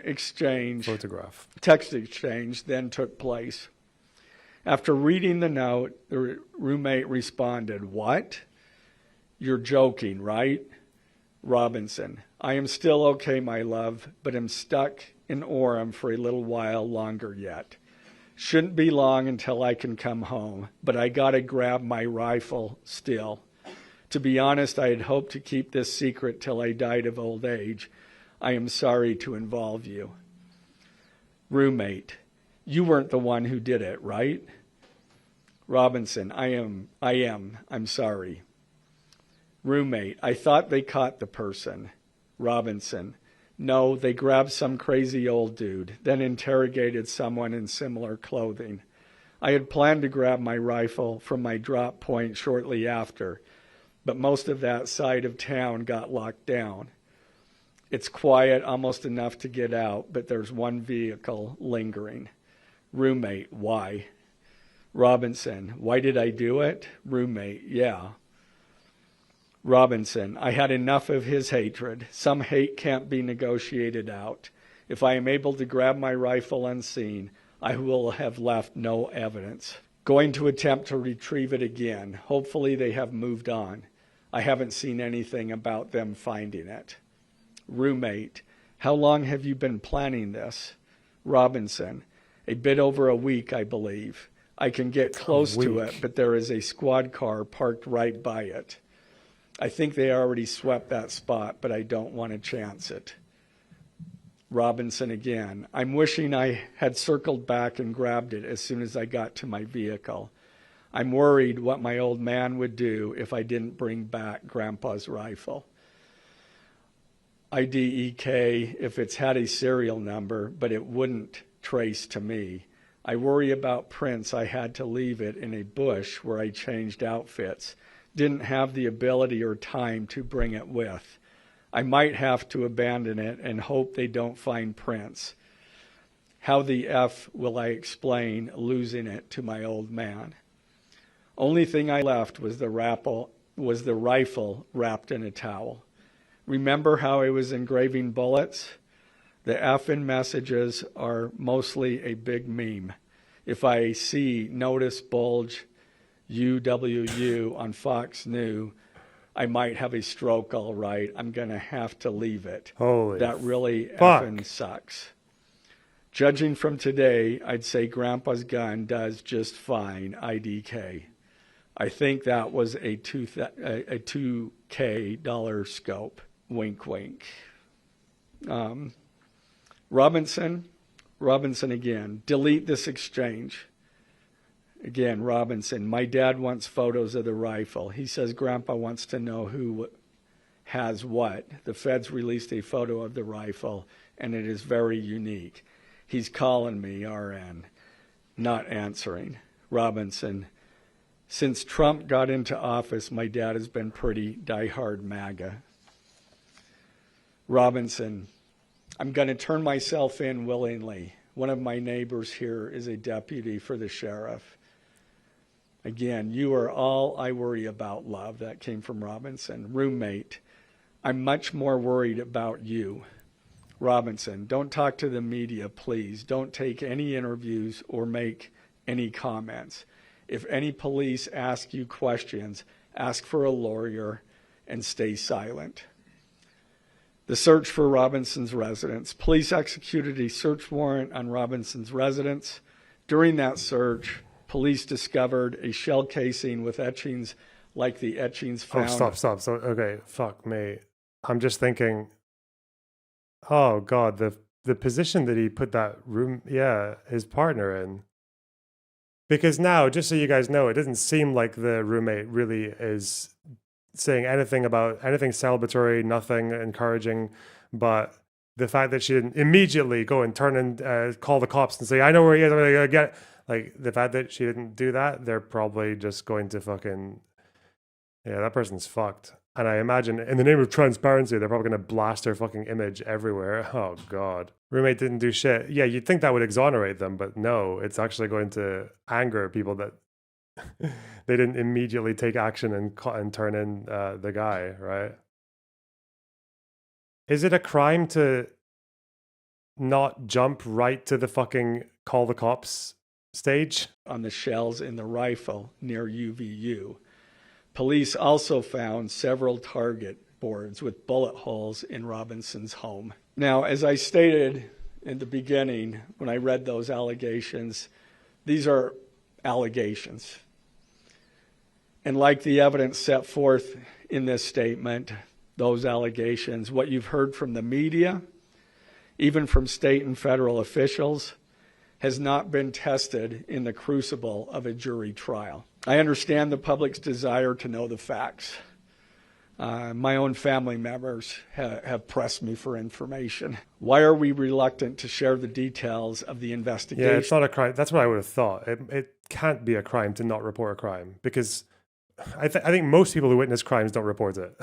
text exchange then took place. After reading the note, the roommate responded, "What? You're joking, right?" Robinson, "I am still okay, my love, but am stuck in Orem for a little while longer yet. Shouldn't be long until I can come home, but I gotta grab my rifle still. To be honest, I had hoped to keep this secret till I died of old age. I am sorry to involve you." Roommate, "You weren't the one who did it, right?" Robinson, I'm sorry. Roommate, I thought they caught the person. Robinson, no, they grabbed some crazy old dude, then interrogated someone in similar clothing. I had planned to grab my rifle from my drop point shortly after, but most of that side of town got locked down. It's quiet, almost enough to get out, but there's one vehicle lingering. Roommate, why? Robinson, why did I do it? Roommate, yeah. Robinson, I had enough of his hatred. Some hate can't be negotiated out. If I am able to grab my rifle unseen, I will have left no evidence. Going to attempt to retrieve it again. Hopefully they have moved on. I haven't seen anything about them finding it. Roommate, how long have you been planning this? Robinson, a bit over a week, I believe. I can get close to it, but there is a squad car parked right by it. I think they already swept that spot, but I don't want to chance it. Robinson again, I'm wishing I had circled back and grabbed it as soon as I got to my vehicle. I'm worried what my old man would do if I didn't bring back Grandpa's rifle. IDEK if it's had a serial number, but it wouldn't trace to me. I worry about prints. I had to leave it in a bush where I changed outfits. Didn't have the ability or time to bring it with. I might have to abandon it and hope they don't find prints. How the F will I explain losing it to my old man? Only thing I left was the rifle wrapped in a towel. Remember how I was engraving bullets? The F in messages are mostly a big meme. If I see notice bulge UWU on Fox News, I might have a stroke all right. I'm going to have to leave it. Holy that really fuck. effing sucks. Judging from today, I'd say Grandpa's gun does just fine, IDK. I think that was a $2K dollar scope. Wink, wink. Robinson again. Delete this exchange. Again, Robinson, my dad wants photos of the rifle. He says Grandpa wants to know who has what. The feds released a photo of the rifle, and it is very unique. He's calling me, RN. Not answering. Robinson, since Trump got into office, my dad has been pretty diehard MAGA. Robinson, I'm going to turn myself in willingly. One of my neighbors here is a deputy for the sheriff. Again, you are all I worry about, love. That came from Robinson. Roommate, I'm much more worried about you. Robinson, don't talk to the media, please. Don't take any interviews or make any comments. If any police ask you questions, ask for a lawyer and stay silent. The search for Robinson's residence. Police executed a search warrant on Robinson's residence. During that search, police discovered a shell casing with etchings like the etchings found. Oh, stop. So, okay, fuck me. I'm just thinking, oh God, the position that he put that his partner in. Because now, just so you guys know, it doesn't seem like the roommate really is saying anything celebratory, nothing encouraging, but the fact that she didn't immediately go and turn and call the cops and say, I know where he is, I'm gonna get it. Like, the fact that she didn't do that, they're probably just going to fucking, that person's fucked. And I imagine in the name of transparency, they're probably going to blast her fucking image everywhere. Oh God. Roommate didn't do shit. Yeah, you'd think that would exonerate them, but no, it's actually going to anger people that they didn't immediately take action and turn in the guy, right? Is it a crime to not jump right to the fucking call the cops stage? On the shells in the rifle near UVU. Police also found several target boards with bullet holes in Robinson's home. Now, as I stated in the beginning, when I read those allegations, these are allegations. And like the evidence set forth in this statement, those allegations, what you've heard from the media, even from state and federal officials, has not been tested in the crucible of a jury trial. I understand the public's desire to know the facts. My own family members have pressed me for information. Why are we reluctant to share the details of the investigation? Yeah, it's not a crime. That's what I would have thought. It can't be a crime to not report a crime, because I think most people who witness crimes don't report it.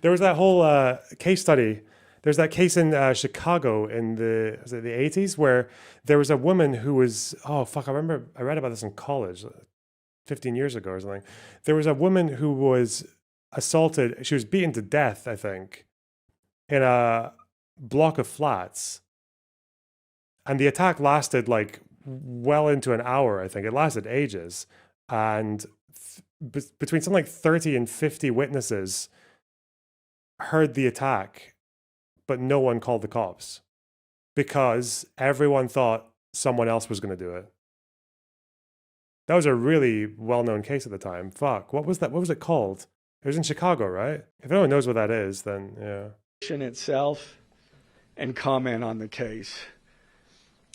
There was that whole case study. There's that case in Chicago in the 80s where there was a woman who was, I read about this in college 15 years ago or something. There was a woman who was assaulted. She was beaten to death, I think, in a block of flats. And the attack lasted like well into an hour, I think. It lasted ages. And between something like 30 and 50 witnesses heard the attack, but no one called the cops because everyone thought someone else was going to do it. That was a really well-known case at the time. Fuck, what was that? What was it called? It was in Chicago, right? If anyone knows what that is, then yeah. Itself and comment on the case,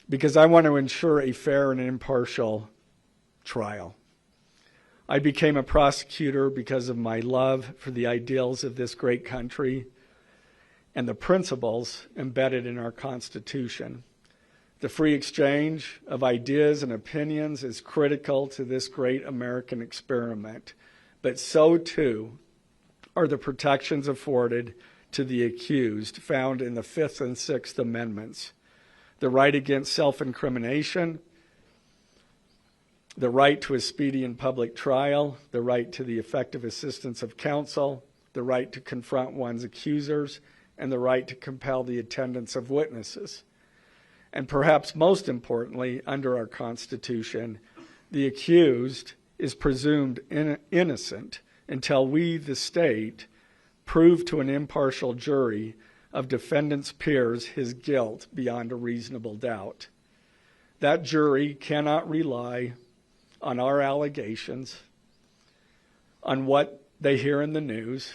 because I want to ensure a fair and impartial trial. I became a prosecutor because of my love for the ideals of this great country and the principles embedded in our Constitution. The free exchange of ideas and opinions is critical to this great American experiment, but so too are the protections afforded to the accused found in the Fifth and Sixth Amendments. The right against self-incrimination, the right to a speedy and public trial, the right to the effective assistance of counsel, the right to confront one's accusers, and the right to compel the attendance of witnesses. And perhaps most importantly, under our Constitution, the accused is presumed innocent until we, the state, prove to an impartial jury of defendant's peers his guilt beyond a reasonable doubt. That jury cannot rely on our allegations, on what they hear in the news,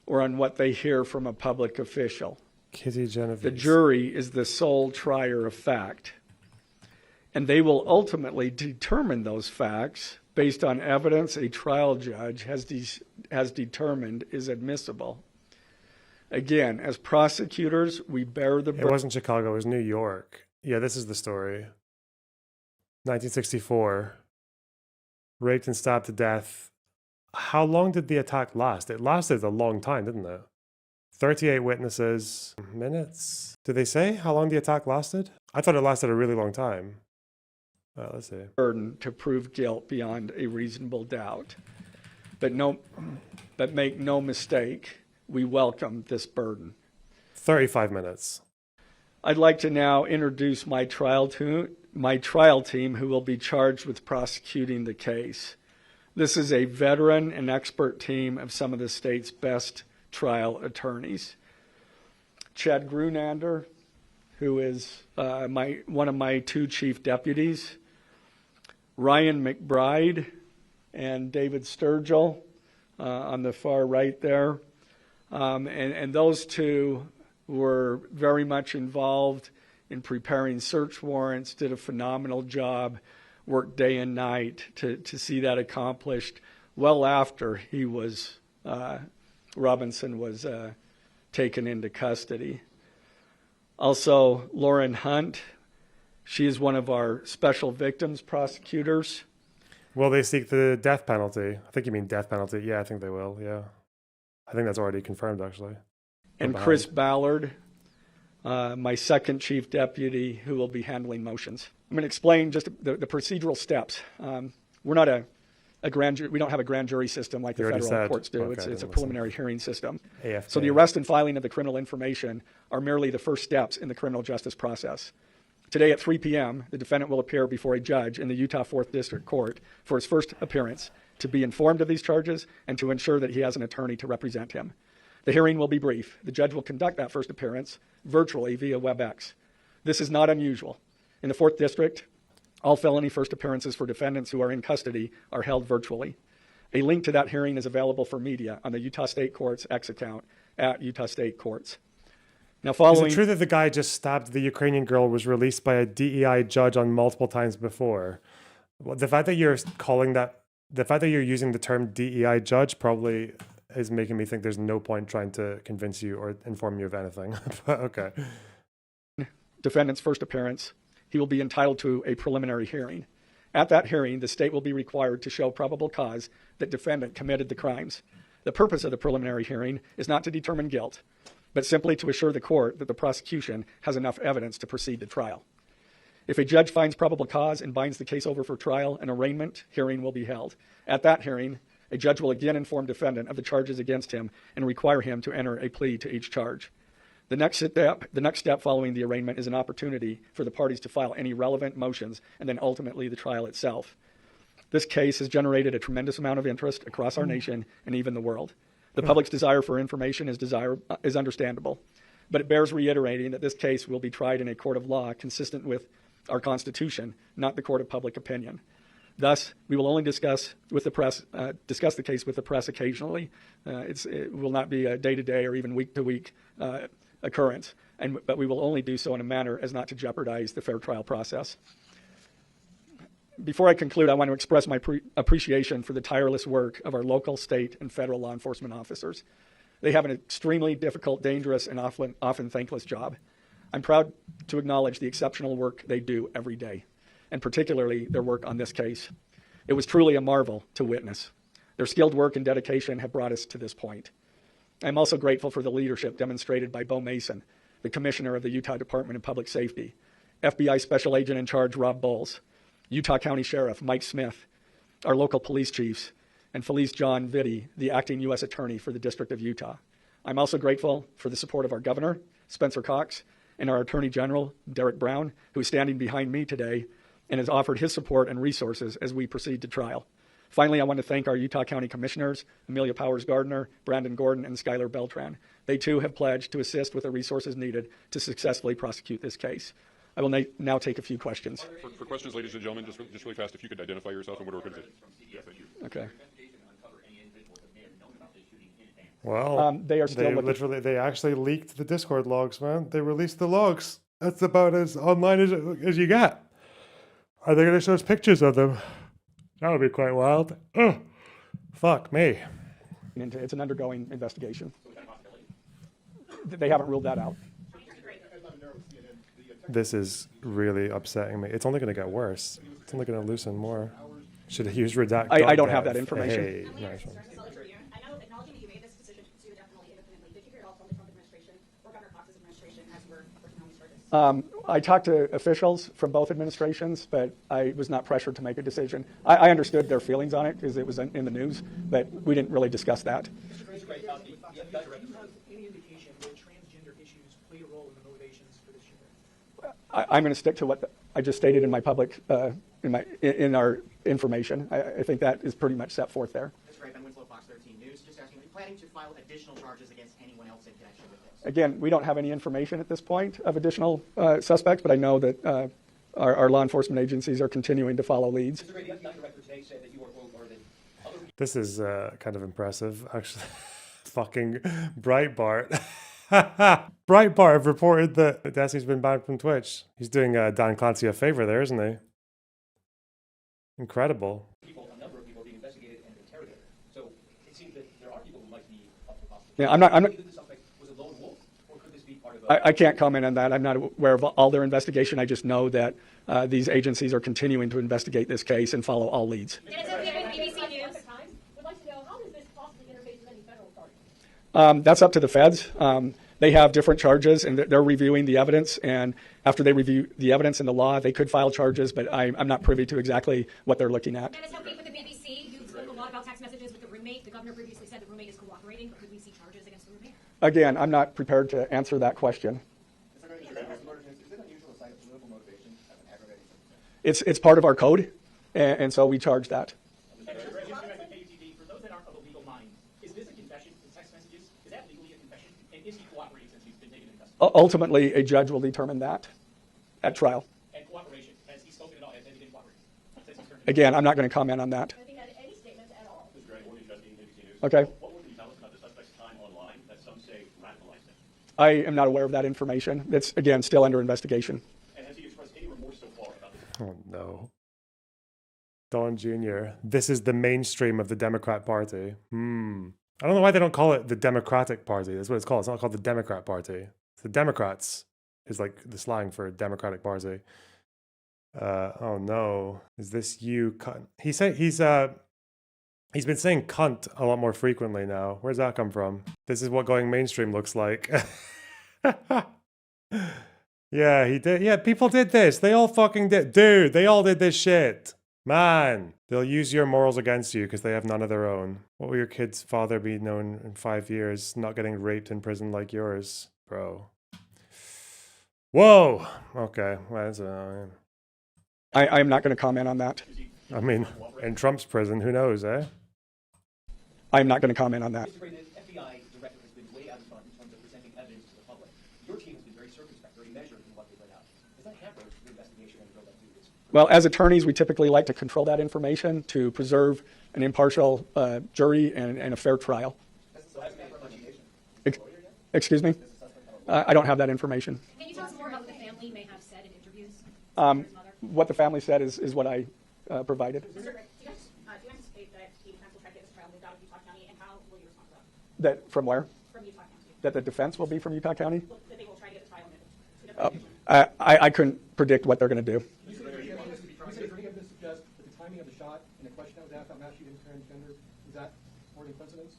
or on what they hear from a public official. Kitty Genovese. The jury is the sole trier of fact, and they will ultimately determine those facts based on evidence a trial judge has determined is admissible. Again, as prosecutors, we bear the burden. It wasn't Chicago, it was New York. Yeah, this is the story. 1964. Raped and stabbed to death. How long did the attack last? It lasted a long time, didn't it? 38 witnesses. Minutes? Did they say how long the attack lasted? I thought it lasted a really long time. Let's see. Burden to prove guilt beyond a reasonable doubt. But make no mistake, we welcome this burden. 35 minutes. I'd like to now introduce my trial team who will be charged with prosecuting the case. This is a veteran and expert team of some of the state's best trial attorneys. Chad Grunander, who is one of my two chief deputies, Ryan McBride and David Sturgill on the far right there. And those two were very much involved in preparing search warrants, did a phenomenal job, worked day and night to see that accomplished well after he was, Robinson was taken into custody. Also, Lauren Hunt, she is one of our special victims prosecutors. Will they seek the death penalty? I think you mean death penalty. Yeah, I think they will, yeah. I think that's already confirmed, actually. And Chris Ballard, my second chief deputy, who will be handling motions. I'm going to explain just the procedural steps. We're not a grand jury. We don't have a grand jury system like the federal courts do. Okay, it's a preliminary hearing system. AFK. So the arrest and filing of the criminal information are merely the first steps in the criminal justice process. Today at 3 p.m., the defendant will appear before a judge in the Utah 4th District Court for his first appearance to be informed of these charges and to ensure that he has an attorney to represent him. The hearing will be brief. The judge will conduct that first appearance virtually via WebEx. This is not unusual. In the 4th District, all felony first appearances for defendants who are in custody are held virtually. A link to that hearing is available for media on the Utah State Courts X account at Utah State Courts. Now, following... Is it true that the guy just stabbed the Ukrainian girl was released by a DEI judge on multiple times before? The fact that you're calling that, the fact that you're using the term DEI judge probably is making me think there's no point trying to convince you or inform you of anything. But okay. Defendant's first appearance, he will be entitled to a preliminary hearing. At that hearing, the state will be required to show probable cause that defendant committed the crimes. The purpose of the preliminary hearing is not to determine guilt, but simply to assure the court that the prosecution has enough evidence to proceed to trial. If a judge finds probable cause and binds the case over for trial, an arraignment hearing will be held. At that hearing, a judge will again inform defendant of the charges against him and require him to enter a plea to each charge. The next step following the arraignment is an opportunity for the parties to file any relevant motions and then ultimately the trial itself. This case has generated a tremendous amount of interest across our nation and even the world. The public's desire for information is understandable, but it bears reiterating that this case will be tried in a court of law consistent with our Constitution, not the court of public opinion. Thus, we will only discuss the case with the press occasionally. It will not be a day-to-day or even week-to-week occurrence, but we will only do so in a manner as not to jeopardize the fair trial process. Before I conclude, I want to express my appreciation for the tireless work of our local, state, and federal law enforcement officers. They have an extremely difficult, dangerous, and often thankless job. I'm proud to acknowledge the exceptional work they do every day, and particularly their work on this case. It was truly a marvel to witness. Their skilled work and dedication have brought us to this point. I'm also grateful for the leadership demonstrated by Bo Mason, the Commissioner of the Utah Department of Public Safety, FBI Special Agent in Charge Rob Bowles, Utah County Sheriff Mike Smith, our local police chiefs, and Felice John Vitti, the acting U.S. Attorney for the District of Utah. I'm also grateful for the support of our Governor, Spencer Cox, and our Attorney General, Derek Brown, who is standing behind me today and has offered his support and resources as we proceed to trial. Finally, I want to thank our Utah County Commissioners, Amelia Powers-Gardner, Brandon Gordon, and Skylar Beltran. They too have pledged to assist with the resources needed to successfully prosecute this case. I will now take a few questions. For questions, ladies and gentlemen, just really fast, if you could identify yourself and what organization. Yes, thank you. Okay. Well, they are still they actually leaked the Discord logs, man. They released the logs. That's about as online as you get. Are they going to show us pictures of them? That would be quite wild. Ugh. Fuck me. It's an undergoing investigation. They haven't ruled that out. This is really upsetting me. It's only going to get worse. It's only going to loosen more. Should have used redact. I don't have that information. Hey, nice one. I talked to officials from both administrations, but I was not pressured to make a decision. I understood their feelings on it because it was in the news, but we didn't really discuss that. I'm going to stick to what I just stated in my public, in our information. I think that is pretty much set forth there. That's great. Ben Winslow, Fox 13 News. Just asking, are you planning to file additional charges against anyone else in connection with this? Again, we don't have any information at this point of additional suspects, but I know that our law enforcement agencies are continuing to follow leads. This is kind of impressive, actually. Fucking Breitbart. Breitbart have reported that Destiny's been banned from Twitch. He's doing Dan Clancy a favor there, isn't he? Incredible. A number of people are being investigated and interrogated. So it seems that there are people who might be up for possible. Yeah, I'm not. Was it lone wolf, or could this be part of I can't comment on that. I'm not aware of all their investigation. I just know that these agencies are continuing to investigate this case and follow all leads. That's up to the feds. They have different charges, and they're reviewing the evidence. And after they review the evidence and the law, they could file charges, but I'm not privy to exactly what they're looking at. Dennis, help me with the BBC. You spoke a lot about text messages with the roommate. The governor previously said the roommate is cooperating, but could we see charges against the roommate? Again, I'm not prepared to answer that question. It's part of our code, and so we charge that. Ultimately, a judge will determine that at trial. And cooperation. Has he spoken at all? Has he been cooperating? Again, I'm not going to comment on that. Any statements at all? Okay. What would you tell us about the suspect's time online that some say radicalized I am not aware of that information. That's, again, still under investigation. And has he expressed any remorse so far about this? Oh, no. Don Jr., this is the mainstream of the Democrat Party. I don't know why they don't call it the Democratic Party. That's what it's called. It's not called the Democrat Party. It's the Democrats is like the slang for Democratic Party. Oh no, is this you? He said he's been saying cunt a lot more frequently now. Where's that come from? This is what going mainstream looks like. Yeah, he did. Yeah, people did this. They all fucking did. Dude, they all did this shit. Man, they'll use your morals against you because they have none of their own. What will your kid's father be known in 5 years? Not getting raped in prison like yours, bro. Whoa. Okay. Well, that's I'm not going to comment on that. I mean, in Trump's prison, who knows, eh? I'm not going to comment on that. Mr. Gray, the FBI director has been way out in front in terms of presenting evidence to the public. Your team has been very circumspect, very measured in what they let out. Does that hamper the investigation and build up to this? Well, as attorneys, we typically like to control that information to preserve an impartial jury and a fair trial. Excuse me? I don't have that information. Can you tell us more about what the family may have said in interviews? What the family said is what I provided. Do you anticipate that the defense will try to get this trial moved out of Utah County, and how will you respond to that? That from where? From Utah County. That the defense will be from Utah County? That they will try to get the trial moved. I couldn't predict what they're going to do. You said any of this suggests that the timing of the shot and the question that was asked about mass shooting transgender, is that more than coincidence?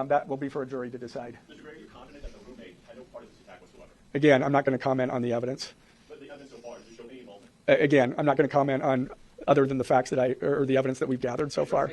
That will be for a jury to decide. Mr. Gray, you're confident that the roommate had no part of this attack whatsoever? Again, I'm not going to comment on the evidence. But the evidence so far, does it show any involvement? Again, I'm not going to comment on other than the facts that or the evidence that we've gathered so far.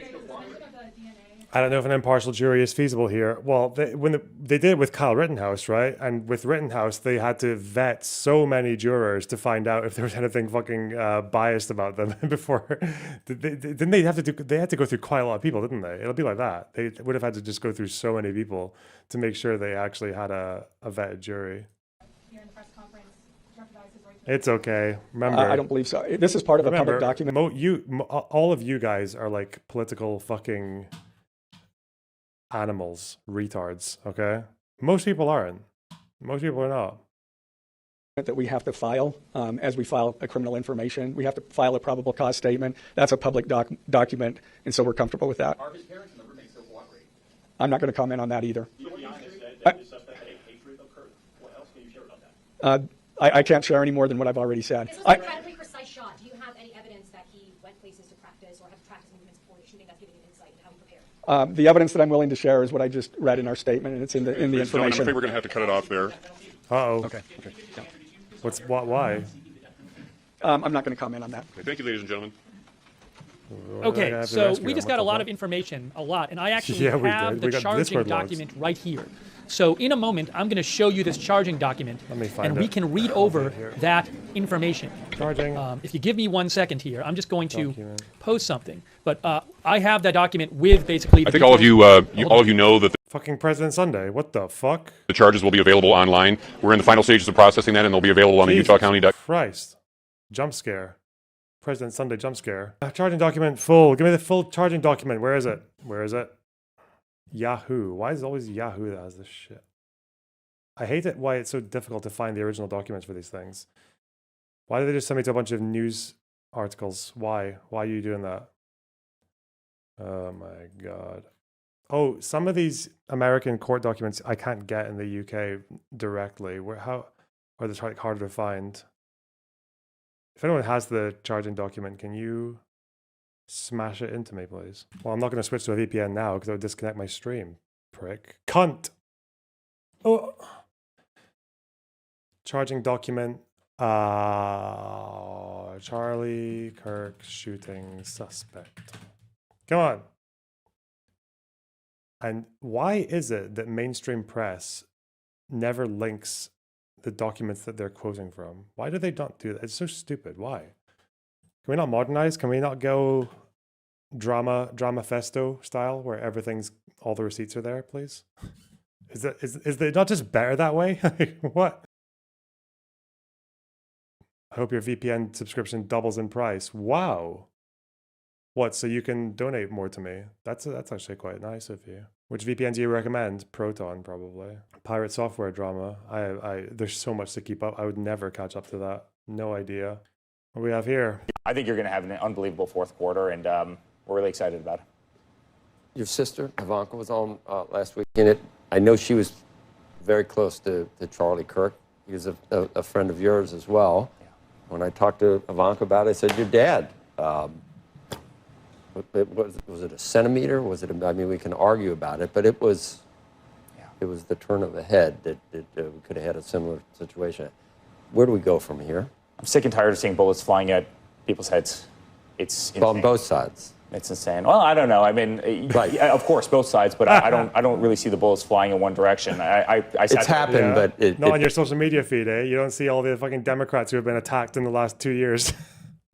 I don't know if an impartial jury is feasible here. Well, they did it with Kyle Rittenhouse, right? And with Rittenhouse, they had to vet so many jurors to find out if there was anything fucking biased about them before. Didn't they have to do? They had to go through quite a lot of people, didn't they? It'll be like that. They would have had to just go through so many people to make sure they actually had a vetted jury. It's okay. Remember, I don't believe so. This is part of a public document. All of you guys are like political fucking animals, retards, okay? Most people aren't. Most people are not. That we have to file as we file a criminal information. We have to file a probable cause statement. That's a public document, and so we're comfortable with that. Are his parents and the roommate still cooperating? I'm not going to comment on that either. The FBI has said that the suspect had a hatred of Kirk. What else can you share about that? I can't share any more than what I've already said. This was an incredibly precise shot. Do you have any evidence that he went places to practice or had to practice movements before the shooting that's giving you insight into how he prepared? The evidence that I'm willing to share is what I just read in our statement, and it's in the information. I think we're going to have to cut it off there. Uh-oh. Okay. Yeah. Why? I'm not going to comment on that. Okay, thank you, ladies and gentlemen. Okay, so we just got a lot of information, and I actually have the charging document right here. So in a moment, I'm going to show you this charging document, and we can read over that information. Charging. If you give me 1 second here, I'm just going to post something. But I have that document with basically. I think all of you know that fucking President Sunday. What the fuck? the charges will be available online. We're in the final stages of processing that, and they'll be available on the Jesus Utah County. Christ! Jump scare. President Sunday jump scare. Charging document full. Give me the full charging document. Where is it? Where is it? Yahoo. Why is it always Yahoo that has this shit? I hate it. Why it's so difficult to find the original documents for these things. Why did they just send me to a bunch of news articles? Why? Why are you doing that? Oh my god. Oh, some of these American court documents I can't get in the UK directly. Or they're harder to find. If anyone has the charging document, can you smash it into me, please? Well, I'm not going to switch to a VPN now because it would disconnect my stream. Prick. Cunt! Oh! Charging document. Charlie Kirk shooting suspect. Come on. And why is it that mainstream press never links the documents that they're quoting from? Why do they not do that? It's so stupid. Why? Can we not modernize? Can we not go drama festo style where all the receipts are there, please? Is it not just better that way? What? I hope your VPN subscription doubles in price. Wow. What? So you can donate more to me? That's actually quite nice of you. Which VPN do you recommend? Proton, probably. Pirate software drama. There's so much to keep up. I would never catch up to that. No idea. What do we have here? I think you're going to have an unbelievable fourth quarter, and we're really excited about it. Your sister, Ivanka, was on last week. And I know she was very close to Charlie Kirk. He was a friend of yours as well. Yeah. When I talked to Ivanka about it, I said, your dad, was it a centimeter? Was it? I mean, we can argue about it, but it was the turn of the head that we could have had a similar situation. Where do we go from here? I'm sick and tired of seeing bullets flying at people's heads. It's insane. On both sides. It's insane. Well, I don't know. I mean, right. Yeah, of course, both sides, but I don't really see the bullets flying in one direction. It's happened, but not on your social media feed, eh? You don't see all the fucking Democrats who have been attacked in the last 2 years.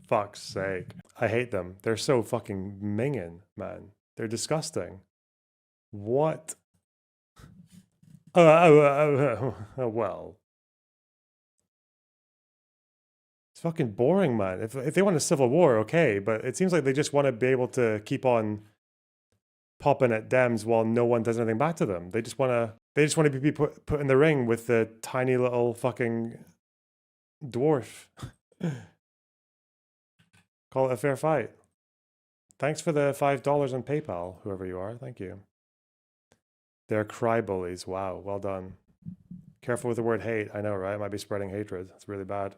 Fuck's sake. I hate them. They're so fucking minging, man. They're disgusting. What? Well. It's fucking boring, man. If they want a civil war, okay, but it seems like they just want to be able to keep on popping at Dems while no one does anything back to them. They just want to be put in the ring with the tiny little fucking dwarf. Call it a fair fight. Thanks for the $5 on PayPal, whoever you are. Thank you. They're cry bullies. Wow, well done. Careful with the word hate. I know, right? I might be spreading hatred. It's really bad.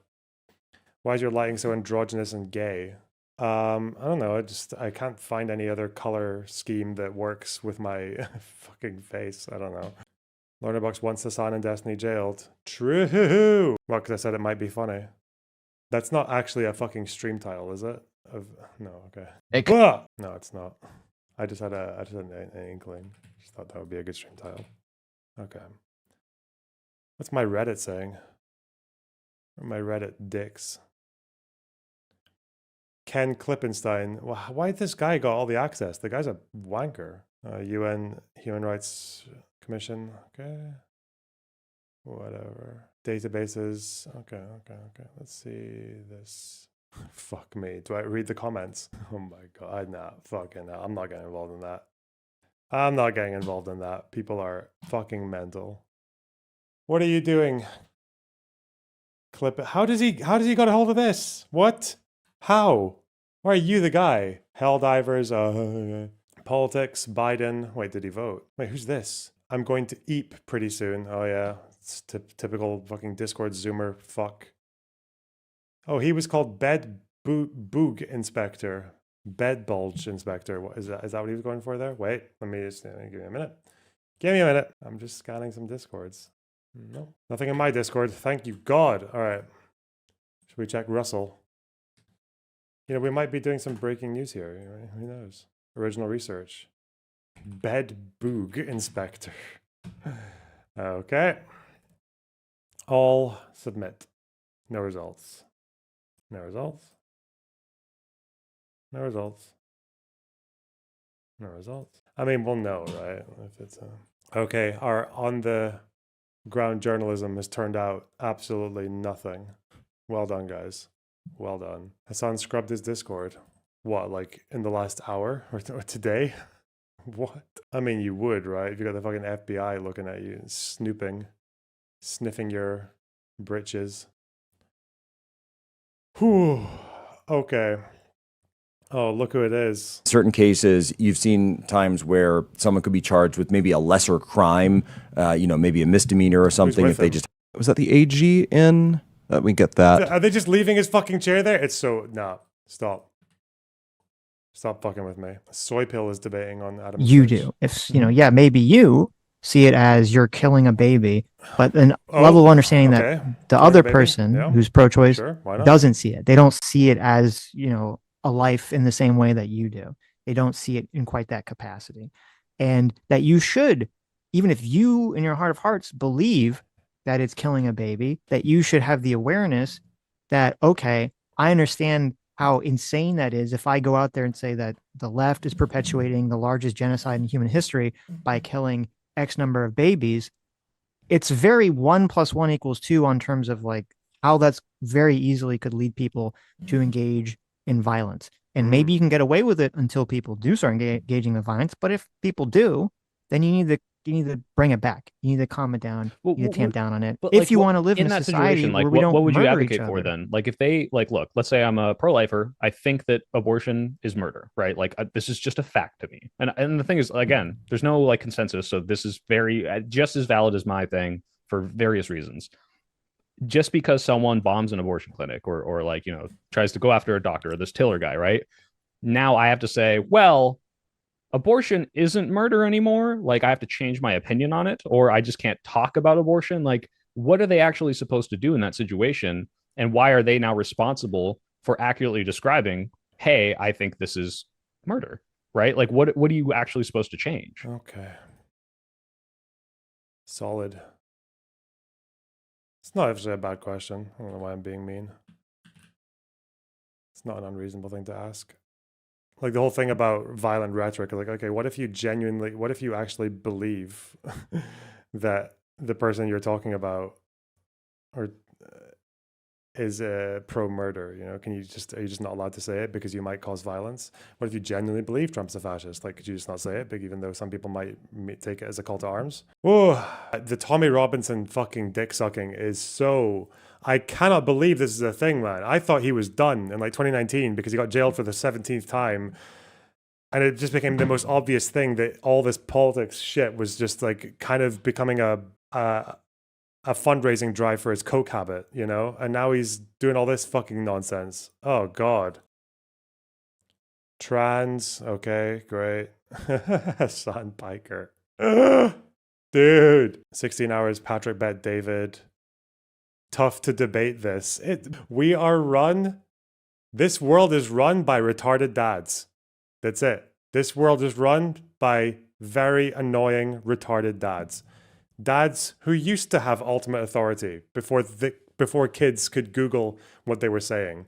Why is your lighting so androgynous and gay? I don't know. I can't find any other color scheme that works with my fucking face. I don't know. Lonerbox wants Hassan and Destiny jailed. True. Well, because I said it might be funny. That's not actually a fucking stream title, is it? No, okay. No, it's not. I just had an inkling. Just thought that would be a good stream title. Okay. What's my Reddit saying? Or my Reddit dicks? Ken Klippenstein. Well, why did this guy got all the access? The guy's a wanker. UN Human Rights Commission. Okay. Whatever. Databases. Okay. Let's see this. Fuck me. Do I read the comments? Oh my god. Nah, fucking hell. I'm not getting involved in that. I'm not getting involved in that. People are fucking mental. What are you doing? Clip it. How does he got a hold of this? What? How? Why are you the guy? Helldivers, politics, Biden. Wait, did he vote? Wait, who's this? I'm going to eep pretty soon. Oh yeah, it's typical fucking Discord Zoomer fuck. Oh, he was called Bed Boog Inspector. Bed Bulge Inspector. What is that? Is that what he was going for there? Wait, let me just give me a minute. Give me a minute. I'm just scanning some Discords. No, nothing in my Discord. Thank you, God. All right. Should we check Russell? You know, we might be doing some breaking news here. Right? Who knows? Original research. Bed Boog Inspector. Okay. All submit. No results. No results. No results. No results. I mean, we'll know, right? If it's okay. Our on the ground journalism has turned out absolutely nothing. Well done, guys. Well done. Hassan scrubbed his Discord. What, like in the last hour or today? What? I mean, you would, right? If you got the fucking FBI looking at you, snooping, sniffing your britches. Whew. Okay. Oh, look who it is. Certain cases, you've seen times where someone could be charged with maybe a lesser crime, maybe a misdemeanor or something. If they just was that the AG in? We get that. Are they just leaving his fucking chair there? It's so stop. Stop fucking with me. Soy Pill is debating on Adam. You do. If maybe you see it as you're killing a baby, but an level of understanding that the other person who's pro-choice doesn't see it. They don't see it as, a life in the same way that you do. They don't see it in quite that capacity. And that you should, even if you in your heart of hearts believe that it's killing a baby, that you should have the awareness that, okay, I understand how insane that is if I go out there and say that the left is perpetuating the largest genocide in human history by killing X number of babies. It's very 1 + 1 = 2 on terms of like how that's very easily could lead people to engage in violence. And maybe you can get away with it until people do start engaging in violence. But if people do, then you need to bring it back. You need to calm it down. You need to tamp down on it. But If you want to live in a that society situation, where we don't what would you murder each advocate for other. then? Like if they look, let's say I'm a pro-lifer, I think that abortion is murder, right? Like this is just a fact to me. And the thing is, again, there's no like consensus, so this is very just as valid as my thing for various reasons. Just because someone bombs an abortion clinic or like, you know, tries to go after a doctor or this Tiller guy, right? Now I have to say, well, abortion isn't murder anymore. Like I have to change my opinion on it, or I just can't talk about abortion. Like, what are they actually supposed to do in that situation? And why are they now responsible for accurately describing, hey, I think this is murder, right? Like what are you actually supposed to change? Okay. Solid. It's not actually a bad question. I don't know why I'm being mean. It's not an unreasonable thing to ask. Like the whole thing about violent rhetoric, like, okay, what if you actually believe that the person you're talking about or is pro-murder? You know, are you just not allowed to say it because you might cause violence? What if you genuinely believe Trump's a fascist? Like, could you just not say it, even though some people might take it as a call to arms? Oh, the Tommy Robinson fucking dick sucking is so... I cannot believe this is a thing, man. I thought he was done in like 2019 because he got jailed for the 17th time. And it just became the most obvious thing that all this politics shit was just like kind of becoming a fundraising drive for his coke habit, you know? And now he's doing all this fucking nonsense. Oh, God. Trans. Okay, great. Son Piker. Dude. 16 hours, Patrick bet David. Tough to debate this. This world is run by retarded dads. That's it. This world is run by very annoying, retarded dads. Dads who used to have ultimate authority before kids could Google what they were saying.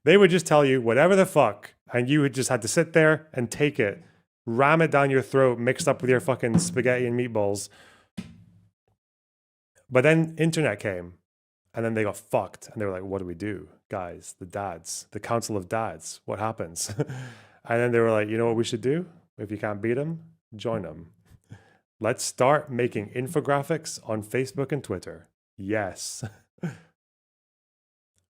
They would just tell you whatever the fuck, and you would just had to sit there and take it, ram it down your throat, mixed up with your fucking spaghetti and meatballs. But then internet came, and then they got fucked, and they were like, what do we do? Guys, the dads, the council of dads, what happens? And then they were like, you know what we should do? If you can't beat them, join them. Let's start making infographics on Facebook and Twitter. Yes.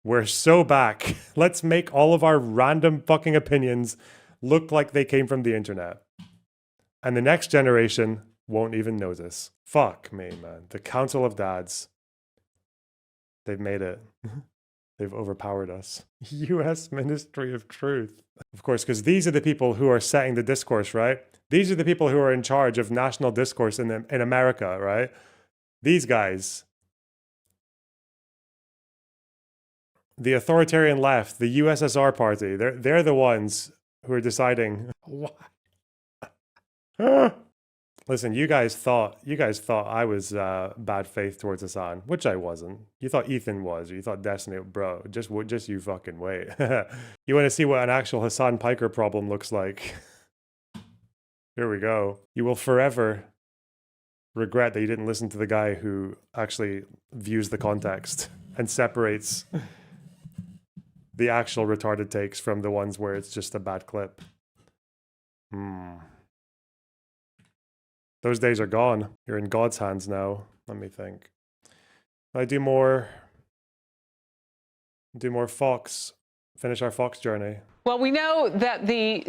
We're so back. Let's make all of our random fucking opinions look like they came from the internet. And the next generation won't even notice. Fuck me, man. The Council of Dads. They've made it. They've overpowered us. U.S. Ministry of Truth. Of course, because these are the people who are setting the discourse, right? These are the people who are in charge of national discourse in America, right? These guys. The authoritarian left, the USSR party, they're the ones who are deciding. What? Listen, you guys thought I was bad faith towards Hassan, which I wasn't. You thought Ethan was, or you thought Destiny, bro. Just you fucking wait. You want to see what an actual Hassan Piker problem looks like? Here we go. You will forever regret that you didn't listen to the guy who actually views the context and separates the actual retarded takes from the ones where it's just a bad clip. Those days are gone. You're in God's hands now. Let me think. I do more Fox. Finish our Fox journey. Well, we know that the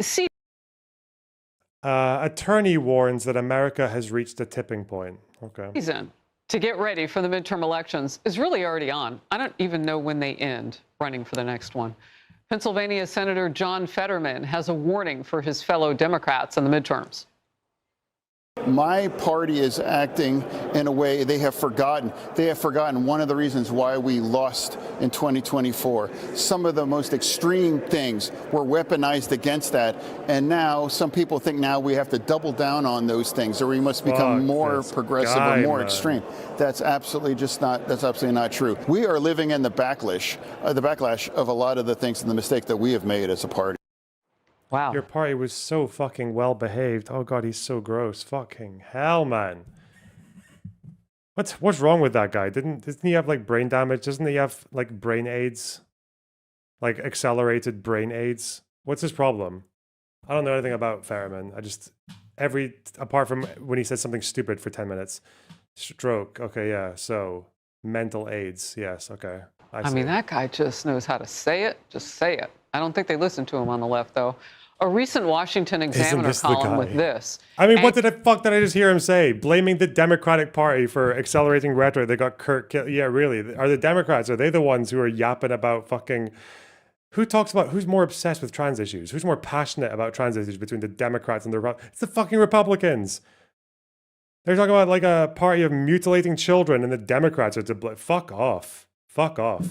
attorney warns that America has reached a tipping point. Okay. season to get ready for the midterm elections is really already on. I don't even know when they end running for the next one. Pennsylvania Senator John Fetterman has a warning for his fellow Democrats in the midterms. My party is acting in a way they have forgotten. They have forgotten one of the reasons why we lost in 2024. Some of the most extreme things were weaponized against that. And now some people think now we have to double down on those things, or we must become more progressive or more extreme. That's absolutely not true. We are living in the backlash of a lot of the things and the mistake that we have made as a party. Wow. Your party was so fucking well behaved. Oh God, he's so gross. Fucking hell, man. What's wrong with that guy? Doesn't he have like brain damage? Doesn't he have like brain AIDS? like accelerated brain aids. What's his problem? I don't know anything about Fetterman. I just apart from when he says something stupid for 10 minutes. Stroke. Okay, yeah. So mental aids. Yes. Okay. I mean, that guy just knows how to say it. Just say it. I don't think they listen to him on the left, though. A recent Washington Examiner column with this. I mean, what did I just hear him say? Blaming the Democratic Party for accelerating rhetoric. They got Kirk killed. Yeah, really. Are the Democrats, are they the ones who are yapping about fucking... Who talks about, who's more obsessed with trans issues? Who's more passionate about trans issues between the Democrats and the Republicans? It's the fucking Republicans. They're talking about like a party of mutilating children and the Democrats are to fuck off. Fuck off.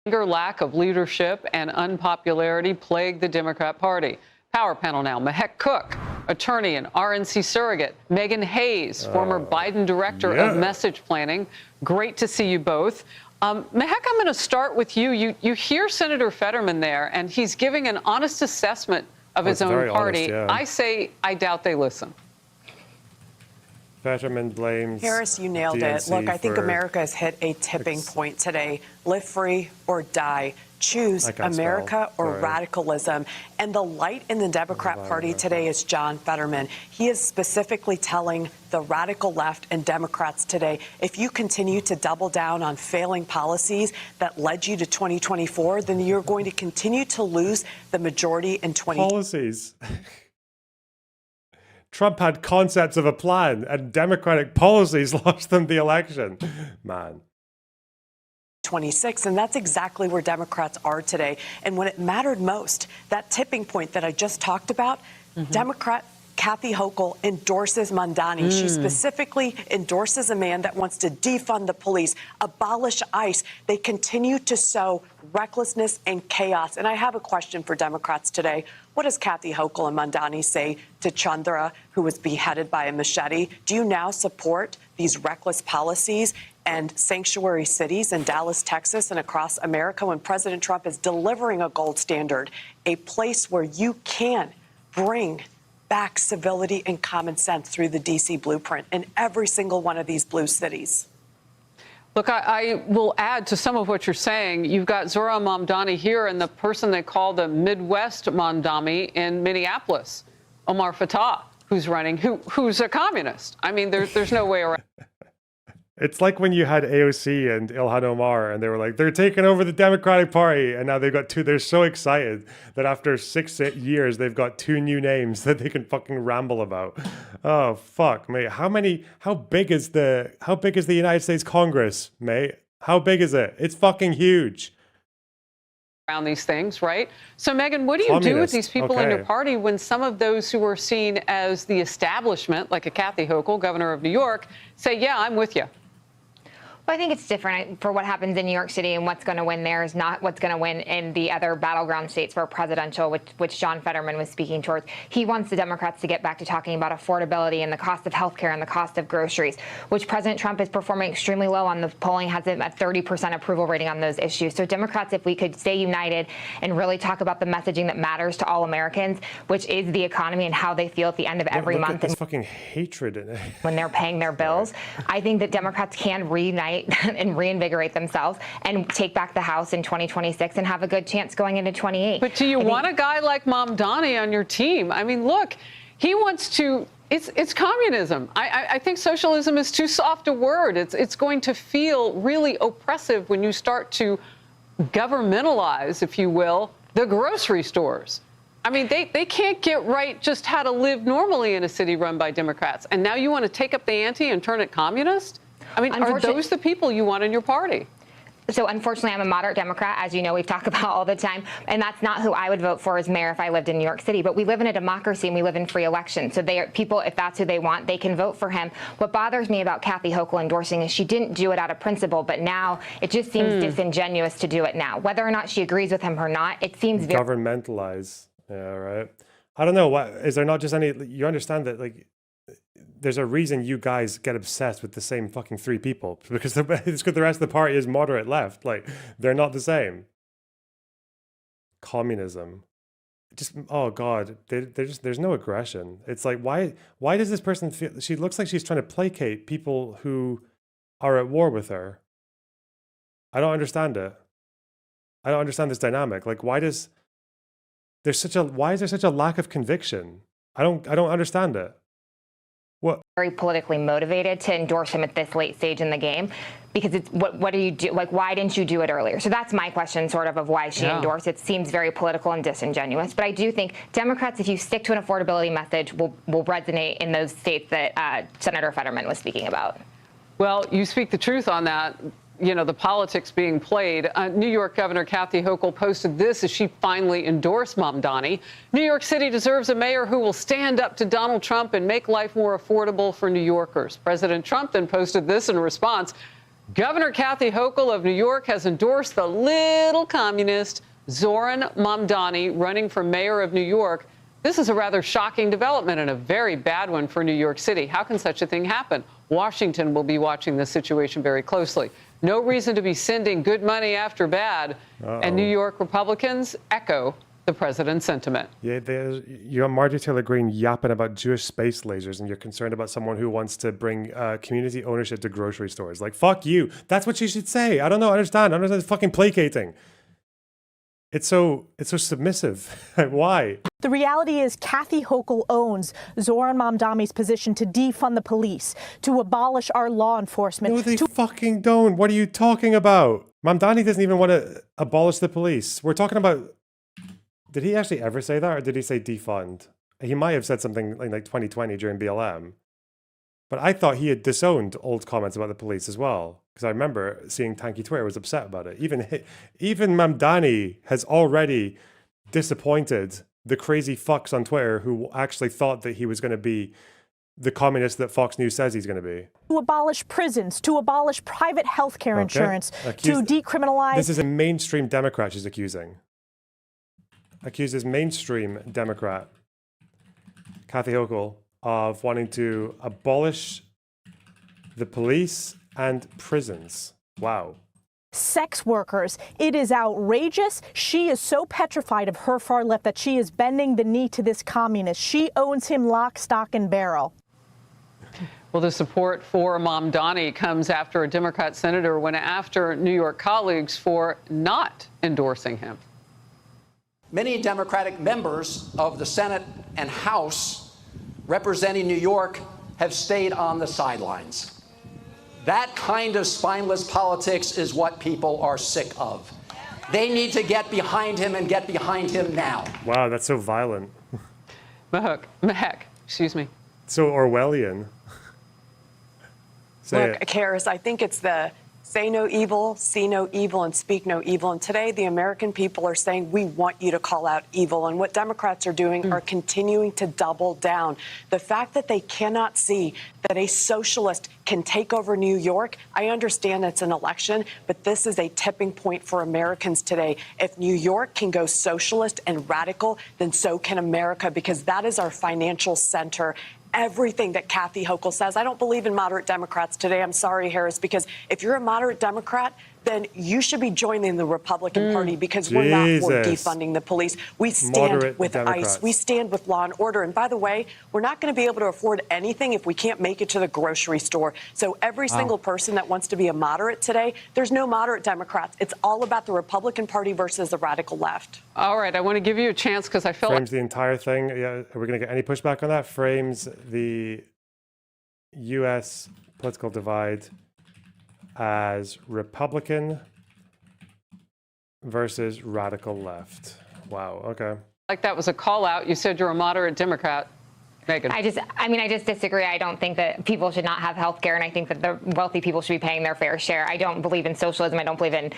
Anger, lack of leadership, and unpopularity plague the Democrat Party. Power panel now. Mehek Cook, attorney and RNC surrogate. Megan Hayes, former Biden director of message planning. Great to see you both. Mehek, I'm going to start with you. You hear Senator Fetterman there, and he's giving an honest assessment of his own party. Honest, yeah. I say I doubt they listen. Fetterman blames Harris, you nailed DNC it. Look, I think for- America has hit a tipping point today. Live free or die. Choose I can't America spell. or Sorry. radicalism. And the light in the Democrat Party today is John Fetterman. He is specifically telling the radical left and Democrats today, if you continue to double down on failing policies that led you to 2024, then you're going to continue to lose the majority in 2024. Policies. Trump had concepts of a plan and Democratic policies lost them the election. Man. 26, and that's exactly where Democrats are today. And when it mattered most, that tipping point that I just talked about, Democrat Kathy Hochul endorses Mamdani. She specifically endorses a man that wants to defund the police, abolish ICE. They continue to sow recklessness and chaos. And I have a question for Democrats today. What does Kathy Hochul and Mamdani say to Chandra, who was beheaded by a machete? Do you now support these reckless policies and sanctuary cities in Dallas, Texas, and across America when President Trump is delivering a gold standard, a place where you can bring back civility and common sense through the D.C. blueprint in every single one of these blue cities? Look, I will add to some of what you're saying. You've got Zohran Mamdani here and the person they call the Midwest Mamdani in Minneapolis, Omar Fattah, who's running, who's a communist. I mean, there's no way around. It's like when you had AOC and Ilhan Omar and they were like, they're taking over the Democratic Party. And now they've got two. They're so excited that after 6 years, they've got two new names that they can fucking ramble about. Oh, fuck, mate. How big is the United States Congress, mate? How big is it? It's fucking huge. Around these things, right? So, Megan, what do you do with these people in your party when some of those who are seen as the establishment, like a Kathy Hochul, governor of New York, say, yeah, I'm with you? Well, I think it's different for what happens in New York City, and what's going to win there is not what's going to win in the other battleground states for presidential, which John Fetterman was speaking towards. He wants the Democrats to get back to talking about affordability and the cost of healthcare and the cost of groceries, which President Trump is performing extremely low on. The polling has him at 30% approval rating on those issues. So Democrats, if we could stay united and really talk about the messaging that matters to all Americans, which is the economy and how they feel at the end of every month. There's fucking hatred in it. When they're paying their bills, I think that Democrats can reunite and reinvigorate themselves and take back the House in 2026 and have a good chance going into 28. But do you want a guy like Mamdani on your team? I mean, look, he wants to. It's communism. I think socialism is too soft a word. It's going to feel really oppressive when you start to governmentalize, if you will, the grocery stores. I mean, they can't get right just how to live normally in a city run by Democrats. And now you want to take up the ante and turn it communist? I mean, are those the people you want in your party? So unfortunately, I'm a moderate Democrat, as you know, we've talked about all the time, and that's not who I would vote for as mayor if I lived in New York City. But we live in a democracy and we live in free elections. So people, if that's who they want, they can vote for him. What bothers me about Kathy Hochul endorsing is she didn't do it out of principle, but now it just seems disingenuous to do it now. Whether or not she agrees with him or not, it seems very governmentalize. Yeah, right. I don't know. What is there not just any? You understand that like. There's a reason you guys get obsessed with the same fucking three people because it's because the rest of the party is moderate left. Like they're not the same. Communism, just oh god, there's no aggression. It's like why does this person feel? She looks like she's trying to placate people who are at war with her. I don't understand it. I don't understand this dynamic. Like, why is there such a lack of conviction? I don't understand it. What? Very politically motivated to endorse him at this late stage in the game, because it's what do you do? Like, why didn't you do it earlier? So that's my question, sort of why she endorsed it. Seems very political and disingenuous. But I do think Democrats, if you stick to an affordability message, will resonate in those states that Senator Fetterman was speaking about. Well, you speak the truth on that. You know, the politics being played. New York Governor Kathy Hochul posted this as she finally endorsed Mamdani. New York City deserves a mayor who will stand up to Donald Trump and make life more affordable for New Yorkers. President Trump then posted this in response. Governor Kathy Hochul of New York has endorsed the little communist Zoran Mamdani running for mayor of New York. This is a rather shocking development and a very bad one for New York City. How can such a thing happen? Washington will be watching this situation very closely. No reason to be sending good money after bad. And New York Republicans echo the president's sentiment. Yeah, you have Marjorie Taylor Greene yapping about Jewish space lasers, and you're concerned about someone who wants to bring community ownership to grocery stores. Like, fuck you. That's what you should say. I don't know. I understand. It's fucking placating. It's so submissive. Why? The reality is Kathy Hochul owns Zoran Mamdani's position to defund the police, to abolish our law enforcement. No, they fucking don't. What are you talking about? Mamdani doesn't even want to abolish the police. We're talking about... Did he actually ever say that, or did he say defund? He might have said something like 2020 during BLM. But I thought he had disowned old comments about the police as well. Because I remember seeing Tanky Twitter was upset about it. Even Mamdani has already disappointed the crazy fucks on Twitter who actually thought that he was going to be the communist that Fox News says he's going to be. To abolish prisons, to abolish private health care insurance, to decriminalize... This is a mainstream Democrat she's accusing. Accuses mainstream Democrat Kathy Hochul of wanting to abolish the police and prisons. Wow. Sex workers. It is outrageous. She is so petrified of her far left that she is bending the knee to this communist. She owns him lock, stock, and barrel. Well, the support for Mamdani comes after a Democrat senator went after New York colleagues for not endorsing him. Many Democratic members of the Senate and House representing New York have stayed on the sidelines. That kind of spineless politics is what people are sick of. They need to get behind him and get behind him now. Wow, that's so violent. Mahek, excuse me. So Orwellian. Look, Karis, I think it's the say no evil, see no evil, and speak no evil. And today, the American people are saying, we want you to call out evil. And what Democrats are doing are continuing to double down. The fact that they cannot see that a socialist can take over New York, I understand it's an election, but this is a tipping point for Americans today. If New York can go socialist and radical, then so can America, because that is our financial center. Everything that Kathy Hochul says. I don't believe in moderate Democrats today. I'm sorry, Harris, because if you're a moderate Democrat, then you should be joining the Republican Party, because we're not for defunding the police. We stand with ICE. We stand with law and order. And by the way, we're not going to be able to afford anything if we can't make it to the grocery store. So every single person that wants to be a moderate today, there's no moderate Democrats. It's all about the Republican Party versus the radical left. All right, I want to give you a chance because I felt frames the entire thing. Yeah, are we going to get any pushback on that? Frames the U.S. political divide as Republican versus radical left. Wow, okay. Like that was a call out. You said you're a moderate Democrat. Megan. I just disagree. I don't think that people should not have health care, and I think that the wealthy people should be paying their fair share. I don't believe in socialism. I don't believe in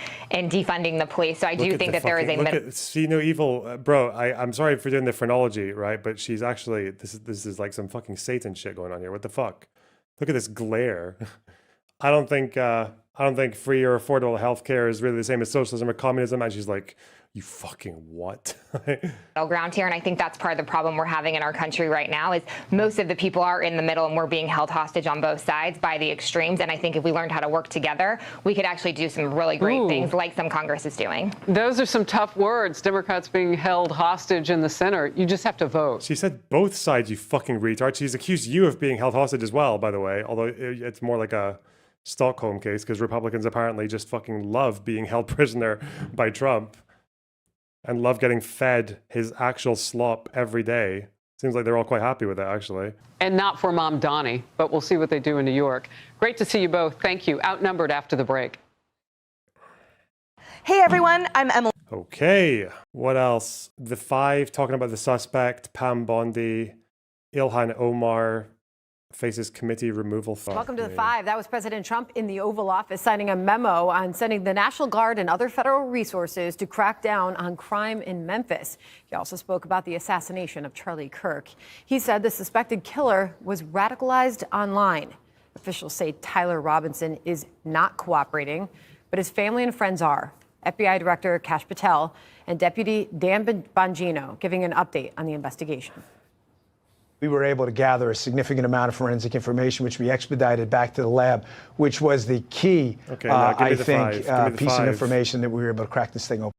defunding the police. So I do think that there is a see no evil, bro. I'm sorry for doing the phrenology, right? But she's actually this is like some fucking Satan shit going on here. What the fuck? Look at this glare. I don't think free or affordable healthcare is really the same as socialism or communism. And she's like, you fucking what? middle ground here, and I think that's part of the problem we're having in our country right now is most of the people are in the middle, and we're being held hostage on both sides by the extremes. And I think if we learned how to work together, we could actually do some really great things like some Congress is doing. Those are some tough words. Democrats being held hostage in the center. You just have to vote. She said both sides, you fucking retard. She's accused you of being held hostage as well, by the way, although it's more like a Stockholm case, because Republicans apparently just fucking love being held prisoner by Trump and love getting fed his actual slop every day. Seems like they're all quite happy with it, actually. And not for Mom Donnie, but we'll see what they do in New York. Great to see you both. Thank you. Outnumbered after the break. Hey everyone, I'm Emily. Okay, what else? The Five talking about the suspect, Pam Bondi, Ilhan Omar faces committee removal. Welcome to the Five. That was President Trump in the Oval Office signing a memo on sending the National Guard and other federal resources to crack down on crime in Memphis. He also spoke about the assassination of Charlie Kirk. He said the suspected killer was radicalized online. Officials say Tyler Robinson is not cooperating, but his family and friends are. FBI Director Kash Patel and Deputy Dan Bongino giving an update on the investigation. We were able to gather a significant amount of forensic information, which we expedited back to the lab, which was the key, I think, piece of information that we were able to crack this thing open.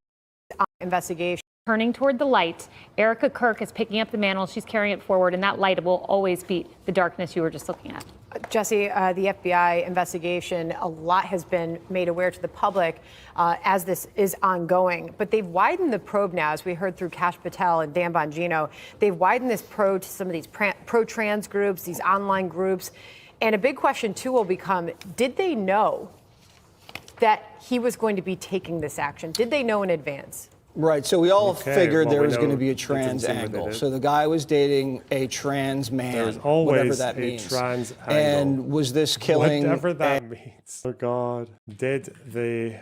Investigation. Turning toward the light, Erica Kirk is picking up the mantle. She's carrying it forward, and that light will always beat the darkness you were just looking at. Jesse, the FBI investigation, a lot has been made aware to the public as this is ongoing. But they've widened the probe now, as we heard through Kash Patel and Dan Bongino. They've widened this probe to some of these pro-trans groups, these online groups. And a big question, too, will become, did they know that he was going to be taking this action? Did they know in advance? Right. So we all figured there was going to be a trans angle. So the guy was dating a trans man, There's always whatever that means. Trans angle. And was this killing? Whatever that means. Oh God. Did the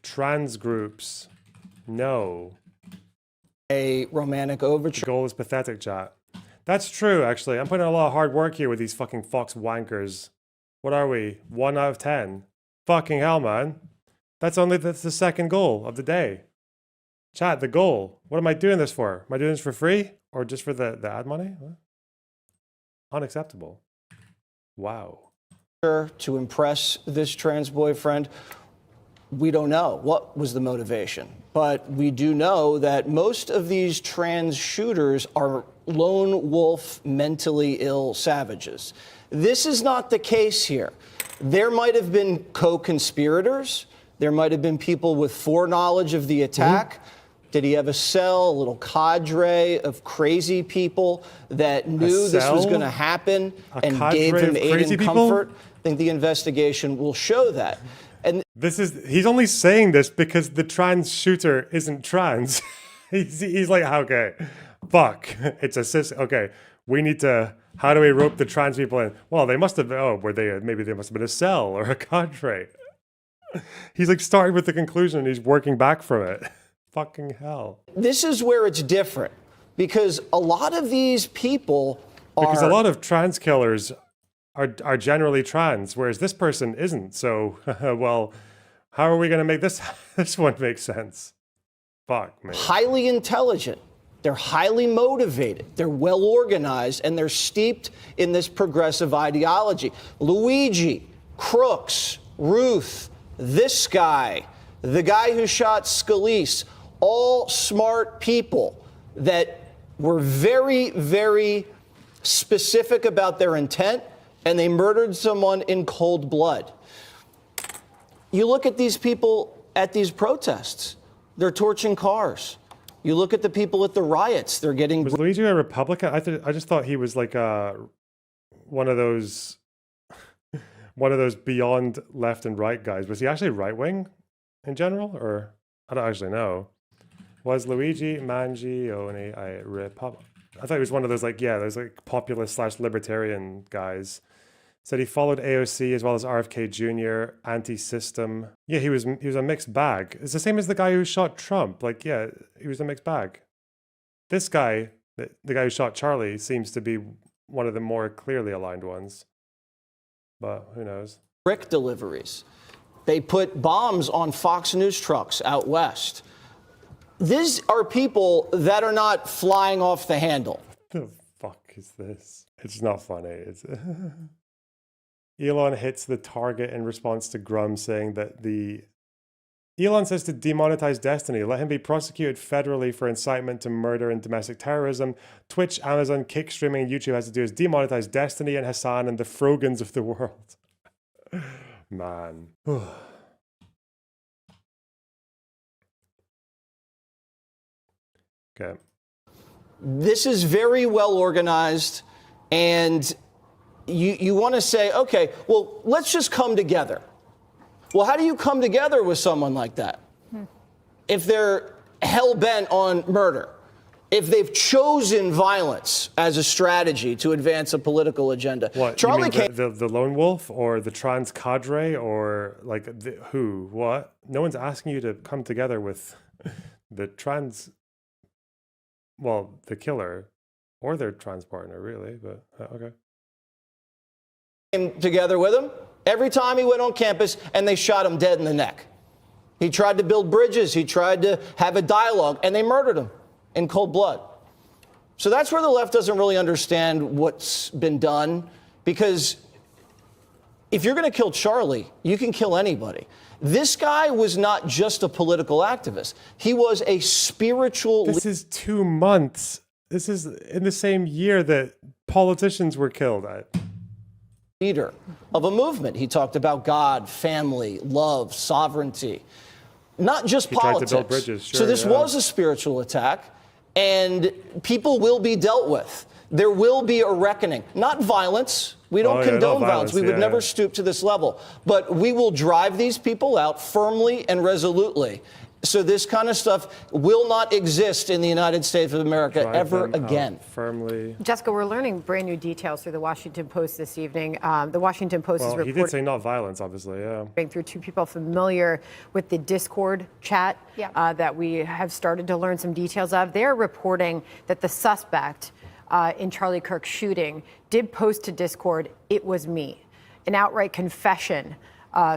trans groups know a romantic overture? The goal is pathetic, chat. That's true, actually. I'm putting in a lot of hard work here with these fucking Fox wankers. What are we? 1 out of 10. Fucking hell, man. That's the second goal of the day. Chat, the goal. What am I doing this for? Am I doing this for free or just for the ad money? What? Unacceptable. Wow. To impress this trans boyfriend, we don't know what was the motivation, but we do know that most of these trans shooters are lone wolf, mentally ill savages. This is not the case here. There might have been co-conspirators. There might have been people with foreknowledge of the attack. Did he have a cell, a little cadre of crazy people that knew this was going to happen and gave him aid and comfort? I think the investigation will show that. And he's only saying this because the trans shooter isn't trans. he's like, okay, fuck, it's a cis. Okay, we need to. How do we rope the trans people in? Well, they must have. Oh, maybe they must have been a cell or a cadre. He's like starting with the conclusion and he's working back from it. Fucking hell. This is where it's different because a lot of these people are. Because a lot of trans killers are generally trans, whereas this person isn't. So, well, how are we going to make this one make sense? Fuck, man. Highly intelligent. They're highly motivated. They're well organized and they're steeped in this progressive ideology. Luigi, Crooks, Ruth, this guy, the guy who shot Scalise, all smart people that were very, very specific about their intent, and they murdered someone in cold blood. You look at these people at these protests, they're torching cars. You look at the people at the riots, they're getting... Was Luigi a Republican? I just thought he was like one of those beyond left and right guys. Was he actually right wing in general, or I don't actually know. Was Luigi Mangione a Republican? I thought he was one of those those populist / libertarian guys. Said he followed AOC as well as RFK Jr. anti-system. Yeah, he was a mixed bag. It's the same as the guy who shot Trump. He was a mixed bag. This guy, the guy who shot Charlie, seems to be one of the more clearly aligned ones. But who knows? Brick deliveries. They put bombs on Fox News trucks out west. These are people that are not flying off the handle. What the fuck is this? It's not funny. It's Elon hits the target in response to Grum saying that Elon says to demonetize Destiny, let him be prosecuted federally for incitement to murder and domestic terrorism. Twitch, Amazon, Kick streaming, and YouTube has to do is demonetize Destiny and Hassan and the Frogans of the world. Man. Okay. This is very well organized, and you want to say, okay, well, let's just come together. Well, how do you come together with someone like that? If they're hell-bent on murder, if they've chosen violence as a strategy to advance a political agenda. What, Charlie you mean the lone wolf or the trans cadre or like who? What? No one's asking you to come together with the trans, well, the killer or their trans partner, really, but okay. Came together with him every time he went on campus, and they shot him dead in the neck. He tried to build bridges. He tried to have a dialogue, and they murdered him in cold blood. So that's where the left doesn't really understand what's been done, because if you're going to kill Charlie, you can kill anybody. This guy was not just a political activist. He was a spiritual... This is 2 months. This is in the same year that politicians were killed. Leader of a movement. He talked about God, family, love, sovereignty, not just politics. Tried to build bridges, sure, so this was a spiritual attack, and people will be dealt with. There will be a reckoning, not violence. We don't condone violence. We would never stoop to this level, but we will drive these people out firmly and resolutely. So this kind of stuff will not exist in the United States of America ever again. Firmly. Jessica, we're learning brand new details through the Washington Post this evening. The Washington Post is reporting. He did say not violence, obviously, yeah. Through two people familiar with the Discord chat that we have started to learn some details of. They're reporting that the suspect in Charlie Kirk's shooting did post to Discord, "It was me," an outright confession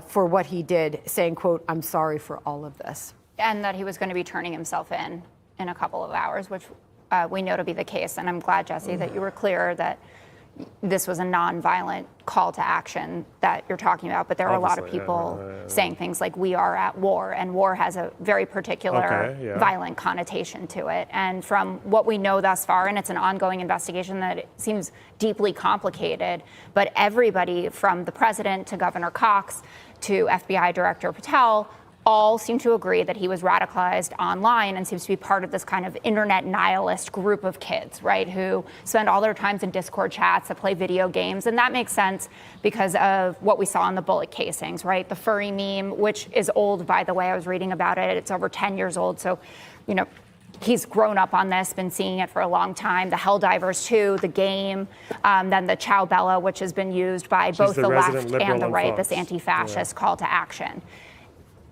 for what he did, saying, quote, "I'm sorry for all of this." And that he was going to be turning himself in a couple of hours, which we know to be the case. And I'm glad, Jesse, that you were clear that this was a nonviolent call to action that you're talking about. But there are a lot of people saying things like, we are at war, and war has a very particular violent connotation to it. And from what we know thus far, and it's an ongoing investigation that it seems deeply complicated, but everybody from the president to Governor Cox to FBI Director Patel all seem to agree that he was radicalized online and seems to be part of this kind of internet nihilist group of kids, right, who spend all their times in Discord chats that play video games. And that makes sense because of what we saw in the bullet casings, right? The furry meme, which is old, by the way. I was reading about it. It's over 10 years old. So, you know, he's grown up on this, been seeing it for a long time. The Helldivers 2, the game, then the Ciao Bella, which has been used by both the left and the right, this anti-fascist call to action.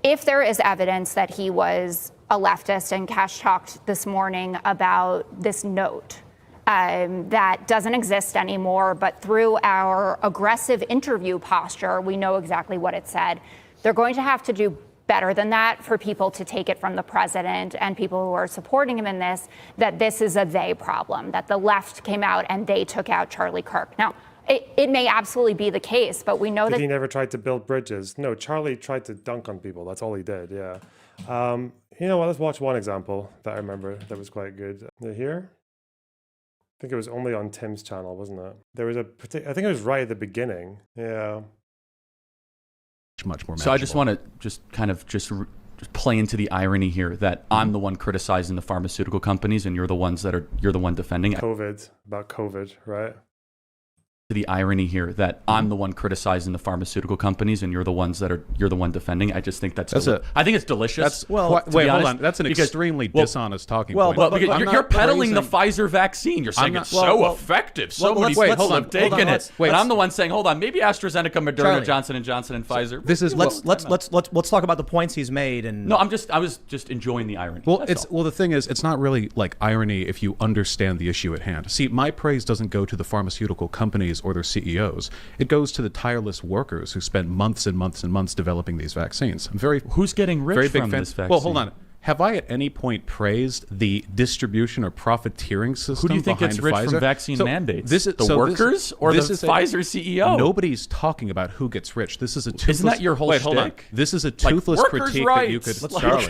If there is evidence that he was a leftist, and Kash talked this morning about this note that doesn't exist anymore, but through our aggressive interview posture, we know exactly what it said. They're going to have to do better than that for people to take it from the president and people who are supporting him in this, that this is a they problem, that the left came out and they took out Charlie Kirk. Now, it may absolutely be the case, but we know that he never tried to build bridges. No, Charlie tried to dunk on people. That's all he did. Yeah. You know what? Let's watch one example that I remember that was quite good. Here, I think it was only on Tim's channel, wasn't it? There was I think it was right at the beginning. Yeah. Much more. So I just want to just play into the irony here that I'm the one criticizing the pharmaceutical companies, and you're the one defending it. About COVID, right? The irony here that I'm the one criticizing the pharmaceutical companies, and you're the one defending. I just think I think it's delicious. Hold on. That's an extremely dishonest talking point. Well, you're peddling the Pfizer vaccine. You're saying it's so effective. So many people have taken it. But I'm the one saying, hold on, maybe AstraZeneca, Moderna, Johnson & Johnson, and Pfizer. This is let's talk about the points he's made. And no, I was just enjoying the irony. Well, the thing is, it's not really like irony if you understand the issue at hand. See, my praise doesn't go to the pharmaceutical companies or their CEOs. It goes to the tireless workers who spent months and months and months developing these vaccines. Who's getting rich from this vaccine? Well, hold on. Have I at any point praised the distribution or profiteering system? Who do you think gets rich Pfizer? From vaccine mandates? The workers or the Pfizer CEO? Nobody's talking about who gets rich. This is a toothless... Isn't that your whole hold on. This is a toothless critique that you could...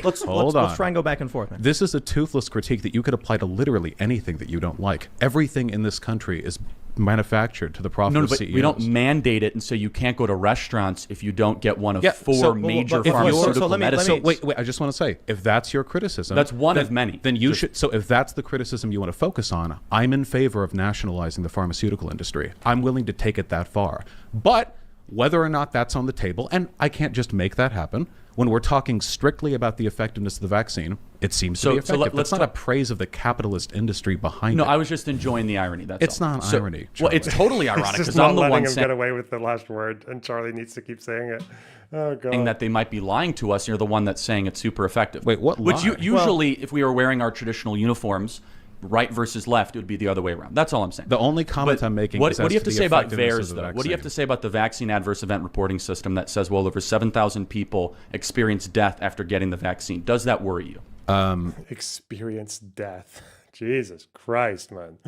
Let's try and go back and forth. Man. This is a toothless critique that you could apply to literally anything that you don't like. Everything in this country is manufactured to the profit of but CEOs. we don't mandate it, and so you can't go to restaurants if you don't get one of four major pharmaceutical medicines. Wait, I just want to say, if that's your criticism, that's one of many. Then you should. So if that's the criticism you want to focus on, I'm in favor of nationalizing the pharmaceutical industry. I'm willing to take it that far. But whether or not that's on the table, and I can't just make that happen, when we're talking strictly about the effectiveness of the vaccine, it seems to be effective. That's not a praise of the capitalist industry behind it. No, I was just enjoying the irony. It's not irony. Well, it's totally ironic because I'm the letting one him saying get away with the last word, and Charlie needs to keep saying it. Oh god. That they might be lying to us. You're the one that's saying it's super effective. Wait, what? Which usually, if we were wearing our traditional uniforms, right versus left, it would be the other way around. That's all I'm saying. The only comment I'm making what, is what do you have to say about VAERS, though? What do you have to say about the vaccine adverse event reporting system that says, well, over 7,000 people experienced death after getting the vaccine? Does that worry you? Experienced death. Jesus Christ, man.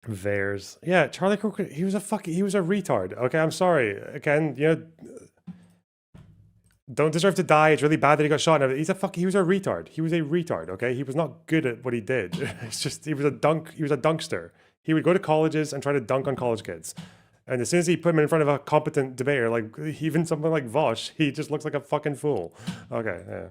VAERS. Yeah, Charlie Kirk, he was a retard. Okay, I'm sorry. Again, don't deserve to die. It's really bad that he got shot. He was a retard. He was a retard, okay? He was not good at what he did. It's just he was a dunkster. He would go to colleges and try to dunk on college kids. And as soon as he put him in front of a competent debater, like even someone like Vosh, he just looks like a fucking fool. Okay, yeah.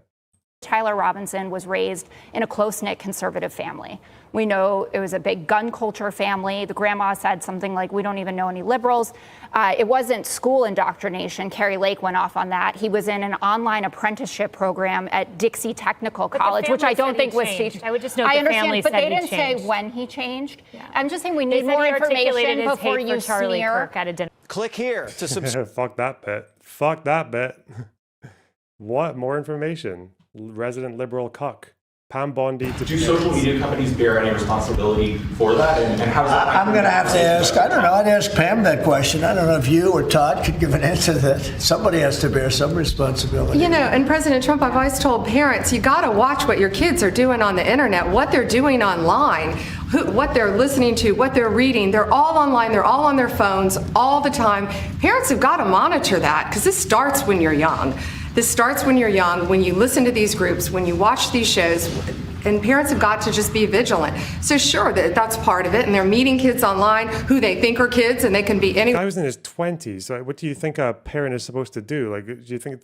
Tyler Robinson was raised in a close-knit conservative family. We know it was a big gun culture family. The grandma said something like, we don't even know any liberals. It wasn't school indoctrination. Carrie Lake went off on that. He was in an online apprenticeship program at Dixie Technical College, which I don't think was changed. I would just note I the understand, family but said they didn't he say changed. when he changed. Yeah. I'm just saying we need more information before you Charlie smear. Kirk at a dinner. Click here to subscribe. Fuck that bit. Fuck that bit. What? More information? Resident liberal cuck. Pam Bondi to Do social media companies bear any responsibility for that? And how does that I'm going to have to ask, I don't know, I'd ask Pam that question. I don't know if you or Todd could give an answer to that. Somebody has to bear some responsibility. You know, and President Trump, I've always told parents, you got to watch what your kids are doing on the internet, what they're doing online, what they're listening to, what they're reading. They're all online. They're all on their phones all the time. Parents have got to monitor that because this starts when you're young. This starts when you're young, when you listen to these groups, when you watch these shows, and parents have got to just be vigilant. So sure, that's part of it, and they're meeting kids online who they think are kids, and they can be any. I was in his 20s. So what do you think a parent is supposed to do? Like, do you think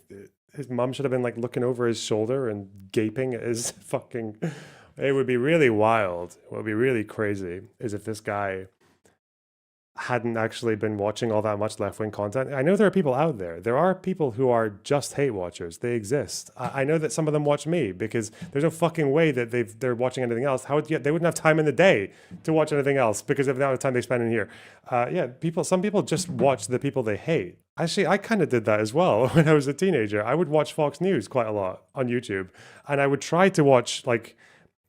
his mom should have been like looking over his shoulder and gaping at his fucking? It would be really wild. What would be really crazy is if this guy hadn't actually been watching all that much left-wing content. I know there are people out there. There are people who are just hate watchers. They exist. I know that some of them watch me because there's no fucking way that they're watching anything else. How would they wouldn't have time in the day to watch anything else because of the amount of time they spend in here. Some people just watch the people they hate. Actually, I kind of did that as well when I was a teenager. I would watch Fox News quite a lot on YouTube, and I would try to watch like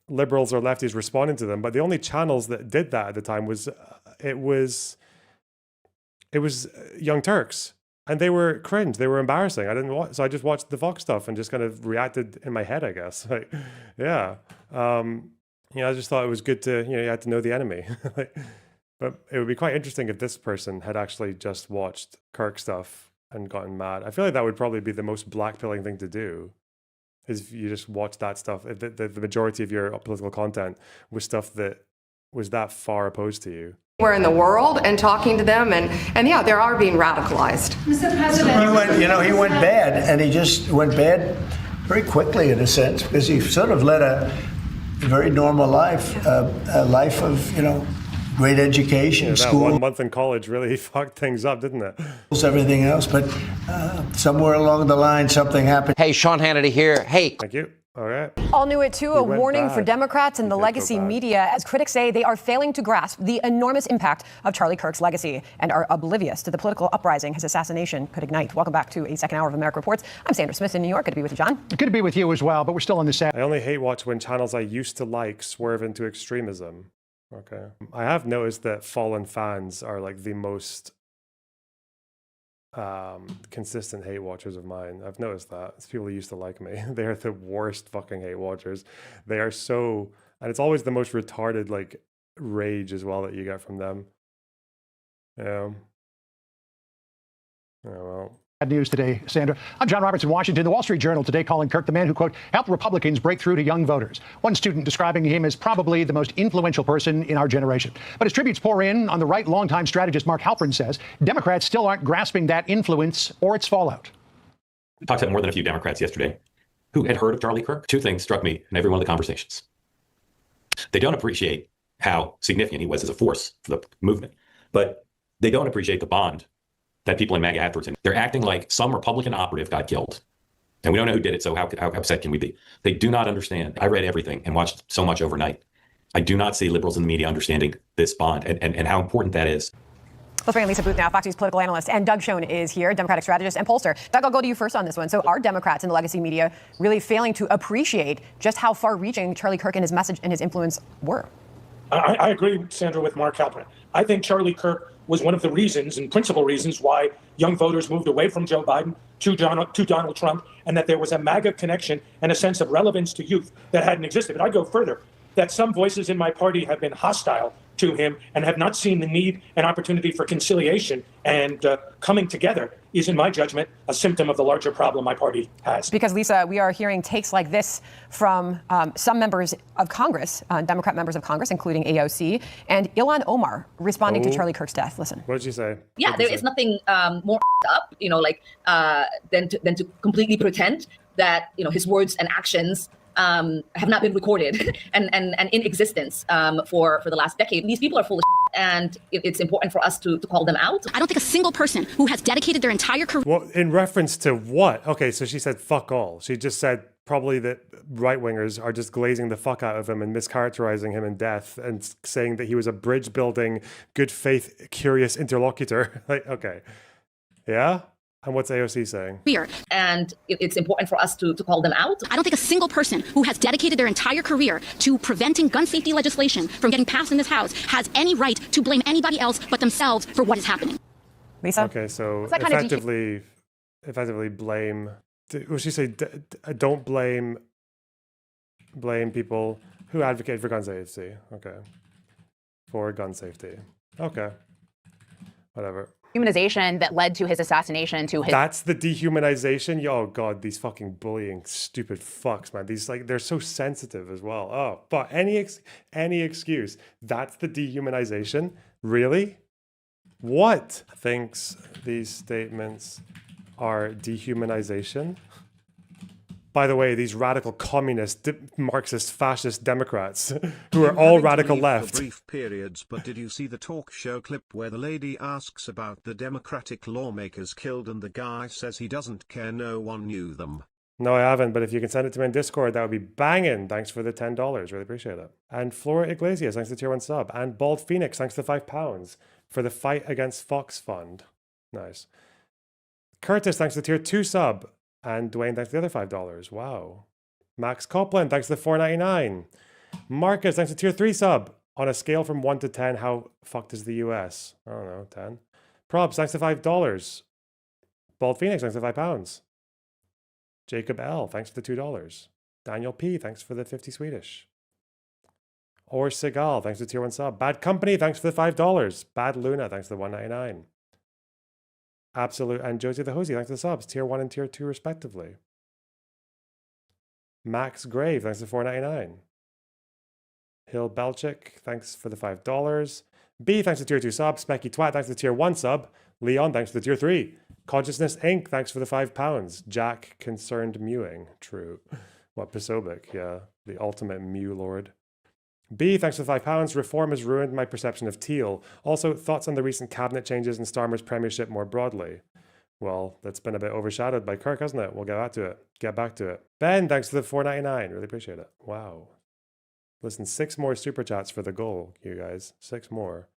liberals or lefties responding to them. But the only channels that did that at the time was it was Young Turks, and they were cringe. They were embarrassing. I didn't watch, so I just watched the Fox stuff and just kind of reacted in my head, I guess. Like, yeah, I just thought it was good to you had to know the enemy. But it would be quite interesting if this person had actually just watched Kirk stuff and gotten mad. I feel like that would probably be the most blackpilling thing to do. Is if you just watch that stuff. The majority of your political content was stuff that was that far opposed to you. We're in the world and talking to them, and yeah, they are being radicalized. Mr. President, he went bad, and he just went bad very quickly in a sense because he sort of led a very normal life, a life of great education, that school. 1 month in college really fucked things up, didn't it? Everything else, but somewhere along the line something happened. Hey, Sean Hannity here. Hey. Thank you. All right. All new at 2, a warning for Democrats and the legacy media as critics say they are failing to grasp the enormous impact of Charlie Kirk's legacy and are oblivious to the political uprising his assassination could ignite. Welcome back to a second hour of America Reports. I'm Sandra Smith in New York. Good to be with you, John. Good to be with you as well, but we're still on the set. I only hate watch when channels I used to like swerve into extremism. Okay. I have noticed that fallen fans are like the most consistent hate watchers of mine. I've noticed that. It's people who used to like me. They're the worst fucking hate watchers. They are so, and it's always the most retarded like rage as well that you get from them. Yeah. Oh, well. news today, Sandra. I'm John Roberts in Washington. The Wall Street Journal today calling Kirk the man who, quote, helped Republicans break through to young voters. One student describing him as probably the most influential person in our generation. But as tributes pour in on the right, longtime strategist Mark Halperin says, Democrats still aren't grasping that influence or its fallout. I talked to more than a few Democrats yesterday who had heard of Charlie Kirk. Two things struck me in every one of the conversations. They don't appreciate how significant he was as a force for the movement, but they don't appreciate the bond that people in MAGA had towards him. They're acting like some Republican operative got killed, and we don't know who did it, so how upset can we be? They do not understand. I read everything and watched so much overnight. I do not see liberals in the media understanding this bond and how important that is. Let's bring in Lisa Booth now, Fox News political analyst, and Doug Schoen is here, Democratic strategist and pollster. Doug, I'll go to you first on this one. So are Democrats in the legacy media really failing to appreciate just how far-reaching Charlie Kirk and his message and his influence were? I agree, Sandra, with Mark Halperin. I think Charlie Kirk was one of the reasons and principal reasons why young voters moved away from Joe Biden to Donald Trump, and that there was a MAGA connection and a sense of relevance to youth that hadn't existed. But I go further, that some voices in my party have been hostile to him and have not seen the need and opportunity for conciliation and coming together is, in my judgment, a symptom of the larger problem my party has. Because, Lisa, we are hearing takes like this from some members of Congress, Democrat members of Congress, including AOC, and Ilhan Omar responding to Charlie Kirk's death. Listen. What did you say? Yeah, there is nothing more up, than to completely pretend that, his words and actions have not been recorded and in existence for the last decade. These people are full of shit, and it's important for us to call them out. I don't think a single person who has dedicated their entire career. Well, in reference to what? Okay, so she said fuck all. She just said probably that right-wingers are just glazing the fuck out of him and mischaracterizing him in death and saying that he was a bridge-building, good faith, curious interlocutor. Like, okay. Yeah? And what's AOC saying? And it's important for us to call them out. I don't think a single person who has dedicated their entire career to preventing gun safety legislation from getting passed in this House has any right to blame anybody else but themselves for what is happening. Lisa? Okay, so effectively blame... What she say? Don't blame people who advocate for gun safety. Okay. For gun safety. Okay. Whatever. Dehumanization that led to his assassination, to his... That's the dehumanization? Oh, God, these fucking bullying stupid fucks, man. These, they're so sensitive as well. Oh, but any excuse. That's the dehumanization? Really? What? Thinks these statements are dehumanization? By the way, these radical communist, Marxist, fascist Democrats who are all radical left. Brief periods, but did you see the talk show clip where the lady asks about the Democratic lawmakers killed and the guy says he doesn't care, no one knew them? No, I haven't, but if you can send it to me in Discord, that would be banging. Thanks for the $10. Really appreciate it. And Flora Iglesias, thanks to Tier 1 sub. And Bald Phoenix, thanks to £5 for the Fight Against Fox Fund. Nice. Curtis, thanks to Tier 2 sub. And Dwayne, thanks to the other $5. Wow. Max Copland, thanks to the $4.99. Marcus, thanks to Tier 3 sub. On a scale from 1 to 10, how fucked is the US? I don't know, 10. Probs, thanks to $5. Bald Phoenix, thanks to £5. Jacob L, thanks for the $2. Daniel P, thanks for the 50 Swedish. Or Segal, thanks to Tier 1 sub. Bad Company, thanks for the $5. Bad Luna, thanks to the $1.99. Absolute and Josie the Hosey, thanks to the subs, Tier 1 and Tier 2 respectively. Max Grave, thanks to $4.99. Hill Belchick, thanks for the $5. B, thanks to Tier 2 sub. Specky Twat, thanks to the Tier 1 sub. Leon, thanks to the Tier 3. Consciousness Inc., thanks for the £5. Jack Concerned Mewing, true. What, Pasobic, yeah, the ultimate Mew Lord. B, thanks for the £5. Reform has ruined my perception of Teal. Also, thoughts on the recent cabinet changes and Starmer's premiership more broadly. Well, that's been a bit overshadowed by Kirk, hasn't it? We'll get back to it. Ben, thanks for the $4.99. Really appreciate it. Wow. Listen, 6 more super chats for the goal, you guys. 6 more.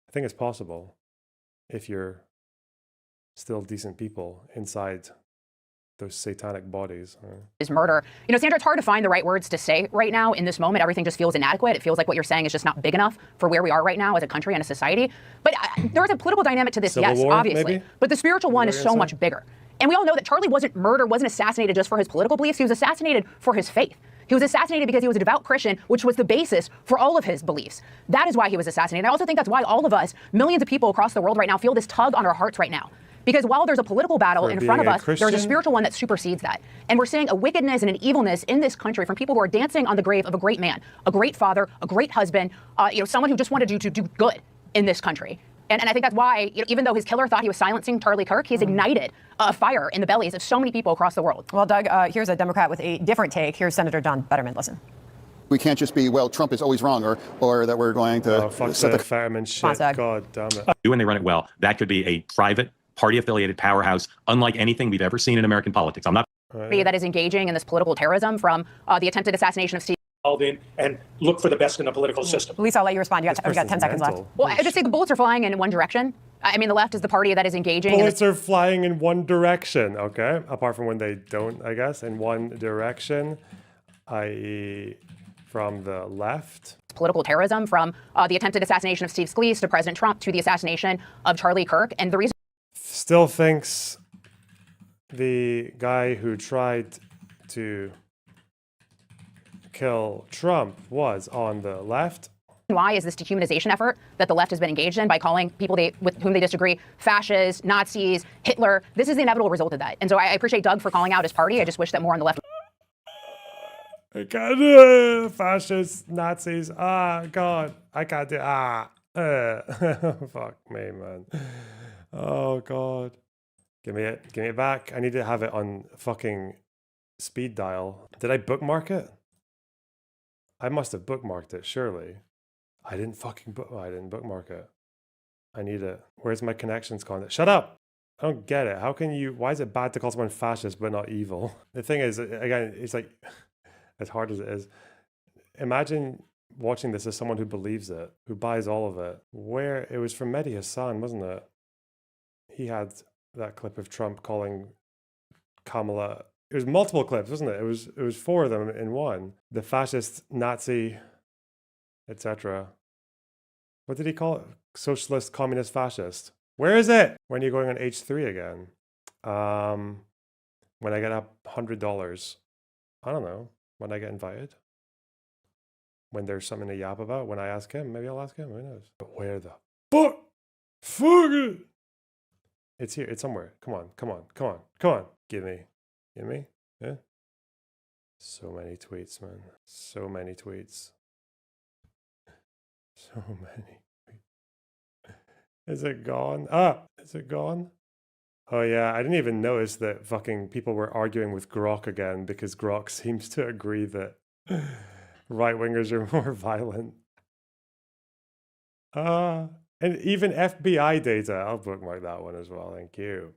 I think it's possible if you're still decent people inside those satanic bodies. His murder. Sandra, it's hard to find the right words to say right now in this moment. Everything just feels inadequate. It feels like what you're saying is just not big enough for where we are right now as a country and a society. But there's a political dynamic to this, Civil War, obviously. maybe? But the spiritual one is so much bigger. And we all know that Charlie wasn't assassinated just for his political beliefs. He was assassinated for his faith. He was assassinated because he was a devout Christian, which was the basis for all of his beliefs. That is why he was assassinated. I also think that's why all of us, millions of people across the world right now, feel this tug on our hearts right now. Because while there's a political battle in front of us, Christian? there's a spiritual one that supersedes that. And we're seeing a wickedness and an evilness in this country from people who are dancing on the grave of a great man, a great father, a great husband, someone who just wanted you to do good in this country. And I think that's why, even though his killer thought he was silencing Charlie Kirk, he's ignited a fire in the bellies of so many people across the world. Well, Doug, here's a Democrat with a different take. Here's Senator John Fetterman. Listen. We can't just be, well, Trump is always wrong, or that we're going to set the Fetterman shit. God damn it. When they run it well, that could be a private, party-affiliated powerhouse, unlike anything we've ever seen in American politics. I'm not. That is engaging in this political terrorism from the attempted assassination of Steve. In and look for the best in the political system. Lisa, I'll let you respond. You got 10 seconds left. Well, I just say the bullets are flying in one direction. I mean, the left is the party that is engaging. Bullets are flying in one direction, okay? Apart from when they don't, I guess, in one direction, i.e. from the left. Political terrorism from the attempted assassination of Steve Scalise to President Trump to the assassination of Charlie Kirk. And the reason... Still thinks the guy who tried to kill Trump was on the left. Why is this dehumanization effort that the left has been engaged in by calling people with whom they disagree fascists, Nazis, Hitler? This is the inevitable result of that. And so I appreciate Doug for calling out his party. I just wish that more on the left. Fascists, Nazis. God, I can't do. Fuck me, man. Oh God, give me it back. I need to have it on fucking speed dial. Did I bookmark it? I must have bookmarked it, surely. I didn't fucking I didn't bookmark it. I need it. Where's my connections content? Shut up! I don't get it. How can you... Why is it bad to call someone fascist but not evil? The thing is, again, it's like... As hard as it is, imagine watching this as someone who believes it, who buys all of it. Where... It was from Mehdi Hassan, wasn't it? He had that clip of Trump calling Kamala... It was multiple clips, wasn't it? It was 4 of them in one. The fascist, Nazi, etc. What did he call it? Socialist, communist, fascist. Where is it? When are you going on H3 again? When I get up $100. I don't know. When I get invited. When there's something to yap about. When I ask him. Maybe I'll ask him. Who knows? But where the fuck it? It's here. It's somewhere. Come on. Give me. Yeah. So many tweets, man. So many tweets. So many. Is it gone? Is it gone? Oh yeah, I didn't even notice that fucking people were arguing with Grok again because Grok seems to agree that right-wingers are more violent. And even FBI data. I'll bookmark that one as well. Thank you.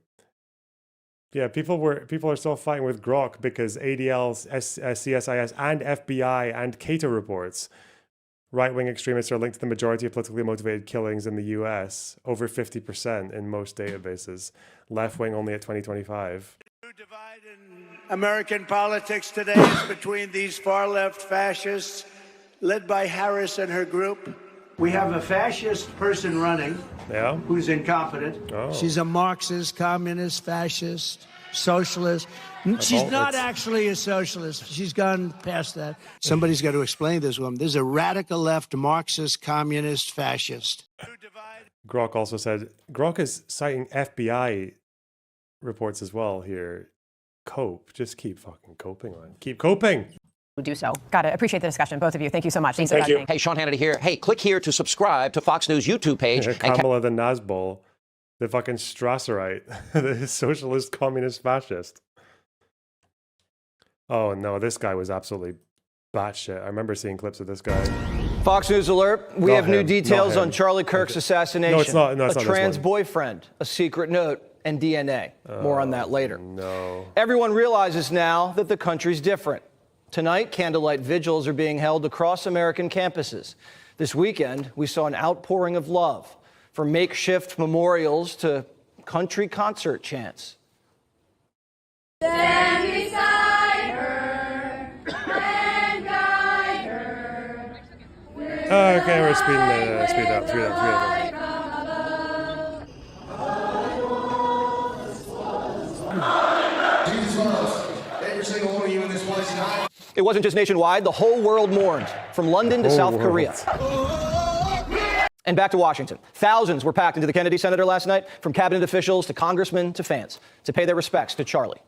Yeah, people are still fighting with Grok because ADL, CSIS, and FBI and Cato reports right-wing extremists are linked to the majority of politically motivated killings in the US, over 50% in most databases. Left-wing only at 2025. The divide in American politics today is between these far-left fascists led by Harris and her group. We have a fascist person running who's incompetent. She's a Marxist, communist, fascist, socialist. She's not actually a socialist. She's gone past that. Somebody's got to explain this woman. There's a radical left Marxist, communist, fascist. Grok also said, Grok is citing FBI reports as well here. Cope. Just keep fucking coping, man. Keep coping. Do so. Got it. Appreciate the discussion, both of you. Thank you so much. Thank you. Hey, Sean Hannity here. Hey, click here to subscribe to Fox News YouTube page. Kamala the Nazbol, the fucking Strasserite, the socialist, communist, fascist. Oh no, this guy was absolutely batshit. I remember seeing clips of this guy. Fox News alert. We have new details on Charlie Kirk's assassination. No, it's not. No, it's a not trans this one. boyfriend, a secret note, and DNA. More on that later. No. Everyone realizes now that the country's different. Tonight, candlelight vigils are being held across American campuses. This weekend, we saw an outpouring of love, from makeshift memorials to country concert chants. Stand beside her and guide her. Okay, we're speed up. Every single one of you in this place tonight. It wasn't just nationwide, the whole world mourned, from London to South Korea. And back to Washington. Thousands were packed into the Kennedy Center last night, from cabinet officials to congressmen to fans, to pay their respects to Charlie.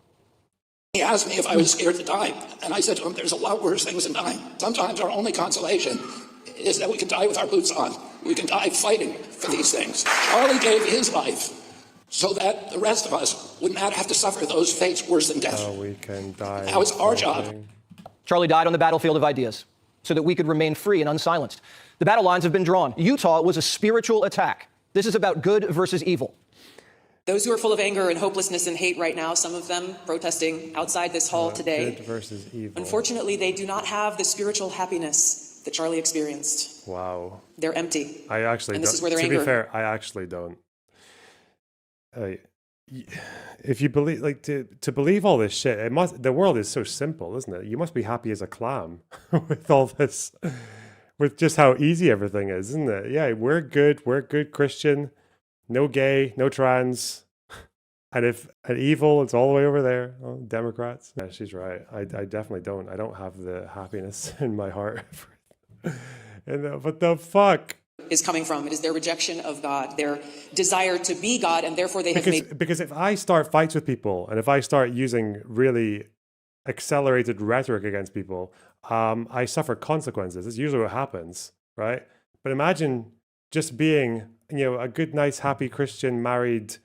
He asked me if I was scared to die, and I said to him, there's a lot worse things than dying. Sometimes our only consolation is that we can die with our boots on. We can die fighting for these things. Charlie gave his life so that the rest of us would not have to suffer those fates worse than death. We can die. Now it's our job. Charlie died on the battlefield of ideas so that we could remain free and unsilenced. The battle lines have been drawn. Utah was a spiritual attack. This is about good versus evil. Those who are full of anger and hopelessness and hate right now, some of them protesting outside this hall today, Good versus evil. unfortunately, they do not have the spiritual happiness that Charlie experienced. Wow. They're empty. I actually And this don't. is where their To be anger- fair, I actually don't. If you believe, like, to believe all this shit, it must. The world is so simple, isn't it? You must be happy as a clam with all this, with just how easy everything is, isn't it? Yeah, we're good. We're good Christian. No gay, no trans. And evil, it's all the way over there. Oh, Democrats. Yeah, she's right. I definitely don't. I don't have the happiness in my heart. And what the fuck? Is coming from. It is their rejection of God, their desire to be God, and therefore they have made. Because if I start fights with people, and if I start using really accelerated rhetoric against people, I suffer consequences. That's usually what happens, right? But imagine just being, a good, nice, happy Christian, married,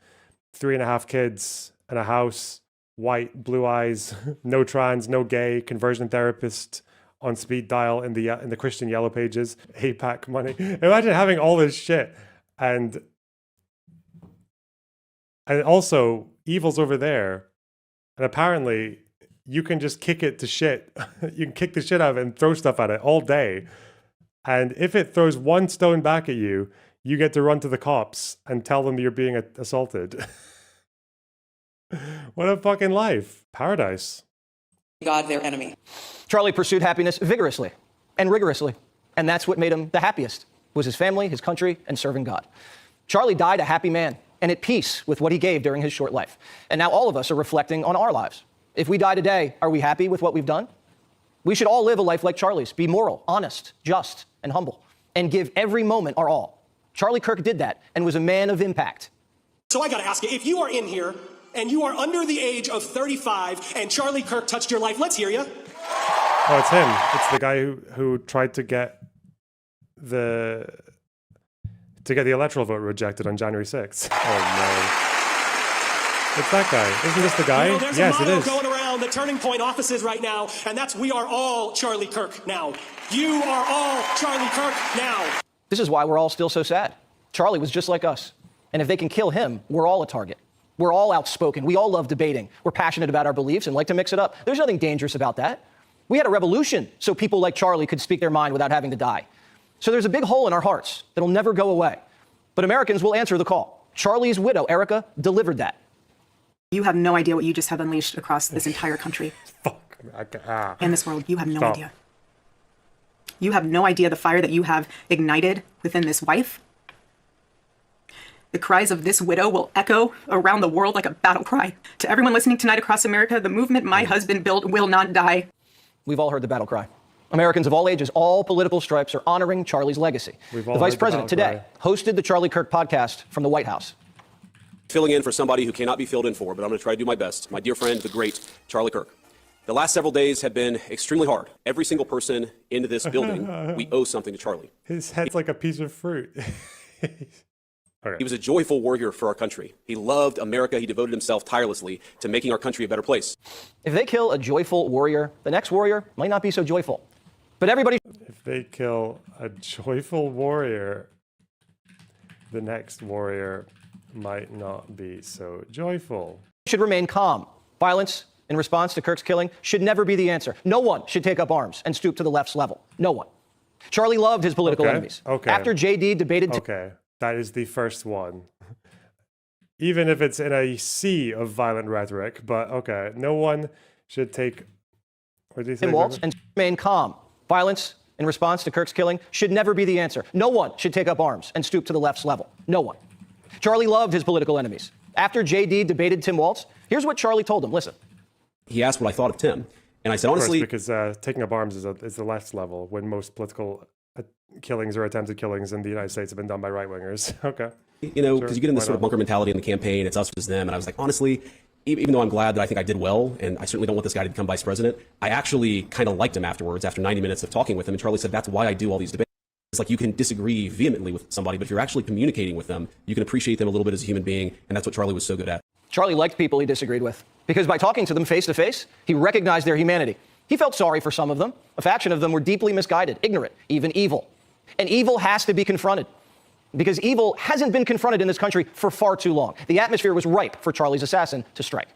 3.5 kids, and a house, white, blue eyes, no trans, no gay, conversion therapist, on speed dial in the Christian Yellow Pages, APAC money. Imagine having all this shit, and also evil's over there, and apparently you can just kick it to shit. You can kick the shit out of it and throw stuff at it all day, and if it throws one stone back at you, you get to run to the cops and tell them you're being assaulted. What a fucking life. Paradise. God their enemy. Charlie pursued happiness vigorously and rigorously, and that's what made him the happiest, was his family, his country, and serving God. Charlie died a happy man and at peace with what he gave during his short life. And now all of us are reflecting on our lives. If we die today, are we happy with what we've done? We should all live a life like Charlie's, be moral, honest, just, and humble, and give every moment our all. Charlie Kirk did that and was a man of impact. So I gotta ask you, if you are in here and you are under the age of 35 and Charlie Kirk touched your life, let's hear you. Oh, it's him. It's the guy who tried to get the electoral vote rejected on January 6th. Oh no. It's that guy. Isn't this the guy? There's Yes, a it motto is. going around the Turning Point offices right now, and that's "We are all Charlie Kirk now." You are all Charlie Kirk now. This is why we're all still so sad. Charlie was just like us. And if they can kill him, we're all a target. We're all outspoken. We all love debating. We're passionate about our beliefs and like to mix it up. There's nothing dangerous about that. We had a revolution so people like Charlie could speak their mind without having to die. So there's a big hole in our hearts that'll never go away. But Americans will answer the call. Charlie's widow, Erica, delivered that. You have no idea what you just have unleashed across this entire country. And this world. You have no idea. You have no idea the fire that you have ignited within this wife. The cries of this widow will echo around the world like a battle cry. To everyone listening tonight across America, the movement my husband built will not die. We've all heard the battle cry. Americans of all ages, all political stripes are honoring Charlie's legacy. The vice president today hosted the Charlie Kirk podcast from the White House. Filling in for somebody who cannot be filled in for, but I'm going to try to do my best. My dear friend, the great Charlie Kirk. The last several days have been extremely hard. Every single person in this building, we owe something to Charlie. His head's like a piece of fruit. Okay. He was a joyful warrior for our country. He loved America. He devoted himself tirelessly to making our country a better place. If they kill a joyful warrior, the next warrior might not be so joyful. But everybody... If they kill a joyful warrior, the next warrior might not be so joyful. Should remain calm. Violence in response to Kirk's killing should never be the answer. No one should take up arms and stoop to the left's level. No one. Charlie loved his political enemies. Okay. After JD debated... Okay. That is the first one. Even if it's in a sea of violent rhetoric, but okay, no one should take... What did you say? Waltz and remain calm. Violence in response to Kirk's killing should never be the answer. No one should take up arms and stoop to the left's level. No one. Charlie loved his political enemies. After JD debated Tim Waltz, here's what Charlie told him. Listen. He asked what I thought of Tim, and I said, honestly... Of course, because taking up arms is the left's level when most political killings or attempted killings in the United States have been done by right-wingers. Okay. You know, because you get in this sort of bunker mentality in the campaign, it's us versus them. And I was like, honestly, even though I'm glad that I think I did well, and I certainly don't want this guy to become vice president, I actually kind of liked him afterwards, after 90 minutes of talking with him. And Charlie said, that's why I do all these debates. It's like you can disagree vehemently with somebody, but if you're actually communicating with them, you can appreciate them a little bit as a human being. And that's what Charlie was so good at. Charlie liked people he disagreed with because by talking to them face to face, he recognized their humanity. He felt sorry for some of them. A faction of them were deeply misguided, ignorant, even evil. And evil has to be confronted because evil hasn't been confronted in this country for far too long. The atmosphere was ripe for Charlie's assassin to strike.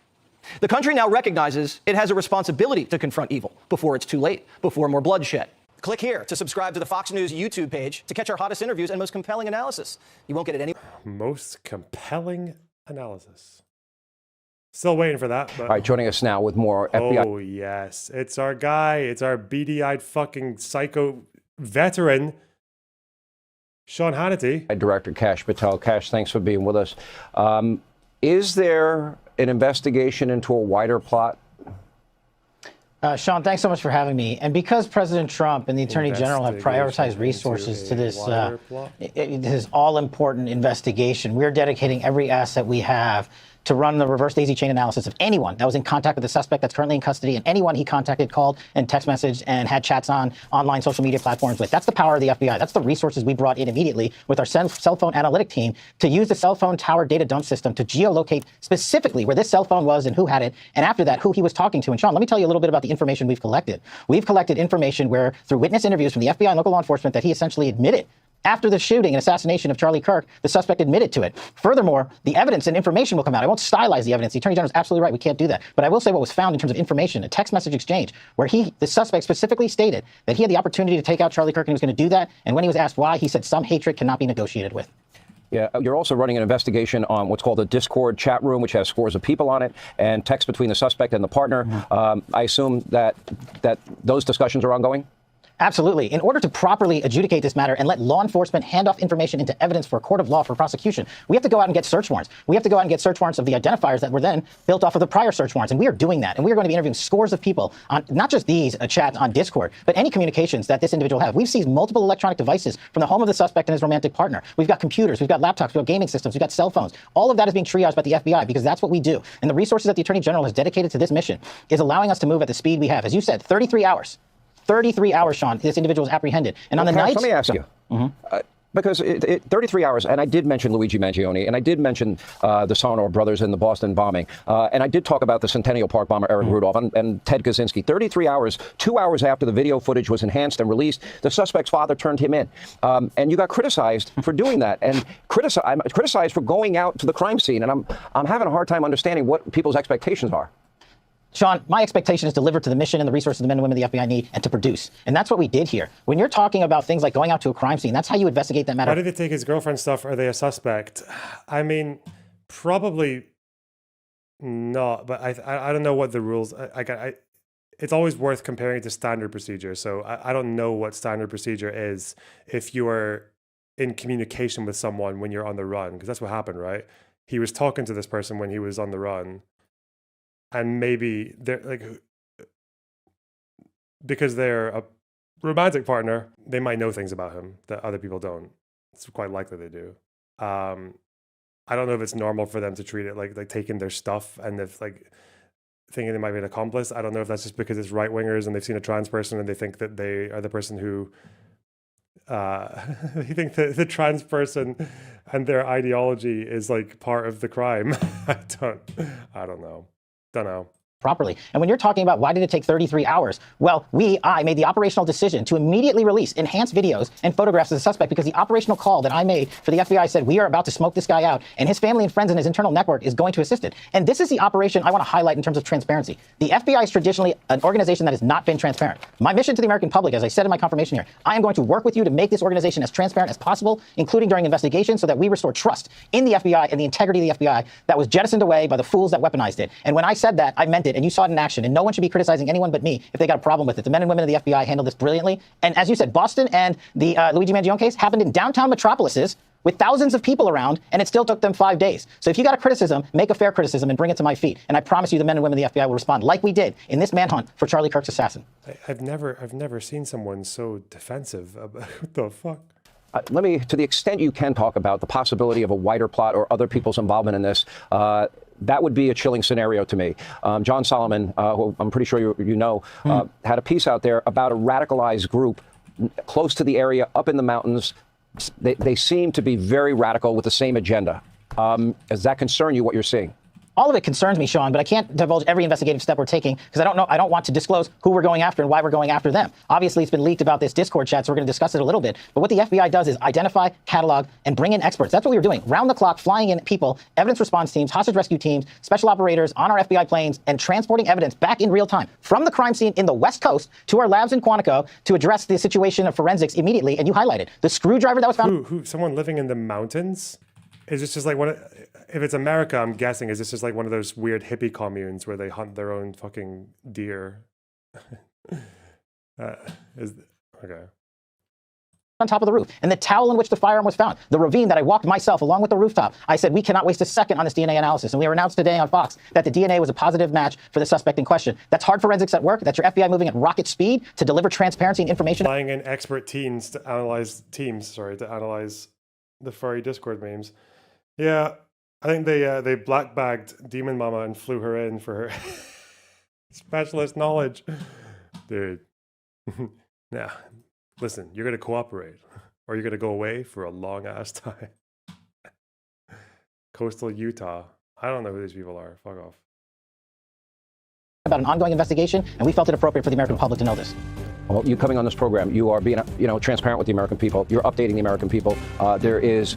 The country now recognizes it has a responsibility to confront evil before it's too late, before more bloodshed. Click here to subscribe to the Fox News YouTube page to catch our hottest interviews and most compelling analysis. You won't get it anywhere. Most compelling analysis. Still waiting for that. But... All right, joining us now with more FBI. Oh, yes. It's our guy. It's our beady-eyed fucking psycho veteran, Sean Hannity. Director Kash Patel. Kash, thanks for being with us. Is there an investigation into a wider plot? Sean, thanks so much for having me. And because President Trump and the Attorney General have prioritized resources to this all-important investigation, we're dedicating every asset we have to run the reverse daisy chain analysis of anyone that was in contact with the suspect that's currently in custody and anyone he contacted, called, and text messaged and had chats on online social media platforms with. That's the power of the FBI. That's the resources we brought in immediately with our cell phone analytic team to use the cell phone tower data dump system to geolocate specifically where this cell phone was and who had it, and after that, who he was talking to. And Sean, let me tell you a little bit about the information we've collected. We've collected information where, through witness interviews from the FBI and local law enforcement, that he essentially admitted after the shooting and assassination of Charlie Kirk, the suspect admitted to it. Furthermore, the evidence and information will come out. I won't stylize the evidence. The Attorney General is absolutely right. We can't do that. But I will say what was found in terms of information, a text message exchange, where the suspect specifically stated that he had the opportunity to take out Charlie Kirk and he was going to do that. And when he was asked why, he said some hatred cannot be negotiated with. Yeah, you're also running an investigation on what's called a Discord chat room, which has scores of people on it, and text between the suspect and the partner. I assume that those discussions are ongoing? Absolutely. In order to properly adjudicate this matter and let law enforcement hand off information into evidence for a court of law for prosecution, we have to go out and get search warrants. We have to go out and get search warrants of the identifiers that were then built off of the prior search warrants. And we are doing that. And we are going to be interviewing scores of people on not just these chats on Discord, but any communications that this individual has. We've seized multiple electronic devices from the home of the suspect and his romantic partner. We've got computers, we've got laptops, we've got gaming systems, we've got cell phones. All of that is being triaged by the FBI because that's what we do. And the resources that the Attorney General has dedicated to this mission is allowing us to move at the speed we have. As you said, 33 hours. 33 hours, Sean, this individual is apprehended. And on the night... Let me ask you. Because 33 hours, and I did mention Luigi Mangione, and I did mention the Sonor brothers in the Boston bombing, and I did talk about the Centennial Park bomber Eric Rudolph and Ted Kaczynski. 33 hours, 2 hours after the video footage was enhanced and released, the suspect's father turned him in. And you got criticized for doing that, and I'm criticized for going out to the crime scene, and I'm having a hard time understanding what people's expectations are. Sean, my expectation is to deliver to the mission and the resources the men and women the FBI need and to produce. And that's what we did here. When you're talking about things like going out to a crime scene, that's how you investigate that matter. Why did they take his girlfriend's stuff? Are they a suspect? I mean, probably not, but I don't know what the rules... it's always worth comparing it to standard procedure. So I don't know what standard procedure is if you are in communication with someone when you're on the run, because that's what happened, right? He was talking to this person when he was on the run. And maybe they're like, because they're a romantic partner, they might know things about him that other people don't. It's quite likely they do. I don't know if it's normal for them to treat it like taking their stuff and if like thinking they might be an accomplice. I don't know if that's just because it's right wingers and they've seen a trans person and they think that they are the person who they think that the trans person and their ideology is like part of the crime. I don't know. Don't know. Properly. And when you're talking about why did it take 33 hours? Well, I made the operational decision to immediately release enhanced videos and photographs of the suspect because the operational call that I made for the FBI said we are about to smoke this guy out and his family and friends and his internal network is going to assist it. And this is the operation I want to highlight in terms of transparency. The FBI is traditionally an organization that has not been transparent. My mission to the American public, as I said in my confirmation here, I am going to work with you to make this organization as transparent as possible, including during investigations, so that we restore trust in the FBI and the integrity of the FBI that was jettisoned away by the fools that weaponized it. And when I said that, I meant it. And you saw it in action, and no one should be criticizing anyone but me if they got a problem with it. The men and women of the FBI handled this brilliantly. And as you said, Boston and the Luigi Mangione case happened in downtown metropolises with thousands of people around, and it still took them 5 days. So if you got a criticism, make a fair criticism and bring it to my feet. And I promise you the men and women of the FBI will respond like we did in this manhunt for Charlie Kirk's assassin. I've never seen someone so defensive about what the fuck. Let me, to the extent you can talk about the possibility of a wider plot or other people's involvement in this, that would be a chilling scenario to me. John Solomon, who I'm pretty sure you know, had a piece out there about a radicalized group close to the area, up in the mountains. They seem to be very radical with the same agenda. Does that concern you, what you're seeing? All of it concerns me, Sean, but I can't divulge every investigative step we're taking because I don't want to disclose who we're going after and why we're going after them. Obviously, it's been leaked about this Discord chat, so we're going to discuss it a little bit. But what the FBI does is identify, catalog, and bring in experts. That's what we were doing. Round the clock, flying in people, evidence response teams, hostage rescue teams, special operators on our FBI planes, and transporting evidence back in real time from the crime scene in the West Coast to our labs in Quantico to address the situation of forensics immediately. And you highlighted the screwdriver that was found. Who? Someone living in the mountains? Is this just like one? If it's America, I'm guessing, is this just like one of those weird hippie communes where they hunt their own fucking deer? Okay. On top of the roof, and the towel in which the firearm was found, the ravine that I walked myself along with the rooftop. I said, we cannot waste a second on this DNA analysis. And we announced today on Fox that the DNA was a positive match for the suspect in question. That's hard forensics at work. That's your FBI moving at rocket speed to deliver transparency and information. Flying in expert teams to analyze the furry Discord memes. Yeah, I think they black bagged Demon Mama and flew her in for her specialist knowledge. Dude. Nah. Listen, you're gonna cooperate, or you're gonna go away for a long ass time. Coastal Utah. I don't know who these people are. Fuck off. About an ongoing investigation, and we felt it appropriate for the American public to know this. Well, you coming on this program, you are being, transparent with the American people. You're updating the American people. There is,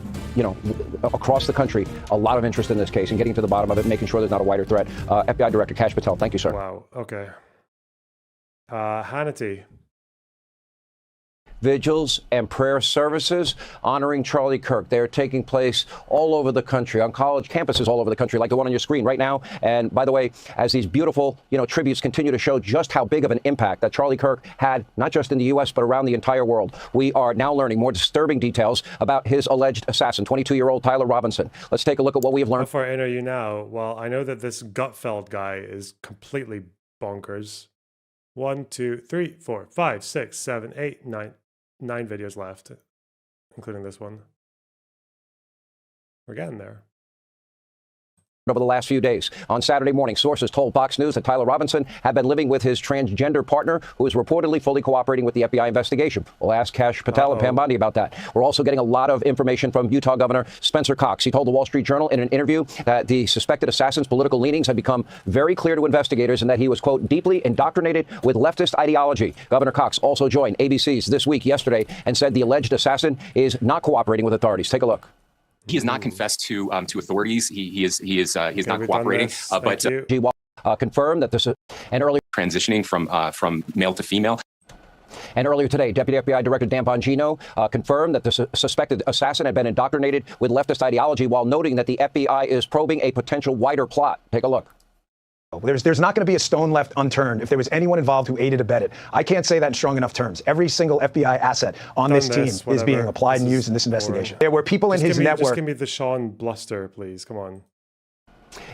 across the country, a lot of interest in this case and getting to the bottom of it, making sure there's not a wider threat. FBI Director Kash Patel, thank you, sir. Wow. Okay. Hannity. Vigils and prayer services honoring Charlie Kirk. They're taking place all over the country, on college campuses all over the country, like the one on your screen right now. And by the way, as these beautiful, tributes continue to show just how big of an impact that Charlie Kirk had, not just in the U.S., but around the entire world, we are now learning more disturbing details about his alleged assassin, 22-year-old Tyler Robinson. Let's take a look at what we have learned. Before I enter you now, well, I know that this Gutfeld guy is completely bonkers. 1, 2, 3, 4, 5, 6, 7, 8, 9 videos left, including this one. We're getting there. Over the last few days. On Saturday morning, sources told Fox News that Tyler Robinson had been living with his transgender partner, who is reportedly fully cooperating with the FBI investigation. We'll ask Kash Patel and Pam Bondi about that. We're also getting a lot of information from Utah Governor Spencer Cox. He told the Wall Street Journal in an interview that the suspected assassin's political leanings had become very clear to investigators and that he was, quote, deeply indoctrinated with leftist ideology. Governor Cox also joined ABC's This Week yesterday and said the alleged assassin is not cooperating with authorities. Take a look. He has not confessed to authorities. He is not cooperating. But confirmed that this and earlier transitioning from male to female. And earlier today, Deputy FBI Director Dan Bongino confirmed that the suspected assassin had been indoctrinated with leftist ideology, while noting that the FBI is probing a potential wider plot. Take a look. There's not going to be a stone left unturned if there was anyone involved who aided or abetted. I can't say that in strong enough terms. Every single FBI asset on this team is being applied and used in this investigation. There were people in his network. Just give me the Sean bluster, please. Come on.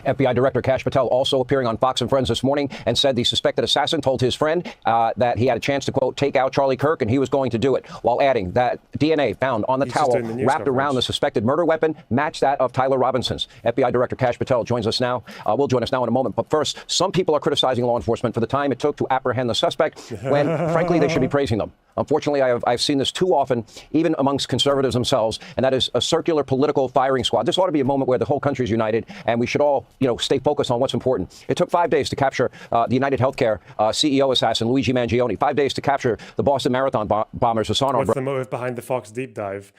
FBI Director Kash Patel also appearing on Fox and Friends this morning and said the suspected assassin told his friend that he had a chance to, quote, take out Charlie Kirk and he was going to do it, while adding that DNA found on the towel wrapped around the suspected murder weapon matched that of Tyler Robinson's. FBI Director Kash Patel joins us now. Will join us now in a moment. But first, some people are criticizing law enforcement for the time it took to apprehend the suspect when, frankly, they should be praising them. Unfortunately, I've seen this too often, even amongst conservatives themselves, and that is a circular political firing squad. This ought to be a moment where the whole country is united, and we should all, stay focused on what's important. It took 5 days to capture the United Healthcare CEO assassin, Luigi Mangione, 5 days to capture the Boston Marathon bombers, Hassan. What's the motive behind the Fox deep dive?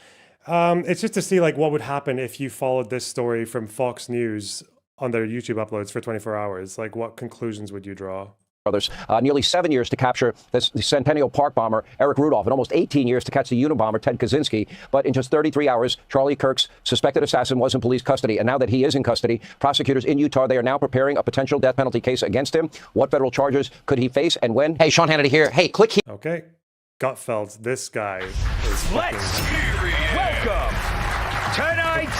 It's just to see what would happen if you followed this story from Fox News on their YouTube uploads for 24 hours. What conclusions would you draw? Brothers, nearly 7 years to capture the Centennial Park bomber, Eric Rudolph, and almost 18 years to catch the Unabomber, Ted Kaczynski. But in just 33 hours, Charlie Kirk's suspected assassin was in police custody. And now that he is in custody, prosecutors in Utah, they are now preparing a potential death penalty case against him. What federal charges could he face and when? Hey, Sean Hannity here. Hey, click here. Okay. Gutfeld, this guy is fucking... Let's hear it. Welcome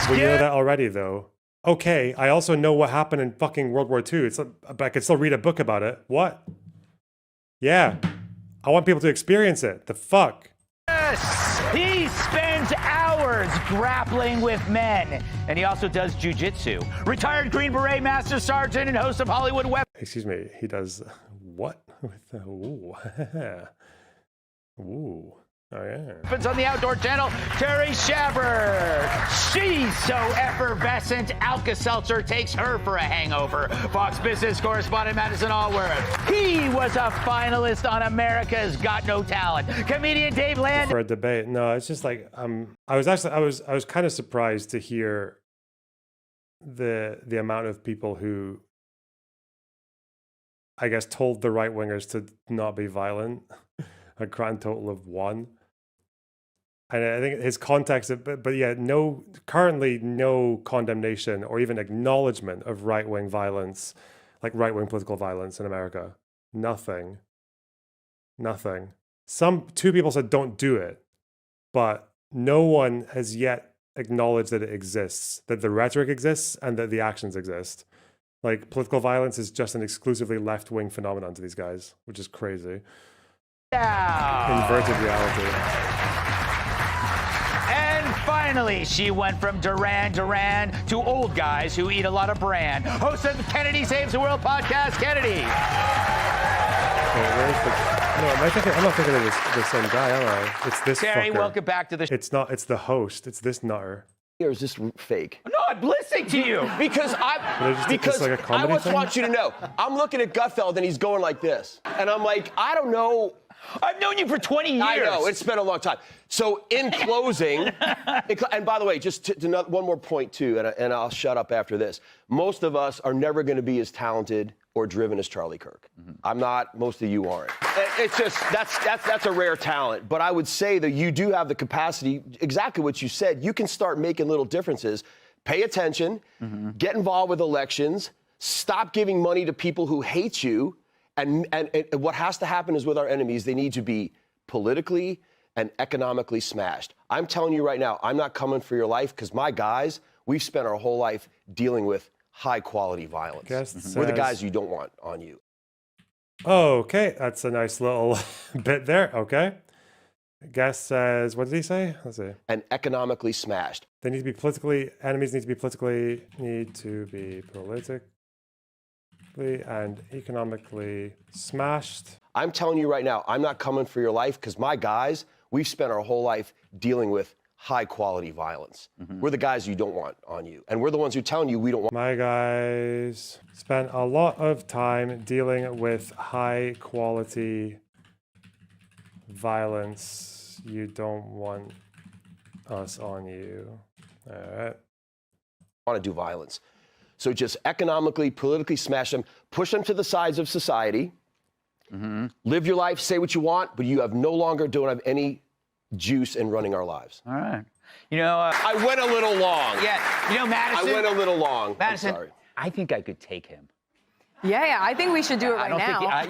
Well, you know that already, though. Okay, I also know what happened in fucking World War II. But I could still read a book about it. What? Yeah. I want people to experience it. The fuck? Yes! He spends hours grappling with men. And he also does jujitsu. Retired Green Beret Master Sergeant and host of Hollywood Web. Excuse me. He does what? Ooh. Ooh. Oh, yeah. On the Outdoor Channel, Terry Shabert. She's so effervescent, Alka-Seltzer takes her for a hangover. Fox Business correspondent Madison Allworth. He was a finalist on America's Got No Talent. Comedian Dave Land. For a debate. No, it's just like, I was kind of surprised to hear the amount of people who, I guess, told the right-wingers to not be violent. A grand total of 1. And I think his context, but yeah, currently no condemnation or even acknowledgement of right-wing violence, like right-wing political violence in America. Nothing. Two people said don't do it, but no one has yet acknowledged that it exists, that the rhetoric exists and that the actions exist. Like political violence is just an exclusively left-wing phenomenon to these guys, which is crazy. Inverted reality. And finally, she went from Duran Duran to old guys who eat a lot of bran. Host of the Kennedy Saves the World podcast, Kennedy. I'm not thinking of the same guy, am I? It's this Terry, fucker. welcome back to the show. It's not, it's the host. It's this nutter. Or is this fake? No, I'm listening to you. Because like I just want you to know, I'm looking at Gutfeld and he's going like this. And I'm like, I don't know. I've known you for 20 years. I know, it's been a long time. So in closing, and by the way, just one more point too, and I'll shut up after this. Most of us are never going to be as talented or driven as Charlie Kirk. I'm not, most of you aren't. It's just, that's a rare talent. But I would say that you do have the capacity, exactly what you said, you can start making little differences. Pay attention, get involved with elections, stop giving money to people who hate you. And what has to happen is with our enemies, they need to be politically and economically smashed. I'm telling you right now, I'm not coming for your life because my guys, we've spent our whole life dealing with high quality violence. We're the guys you don't want on you. Okay, that's a nice little bit there. Okay. Guest says, what did he say? Let's see. And economically smashed. They need to be politically, enemies need to be politically and economically smashed. I'm telling you right now, I'm not coming for your life because my guys, we've spent our whole life dealing with high quality violence. We're the guys you don't want on you. And we're the ones who are telling you we don't want. My guys spent a lot of time dealing with high quality violence. You don't want us on you. All right. Want to do violence. So just economically, politically smash them, push them to the sides of society, live your life, say what you want, but you don't have any juice in running our lives. All right. You know, I went a little long. Yeah. You know, Madison. I went a little long. Madison, I'm sorry. I think I could take him. Yeah, I think we should do it right now. I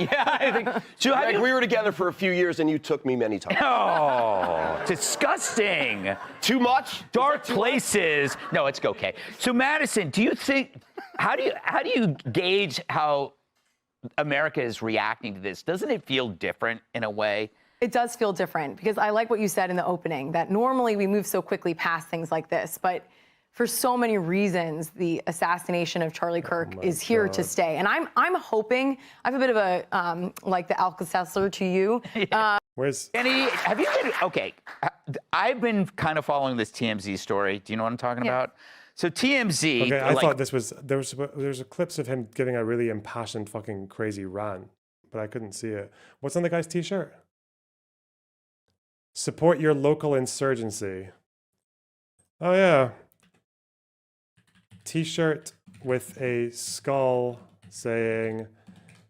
think. Like we were together for a few years, and you took me many times. Oh, disgusting! Too much? Dark places. No, it's okay. So, Madison, do you think? How do you gauge how America is reacting to this? Doesn't it feel different in a way? It does feel different because I like what you said in the opening that normally we move so quickly past things like this, but for so many reasons, the assassination of Charlie Kirk is here to stay. And I'm hoping, I have a bit of a, like the Alka-Seltzer to you. Where's... Any, have you been, okay, I've been kind of following this TMZ story. Do you know what I'm talking about? So TMZ... Okay, I thought this was, there's clips of him giving a really impassioned fucking crazy rant, but I couldn't see it. What's on the guy's t-shirt? Support your local insurgency. Oh yeah. T-shirt with a skull saying,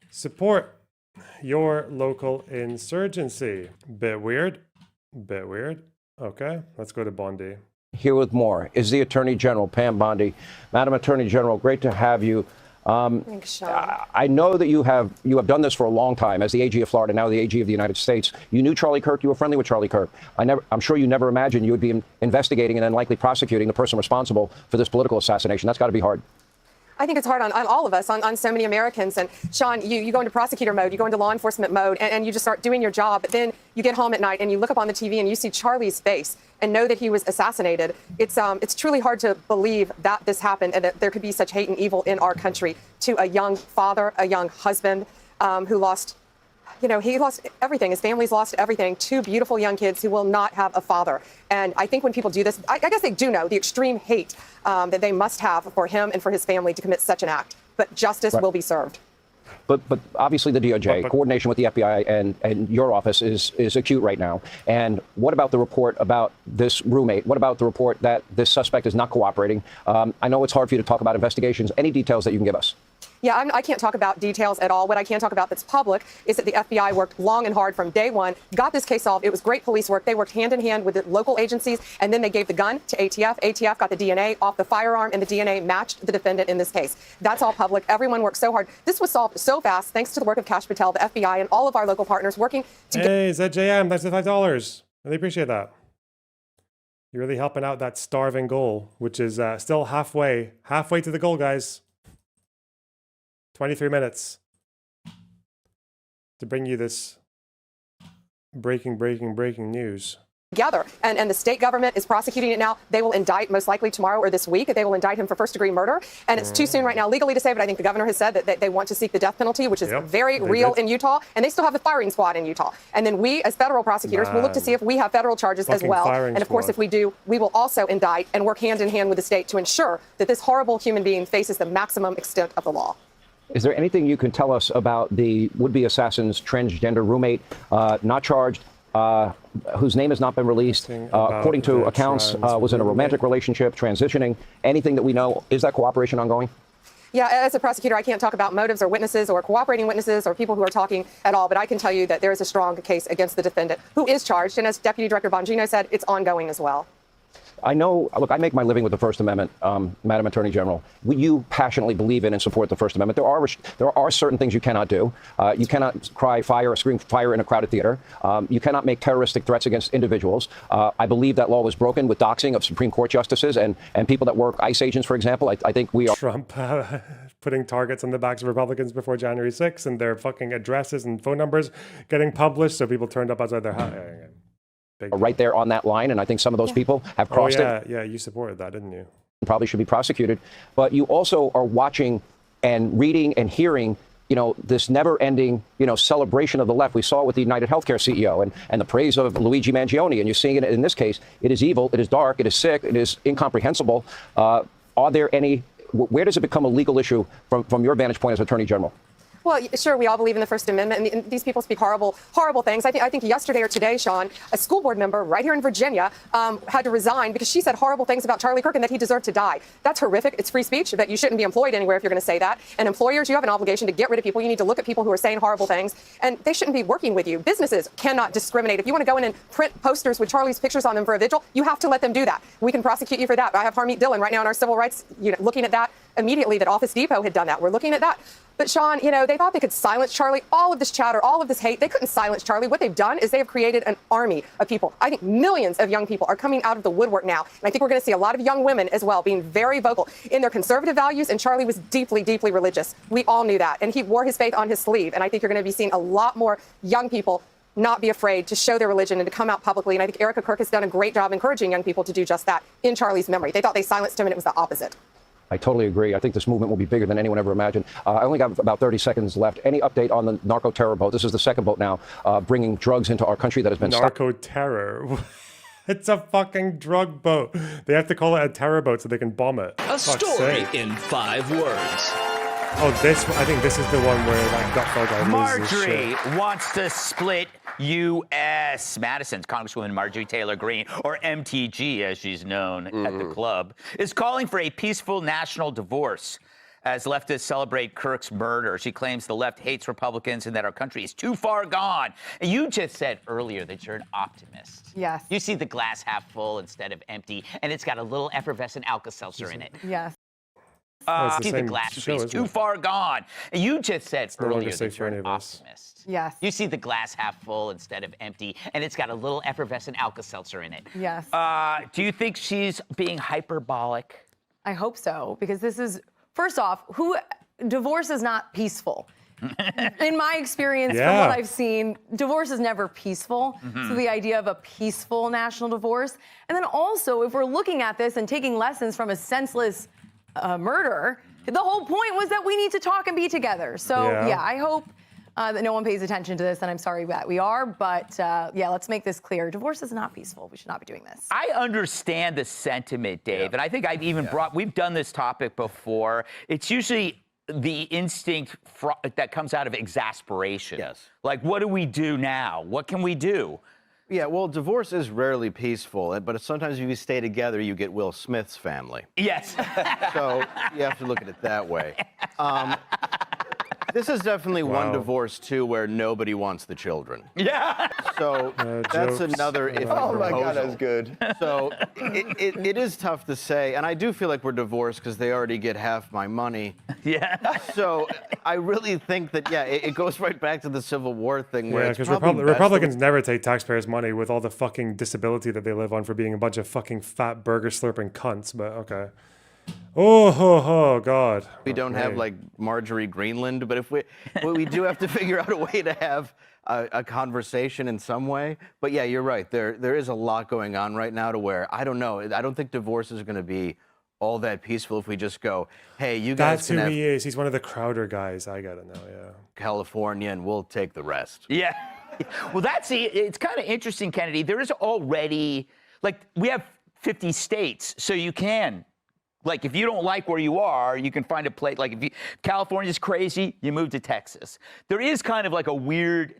support your local insurgency. Bit weird. Okay, let's go to Bondi. Here with more is the Attorney General, Pam Bondi. Madam Attorney General, great to have you. Thanks, Sean. I know that you have done this for a long time as the AG of Florida, now the AG of the United States. You knew Charlie Kirk. You were friendly with Charlie Kirk. I'm sure you never imagined you would be investigating and then likely prosecuting the person responsible for this political assassination. That's got to be hard. I think it's hard on all of us, on so many Americans. And Sean, you go into prosecutor mode, you go into law enforcement mode, and you just start doing your job. But then you get home at night and you look up on the TV and you see Charlie's face and know that he was assassinated. It's truly hard to believe that this happened and that there could be such hate and evil in our country to a young father, a young husband who lost. He lost everything. His family's lost everything. 2 beautiful young kids who will not have a father. And I think when people do this, I guess they do know the extreme hate that they must have for him and for his family to commit such an act. But justice will be served. But obviously the DOJ, coordination with the FBI and your office is acute right now. And what about the report about this roommate? What about the report that this suspect is not cooperating? I know it's hard for you to talk about investigations. Any details that you can give us? Yeah, I can't talk about details at all. What I can talk about that's public is that the FBI worked long and hard from day one, got this case solved. It was great police work. They worked hand in hand with the local agencies, and then they gave the gun to ATF. ATF got the DNA off the firearm, and the DNA matched the defendant in this case. That's all public. Everyone worked so hard. This was solved so fast thanks to the work of Kash Patel, the FBI, and all of our local partners working to Hey, ZJM, that's the $5. Really appreciate that. You're really helping out that starving goal, which is still halfway to the goal, guys. 23 minutes to bring you this breaking news. Together. And the state government is prosecuting it now. They will indict most likely tomorrow or this week. They will indict him for first-degree murder. And it's too soon right now legally to say, but I think the governor has said that they want to seek the death penalty, which is very real in Utah. And they still have the firing squad in Utah. And then we, as federal prosecutors, will look to see if we have federal charges as well. And of course, if we do, we will also indict and work hand in hand with the state to ensure that this horrible human being faces the maximum extent of the law. Is there anything you can tell us about the would-be assassin's transgender roommate, not charged, whose name has not been released, according to accounts, was in a romantic relationship, transitioning? Anything that we know? Is that cooperation ongoing? Yeah, as a prosecutor, I can't talk about motives or witnesses or cooperating witnesses or people who are talking at all, but I can tell you that there is a strong case against the defendant who is charged. And as Deputy Director Bongino said, it's ongoing as well. I know, look, I make my living with the First Amendment, Madam Attorney General. You passionately believe in and support the First Amendment. There are certain things you cannot do. You cannot cry fire or scream fire in a crowded theater. You cannot make terroristic threats against individuals. I believe that law was broken with doxing of Supreme Court justices and people that work, ICE agents, for example. I think we are. Trump putting targets on the backs of Republicans before January 6th and their fucking addresses and phone numbers getting published so people turned up outside their house. Right there on that line, and I think some of those people have crossed it. Yeah, you supported that, didn't you? Probably should be prosecuted. But you also are watching and reading and hearing, this never-ending, celebration of the left. We saw it with the United Healthcare CEO and the praise of Luigi Mangione, and you're seeing it in this case. It is evil, it is dark, it is sick, it is incomprehensible. Are there any? Where does it become a legal issue from your vantage point as Attorney General? Well, sure, we all believe in the First Amendment, and these people speak horrible things. I think yesterday or today, Sean, a school board member right here in Virginia had to resign because she said horrible things about Charlie Kirk and that he deserved to die. That's horrific. It's free speech, that you shouldn't be employed anywhere if you're going to say that. And employers, you have an obligation to get rid of people. You need to look at people who are saying horrible things, and they shouldn't be working with you. Businesses cannot discriminate. If you want to go in and print posters with Charlie's pictures on them for a vigil, you have to let them do that. We can prosecute you for that. I have Harmeet Dillon right now in our civil rights unit looking at that immediately, that Office Depot had done that. We're looking at that. But Sean, they thought they could silence Charlie. All of this chatter, all of this hate, they couldn't silence Charlie. What they've done is they have created an army of people. I think millions of young people are coming out of the woodwork now. And I think we're going to see a lot of young women as well being very vocal in their conservative values. And Charlie was deeply, deeply religious. We all knew that. And he wore his faith on his sleeve. And I think you're going to be seeing a lot more young people not be afraid to show their religion and to come out publicly. And I think Erica Kirk has done a great job encouraging young people to do just that in Charlie's memory. They thought they silenced him, and it was the opposite. I totally agree. I think this movement will be bigger than anyone ever imagined. I only got about 30 seconds left. Any update on the narco-terror boat? This is the second boat now bringing drugs into our country that has been narco-terror. It's a fucking drug boat. They have to call it a terror boat so they can bomb it. A story in 5 words. Oh, I think this is the one where that Gutfeld guy Marjorie wants to split U.S. Madison's Congresswoman Marjorie Taylor Greene, or MTG as she's known at the club, is calling for a peaceful national divorce as leftists celebrate Kirk's murder. She claims the left hates Republicans and that our country is too far gone. And you just said earlier that you're an optimist. Yes. You see the glass half full instead of empty, and it's got a little effervescent Alka-Seltzer in it. Yes. See the glass is too far gone. And you just said earlier that you're an optimist. Yes. You see the glass half full instead of empty, and it's got a little effervescent Alka-Seltzer in it. Yes. Do you think she's being hyperbolic? I hope so, because this is, first off, divorce is not peaceful. In my experience, from what I've seen, divorce is never peaceful. So the idea of a peaceful national divorce. And then also, if we're looking at this and taking lessons from a senseless murder, the whole point was that we need to talk and be together. So yeah, I hope that no one pays attention to this, and I'm sorry that we are, but yeah, let's make this clear. Divorce is not peaceful. We should not be doing this. I understand the sentiment, Dave, and I think I've even we've done this topic before. It's usually the instinct that comes out of exasperation. Yes. Like, what do we do now? What can we do? Yeah, well, divorce is rarely peaceful, but sometimes if you stay together, you get Will Smith's family. Yes. So you have to look at it that way. This is definitely one divorce, too, where nobody wants the children. Yeah. So that's another iffy Oh, my God, proposal. that's good. So it is tough to say, and I do feel like we're divorced because they already get half my money. Yeah. So I really think that, it goes right back to the Civil War thing where it's because probably Republicans never take taxpayers' money with all the fucking disability that they live on for being a bunch of fucking fat burger slurping cunts, but okay. Oh, God. We don't have like Marjorie Greenland, but if we do have to figure out a way to have a conversation in some way. But yeah, you're right. There is a lot going on right now to where I don't know. I don't think divorce is going to be all that peaceful if we just go, hey, you guys That's can who have he is. He's one of the Crowder guys. I gotta know, California, and we'll take the rest. Yeah. Well, it's kind of interesting, Kennedy. There is already, like, we have 50 states, so you can. Like, if you don't like where you are, you can find a place. Like, if California's crazy, you move to Texas. There is kind of like a weird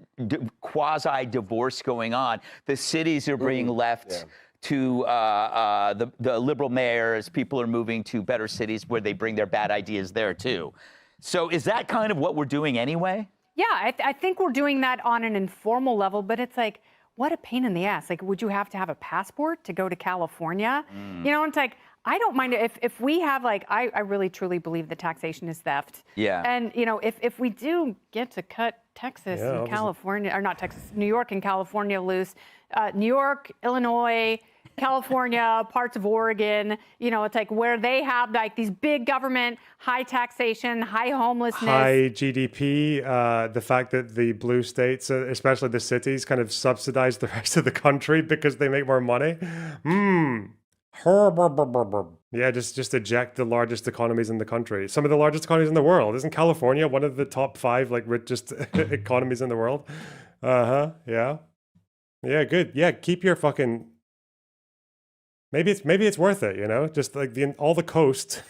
quasi-divorce going on. The cities are being left to the liberal mayors. People are moving to better cities where they bring their bad ideas there, too. So is that kind of what we're doing anyway? Yeah, I think we're doing that on an informal level, but it's like, what a pain in the ass. Like, would you have to have a passport to go to California? You know, it's like, I don't mind if we have, like, I really truly believe that taxation is theft. Yeah. And, you know, if we do get to cut Texas and California, or not Texas, New York and California loose, New York, Illinois, California, parts of Oregon, you know, it's like where they have like these big government, high taxation, high homelessness. High GDP, the fact that the blue states, especially the cities, kind of subsidize the rest of the country because they make more money. Yeah, just eject the largest economies in the country. Some of the largest economies in the world. Isn't California one of the top 5 like richest economies in the world? Yeah. Yeah, good. Yeah, keep your fucking. Maybe it's worth it, you know? Just like all the coast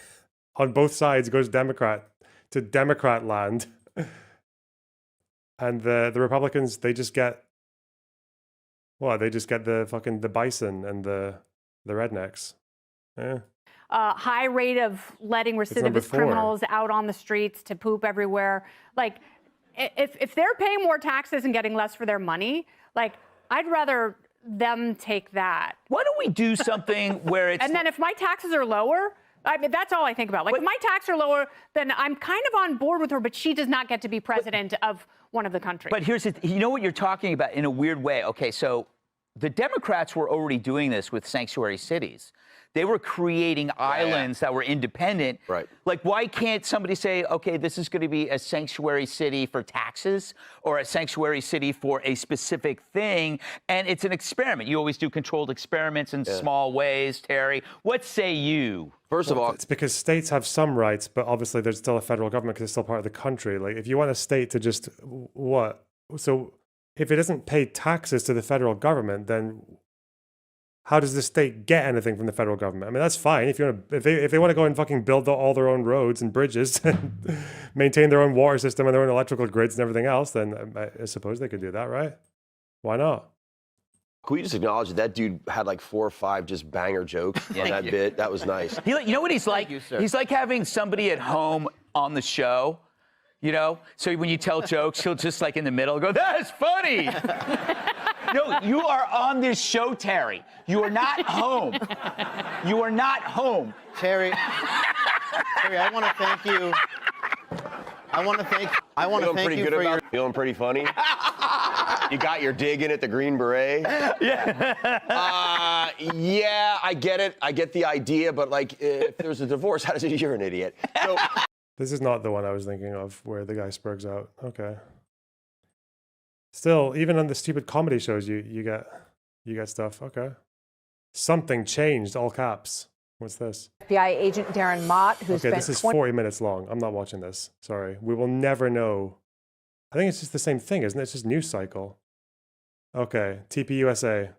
on both sides goes Democrat to Democrat land. And the Republicans, they just get the bison and the rednecks. Yeah. High rate of letting recidivist criminals out on the streets to poop everywhere. Like, if they're paying more taxes and getting less for their money, like, I'd rather them take that. Why don't we do something where it's... And then if my taxes are lower, I mean, that's all I think about. Like, if my taxes are lower, then I'm kind of on board with her, but she does not get to be president of one of the countries. But here's you know what you're talking about in a weird way. Okay, so the Democrats were already doing this with sanctuary cities. They were creating islands that were independent. Right. Like, why can't somebody say, okay, this is going to be a sanctuary city for taxes or a sanctuary city for a specific thing? And it's an experiment. You always do controlled experiments in small ways, Terry. What say you? First of all, it's because states have some rights, but obviously there's still a federal government because it's still part of the country. Like, if you want a state to just so if it doesn't pay taxes to the federal government, then how does the state get anything from the federal government? I mean, that's fine if they want to go and fucking build all their own roads and bridges and maintain their own water system and their own electrical grids and everything else. Then I suppose they could do that, right? Why not? Can we just acknowledge that dude had like 4 or 5 just banger jokes on that bit? That was nice. You know what he's like? He's like having somebody at home on the show. You know, so when you tell jokes, he'll just like in the middle go, "That is funny." No, you are on this show, Terry. You are not home. You are not home, Terry. Trey, I want to thank you. I want to thank you for your. Feeling pretty funny. You got your dig in at the Green Beret. Yeah. Yeah, I get it. I get the idea, but like, if there's a divorce, how does it? You're an idiot. So, This is not the one I was thinking of, where the guy spurgs out. Okay. Still, even on the stupid comedy shows, you get stuff. Okay. Something changed. All caps. What's this? FBI agent Darren Mott, who Okay, spent this is 40 minutes long. I'm not watching this. Sorry. We will never know. I think it's just the same thing, isn't it? It's just news cycle. Okay. TPUSA.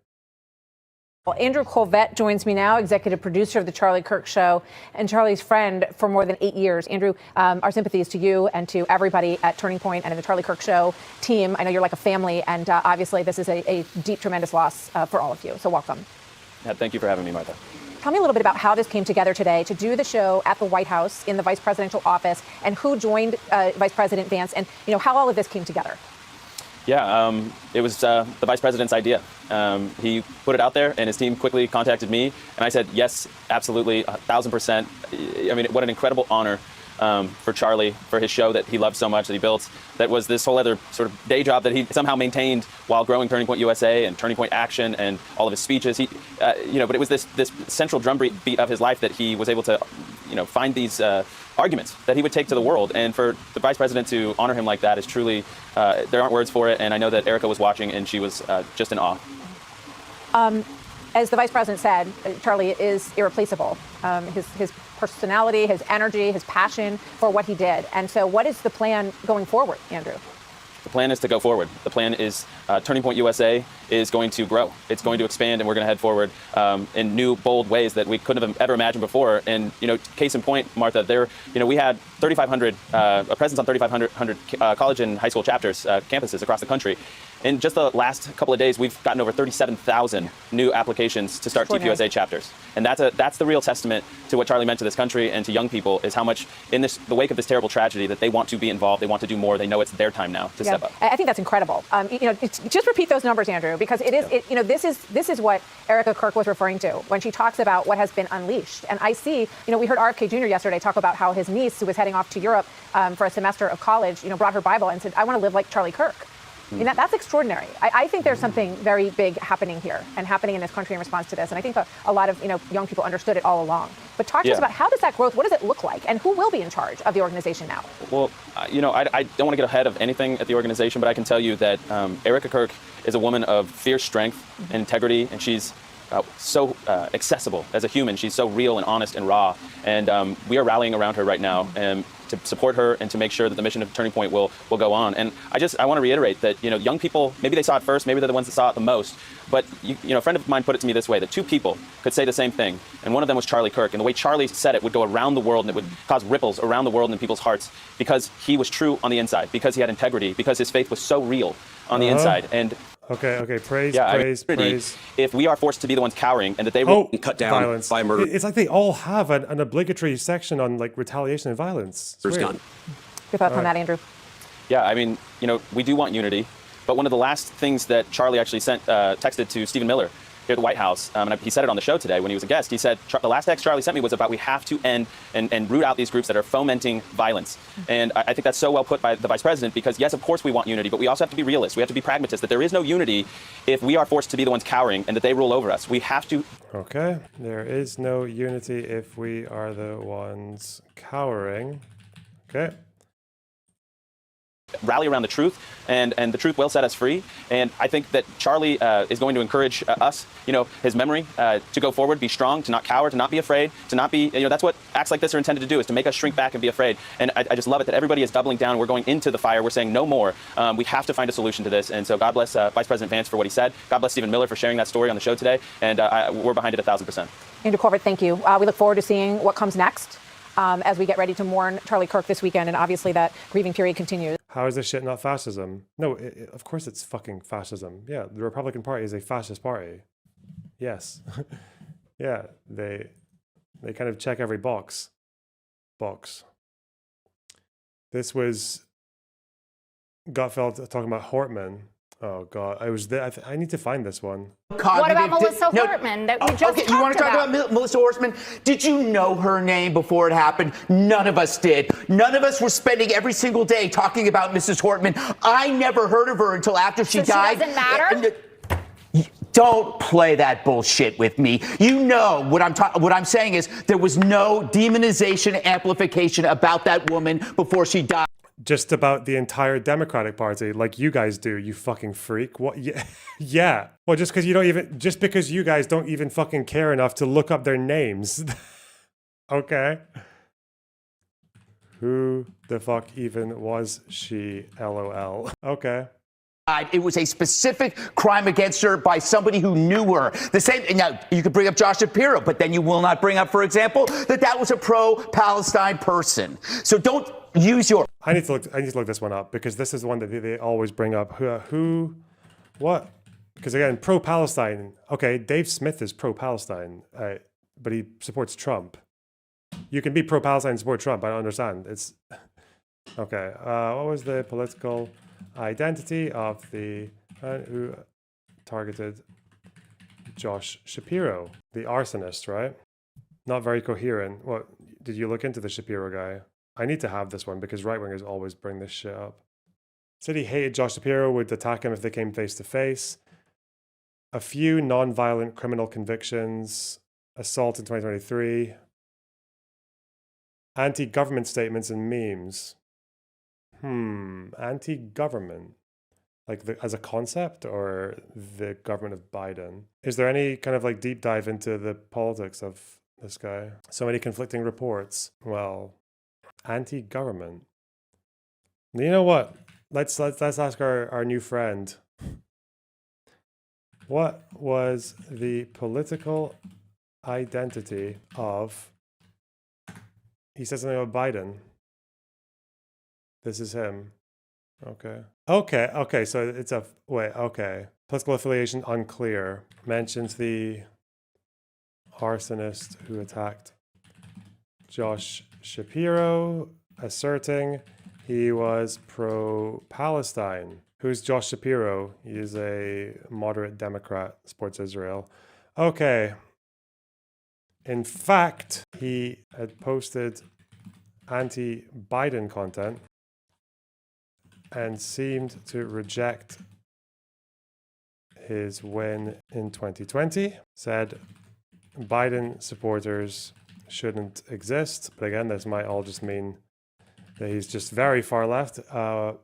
Well, Andrew Colvett joins me now, executive producer of The Charlie Kirk Show and Charlie's friend for more than 8 years. Andrew, our sympathies to you and to everybody at Turning Point and in the Charlie Kirk Show team. I know you're like a family, and obviously this is a deep, tremendous loss for all of you. So welcome. Yeah, thank you for having me, Martha. Tell me a little bit about how this came together today to do the show at the White House in the vice presidential office, and who joined Vice President Vance, and how all of this came together. Yeah, it was the vice president's idea. He put it out there, and his team quickly contacted me, and I said, yes, absolutely, 1,000%. I mean, what an incredible honor for Charlie, for his show that he loved so much, that he built, that was this whole other sort of day job that he somehow maintained while growing Turning Point USA and Turning Point Action and all of his speeches. He, but it was this central drumbeat of his life that he was able to, find these arguments that he would take to the world. And for the vice president to honor him like that is truly, there aren't words for it. And I know that Erica was watching, and she was just in awe. As the vice president said, Charlie is irreplaceable. His personality, his energy, his passion for what he did. And so what is the plan going forward, Andrew? The plan is to go forward. The plan is Turning Point USA is going to grow. It's going to expand, and we're going to head forward in new, bold ways that we couldn't have ever imagined before. And, case in point, Martha, we had 3,500, a presence on 3,500 college and high school chapters, campuses across the country. In just the last couple of days, we've gotten over 37,000 new applications to start TPUSA chapters. And that's the real testament to what Charlie meant to this country and to young people, is how much in the wake of this terrible tragedy that they want to be involved, they want to do more, they know it's their time now to step up. I think that's incredible. Just repeat those numbers, Andrew, because this is what Erica Kirk was referring to when she talks about what has been unleashed. And I see, we heard RFK Jr. yesterday talk about how his niece, who was heading off to Europe for a semester of college, brought her Bible and said, I want to live like Charlie Kirk. I mean, that's extraordinary. I think there's something very big happening here and happening in this country in response to this. And I think a lot of young people understood it all along. But talk to us about how does that growth, what does it look like, and who will be in charge of the organization now? Well, I don't want to get ahead of anything at the organization, but I can tell you that Erica Kirk is a woman of fierce strength and integrity, and she's so accessible as a human. She's so real and honest and raw. And we are rallying around her right now to support her and to make sure that the mission of Turning Point will go on. And I want to reiterate that, young people, maybe they saw it first, maybe they're the ones that saw it the most. But, a friend of mine put it to me this way, that two people could say the same thing. And one of them was Charlie Kirk. And the way Charlie said it would go around the world, and it would cause ripples around the world in people's hearts, because he was true on the inside, because he had integrity, because his faith was so real on the inside. And Okay. Praise. If we are forced to be the ones cowering, and that they will cut down violence by murder. It's like they all have an obligatory section on like retaliation and violence. There's gun. Your thoughts on that, Andrew? Yeah, I mean, we do want unity, but one of the last things that Charlie actually texted to Stephen Miller here at the White House, and he said it on the show today when he was a guest. He said, the last text Charlie sent me was about we have to end and root out these groups that are fomenting violence. And I think that's so well put by the vice president, because yes, of course we want unity, but we also have to be realists. We have to be pragmatists, that there is no unity if we are forced to be the ones cowering and that they rule over us. We have to. Okay, there is no unity if we are the ones cowering. Okay. Rally around the truth, and the truth will set us free. And I think that Charlie is going to encourage us, his memory, to go forward, be strong, to not cower, to not be afraid, to not be, that's what acts like this are intended to do, is to make us shrink back and be afraid. And I just love it that everybody is doubling down. We're going into the fire. We're saying no more. We have to find a solution to this. And so God bless Vice President Vance for what he said. God bless Stephen Miller for sharing that story on the show today. And we're behind it 1,000%. Andrew Colvett, thank you. We look forward to seeing what comes next as we get ready to mourn Charlie Kirk this weekend. And obviously that grieving period continues. How is this shit not fascism? No, of course it's fucking fascism. Yeah, the Republican Party is a fascist party. Yes. Yeah, they kind of check every box. This was Gutfeld talking about Hoffman. Oh God, I was there. I need to find this one. What about Melissa Hortman that we just okay, you want to talk about Melissa Hortman? Did you know her name before it happened? None of us did. None of us were spending every single day talking about Mrs. Hortman. I never heard of her until after she died. She doesn't matter? Don't play that bullshit with me. You know what I'm saying is there was no demonization, amplification about that woman before she died. Just about the entire Democratic Party, like you guys do, you fucking freak. What? Yeah, yeah. Well, just because you guys don't even fucking care enough to look up their names. Okay. Who the fuck even was she? LOL. Okay. It was a specific crime against her by somebody who knew her. The same. Now you could bring up Josh Shapiro, but then you will not bring up, for example, that was a pro-Palestine person. So don't use your. I need to look this one up because this is the one that they always bring up. Who, what? Because again, pro-Palestine. Okay, Dave Smith is pro-Palestine, but he supports Trump. You can be pro-Palestine and support Trump. I don't understand. It's okay. What was the political identity of the who targeted Josh Shapiro, the arsonist, right? Not very coherent. What did you look into the Shapiro guy? I need to have this one because right-wingers always bring this shit up. Said he hated Josh Shapiro, would attack him if they came face to face. A few non-violent criminal convictions, assault in 2023. Anti-government statements and memes. Anti-government. Like as a concept or the government of Biden? Is there any kind of like deep dive into the politics of this guy? So many conflicting reports. Well, anti-government. You know what? Let's ask our new friend. What was the political identity of? He said something about Biden. This is him. Okay. Okay. So it's a wait. Okay. Political affiliation unclear. Mentions the arsonist who attacked Josh Shapiro, asserting he was pro-Palestine. Who's Josh Shapiro? He is a moderate Democrat, supports Israel. Okay. In fact, he had posted anti-Biden content and seemed to reject his win in 2020. Said Biden supporters shouldn't exist. But again, this might all just mean that he's just very far left. But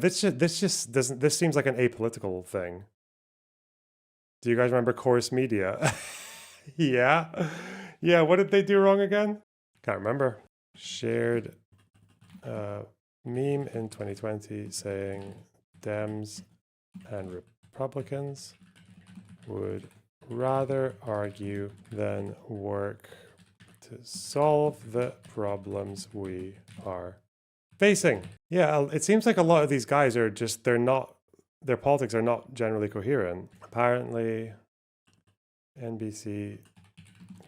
this seems like an apolitical thing. Do you guys remember Chorus Media? Yeah. What did they do wrong again? Can't remember. Shared meme in 2020 saying Dems and Republicans would rather argue than work to solve the problems we are facing. Yeah, it seems like a lot of these guys are just, their politics are not generally coherent. Apparently, NBC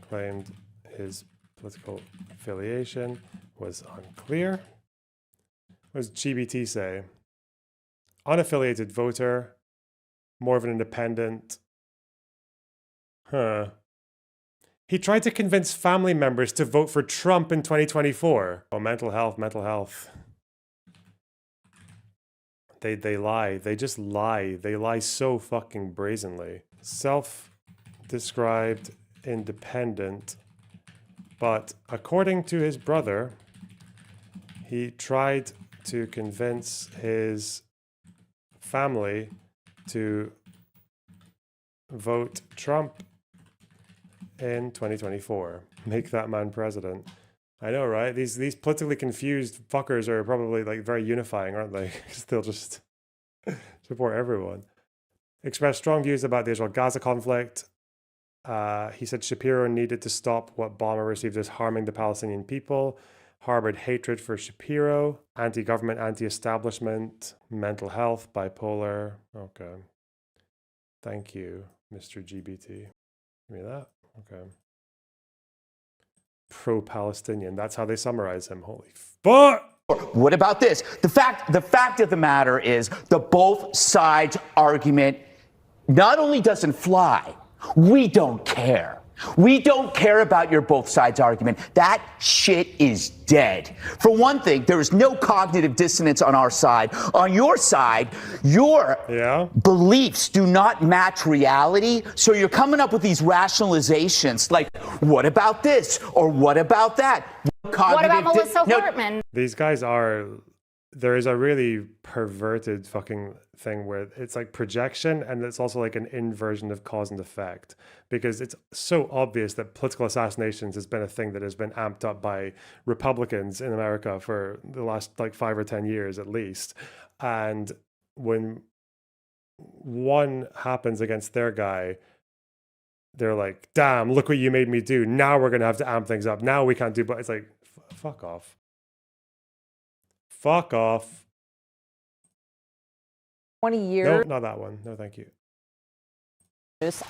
claimed his political affiliation was unclear. What does GBT say? Unaffiliated voter, more of an independent. He tried to convince family members to vote for Trump in 2024. Oh, mental health. They lie. They just lie. They lie so fucking brazenly. Self-described independent, but according to his brother, he tried to convince his family to vote Trump in 2024. Make that man president. I know, right? These politically confused fuckers are probably like very unifying, aren't they? Because they'll just support everyone. Expressed strong views about the Israel-Gaza conflict. He said Shapiro needed to stop what Obama received as harming the Palestinian people. Harbored hatred for Shapiro. Anti-government, anti-establishment. Mental health, bipolar. Okay. Thank you, Mr. GBT. Give me that. Okay. Pro-Palestinian. That's how they summarize him. Holy fuck! What about this? The fact of the matter is the both sides argument not only doesn't fly, we don't care. We don't care about your both sides argument. That shit is dead. For one thing, there is no cognitive dissonance on our side. On your side, your beliefs do not match reality. So you're coming up with these rationalizations like, what about this? Or what about that? What about Melissa Hartman? These guys are, there is a really perverted fucking thing where it's like projection and it's also like an inversion of cause and effect, because it's so obvious that political assassinations has been a thing that has been amped up by Republicans in America for the last like 5 or 10 years at least. And when one happens against their guy, they're like, damn, look what you made me do. Now we're going to have to amp things up. Now we can't do, but it's like, fuck off. Fuck off. 20 years. No, not that one. No, thank you.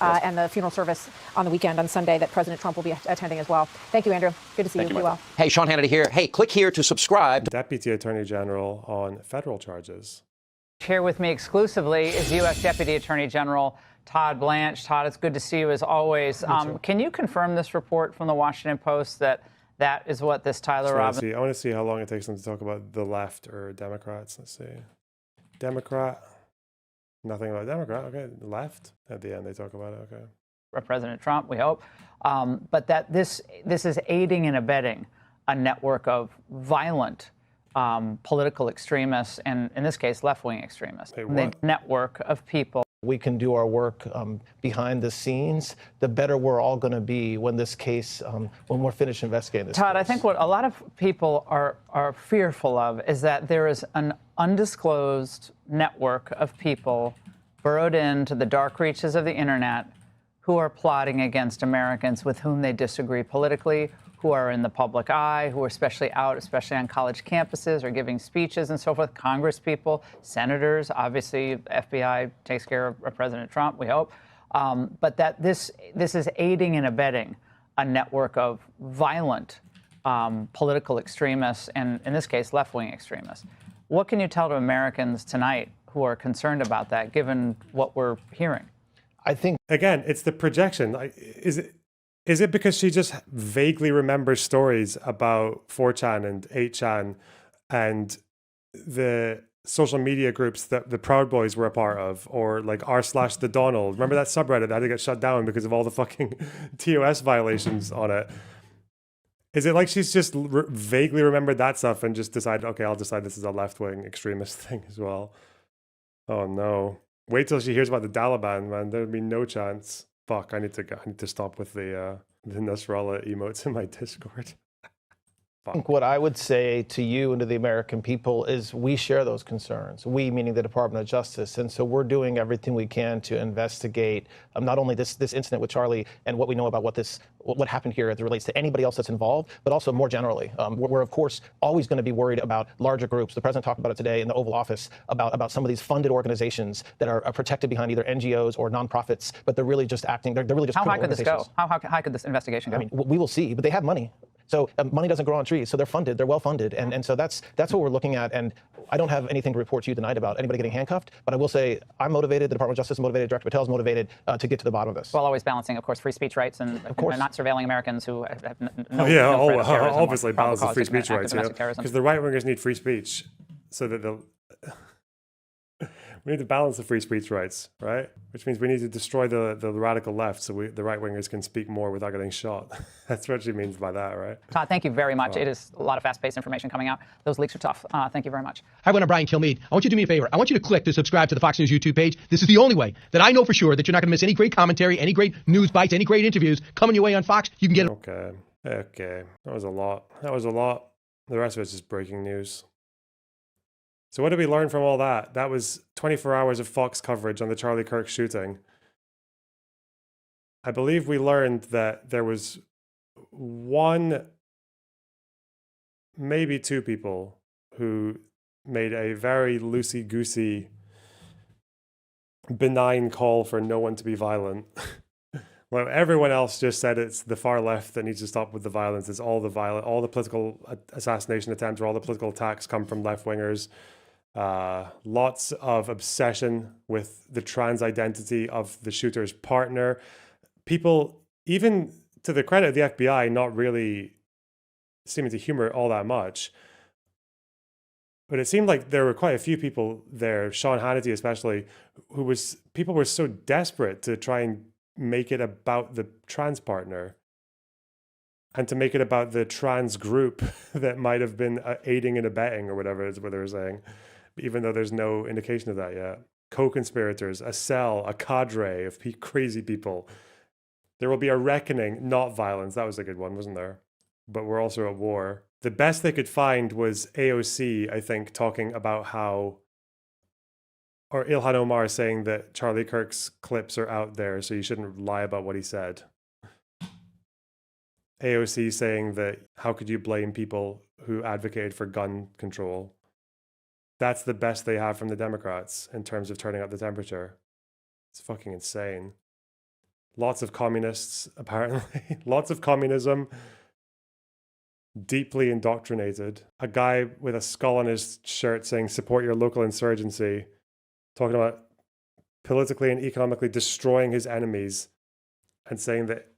And the funeral service on the weekend on Sunday that President Trump will be attending as well. Thank you, Andrew. Good to see you. Be well. Hey, Sean Hannity here. Hey, click here to subscribe. Deputy Attorney General on federal charges. Here with me exclusively is U.S. Deputy Attorney General Todd Blanche. Todd, it's good to see you as always. Can you confirm this report from the Washington Post that that is what this Tyler Robinson... I want to see how long it takes them to talk about the left or Democrats. Let's see. Democrat. Nothing about Democrat. Okay. Left. At the end, they talk about it. Okay. President Trump, we hope. But that this is aiding and abetting a network of violent political extremists, and in this case, left-wing extremists. The network of people. We can do our work behind the scenes, the better we're all going to be when this case, when we're finished investigating this Todd, case. I think what a lot of people are fearful of is that there is an undisclosed network of people burrowed into the dark reaches of the internet who are plotting against Americans with whom they disagree politically, who are in the public eye, who are especially on college campuses or giving speeches and so forth, Congress people, senators, obviously FBI takes care of President Trump, we hope. But that this is aiding and abetting a network of violent political extremists, and in this case, left-wing extremists. What can you tell to Americans tonight who are concerned about that, given what we're hearing? I think, again, it's the projection. Is it because she just vaguely remembers stories about 4chan and 8chan and the social media groups that the Proud Boys were a part of, or like r/the Donald? Remember that subreddit that had to get shut down because of all the fucking TOS violations on it? Is it like she's just vaguely remembered that stuff and just decided, okay, I'll decide this is a left-wing extremist thing as well? Oh no. Wait till she hears about the Taliban, man. There'd be no chance. Fuck, I need to stop with the Nasrallah emotes in my Discord. I think what I would say to you and to the American people is we share those concerns, we meaning the Department of Justice. And so we're doing everything we can to investigate not only this incident with Charlie and what we know about what happened here as it relates to anybody else that's involved, but also more generally. We're of course, always going to be worried about larger groups. The president talked about it today in the Oval Office about some of these funded organizations that are protected behind either NGOs or nonprofits, but they're really just acting, they're really just How high could this go? How high could this investigation go? I mean, we will see, but they have money. So money doesn't grow on trees, so they're funded, they're well funded, and so that's what we're looking at. And I don't have anything to report to you tonight about anybody getting handcuffed, but I will say I'm motivated, the Department of Justice is motivated, Director Patel is motivated to get to the bottom of this. Well, always balancing, of course, free speech rights and not surveilling Americans who have no obviously balance the free speech rights, because the right-wingers need free speech so that they'll... We need to balance the free speech rights, right? Which means we need to destroy the radical left so the right-wingers can speak more without getting shot. That's what she means by that, right? Todd, thank you very much. It is a lot of fast-paced information coming out. Those leaks are tough. Thank you very much. Hi, everyone. I'm Brian Kilmeade. I want you to do me a favor. I want you to click to subscribe to the Fox News YouTube page. This is the only way that I know for sure that you're not going to miss any great commentary, any great news bites, any great interviews coming your way on Fox. You can get it. Okay. That was a lot. The rest of it's just breaking news. So what did we learn from all that? That was 24 hours of Fox coverage on the Charlie Kirk shooting. I believe we learned that there was one, maybe two people who made a very loosey-goosey, benign call for no one to be violent. Well, everyone else just said it's the far left that needs to stop with the violence. It's all the violent, all the political assassination attempts or all the political attacks come from left wingers. Lots of obsession with the trans identity of the shooter's partner. People, even to the credit of the FBI, not really seeming to humor it all that much. But it seemed like there were quite a few people there, Sean Hannity especially, people were so desperate to try and make it about the trans partner and to make it about the trans group that might have been aiding and abetting or whatever is what they were saying, even though there's no indication of that yet. Co-conspirators, a cell, a cadre of crazy people. There will be a reckoning, not violence. That was a good one, wasn't there? But we're also at war. The best they could find was AOC, I think, talking about how, or Ilhan Omar saying that Charlie Kirk's clips are out there, so you shouldn't lie about what he said. AOC saying that how could you blame people who advocated for gun control? That's the best they have from the Democrats in terms of turning up the temperature. It's fucking insane. Lots of communists, apparently. Lots of communism. Deeply indoctrinated. A guy with a skull on his shirt saying, support your local insurgency. Talking about politically and economically destroying his enemies and saying that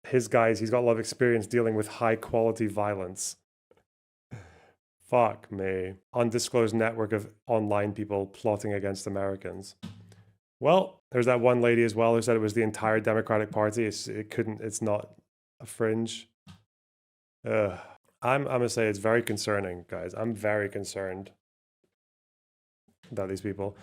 his guys, he's got a lot of experience dealing with high quality violence. Fuck me. Undisclosed network of online people plotting against Americans. Well, there's that one lady as well who said it was the entire Democratic Party. It's not a fringe. I'm gonna say it's very concerning, guys. I'm very concerned about these people.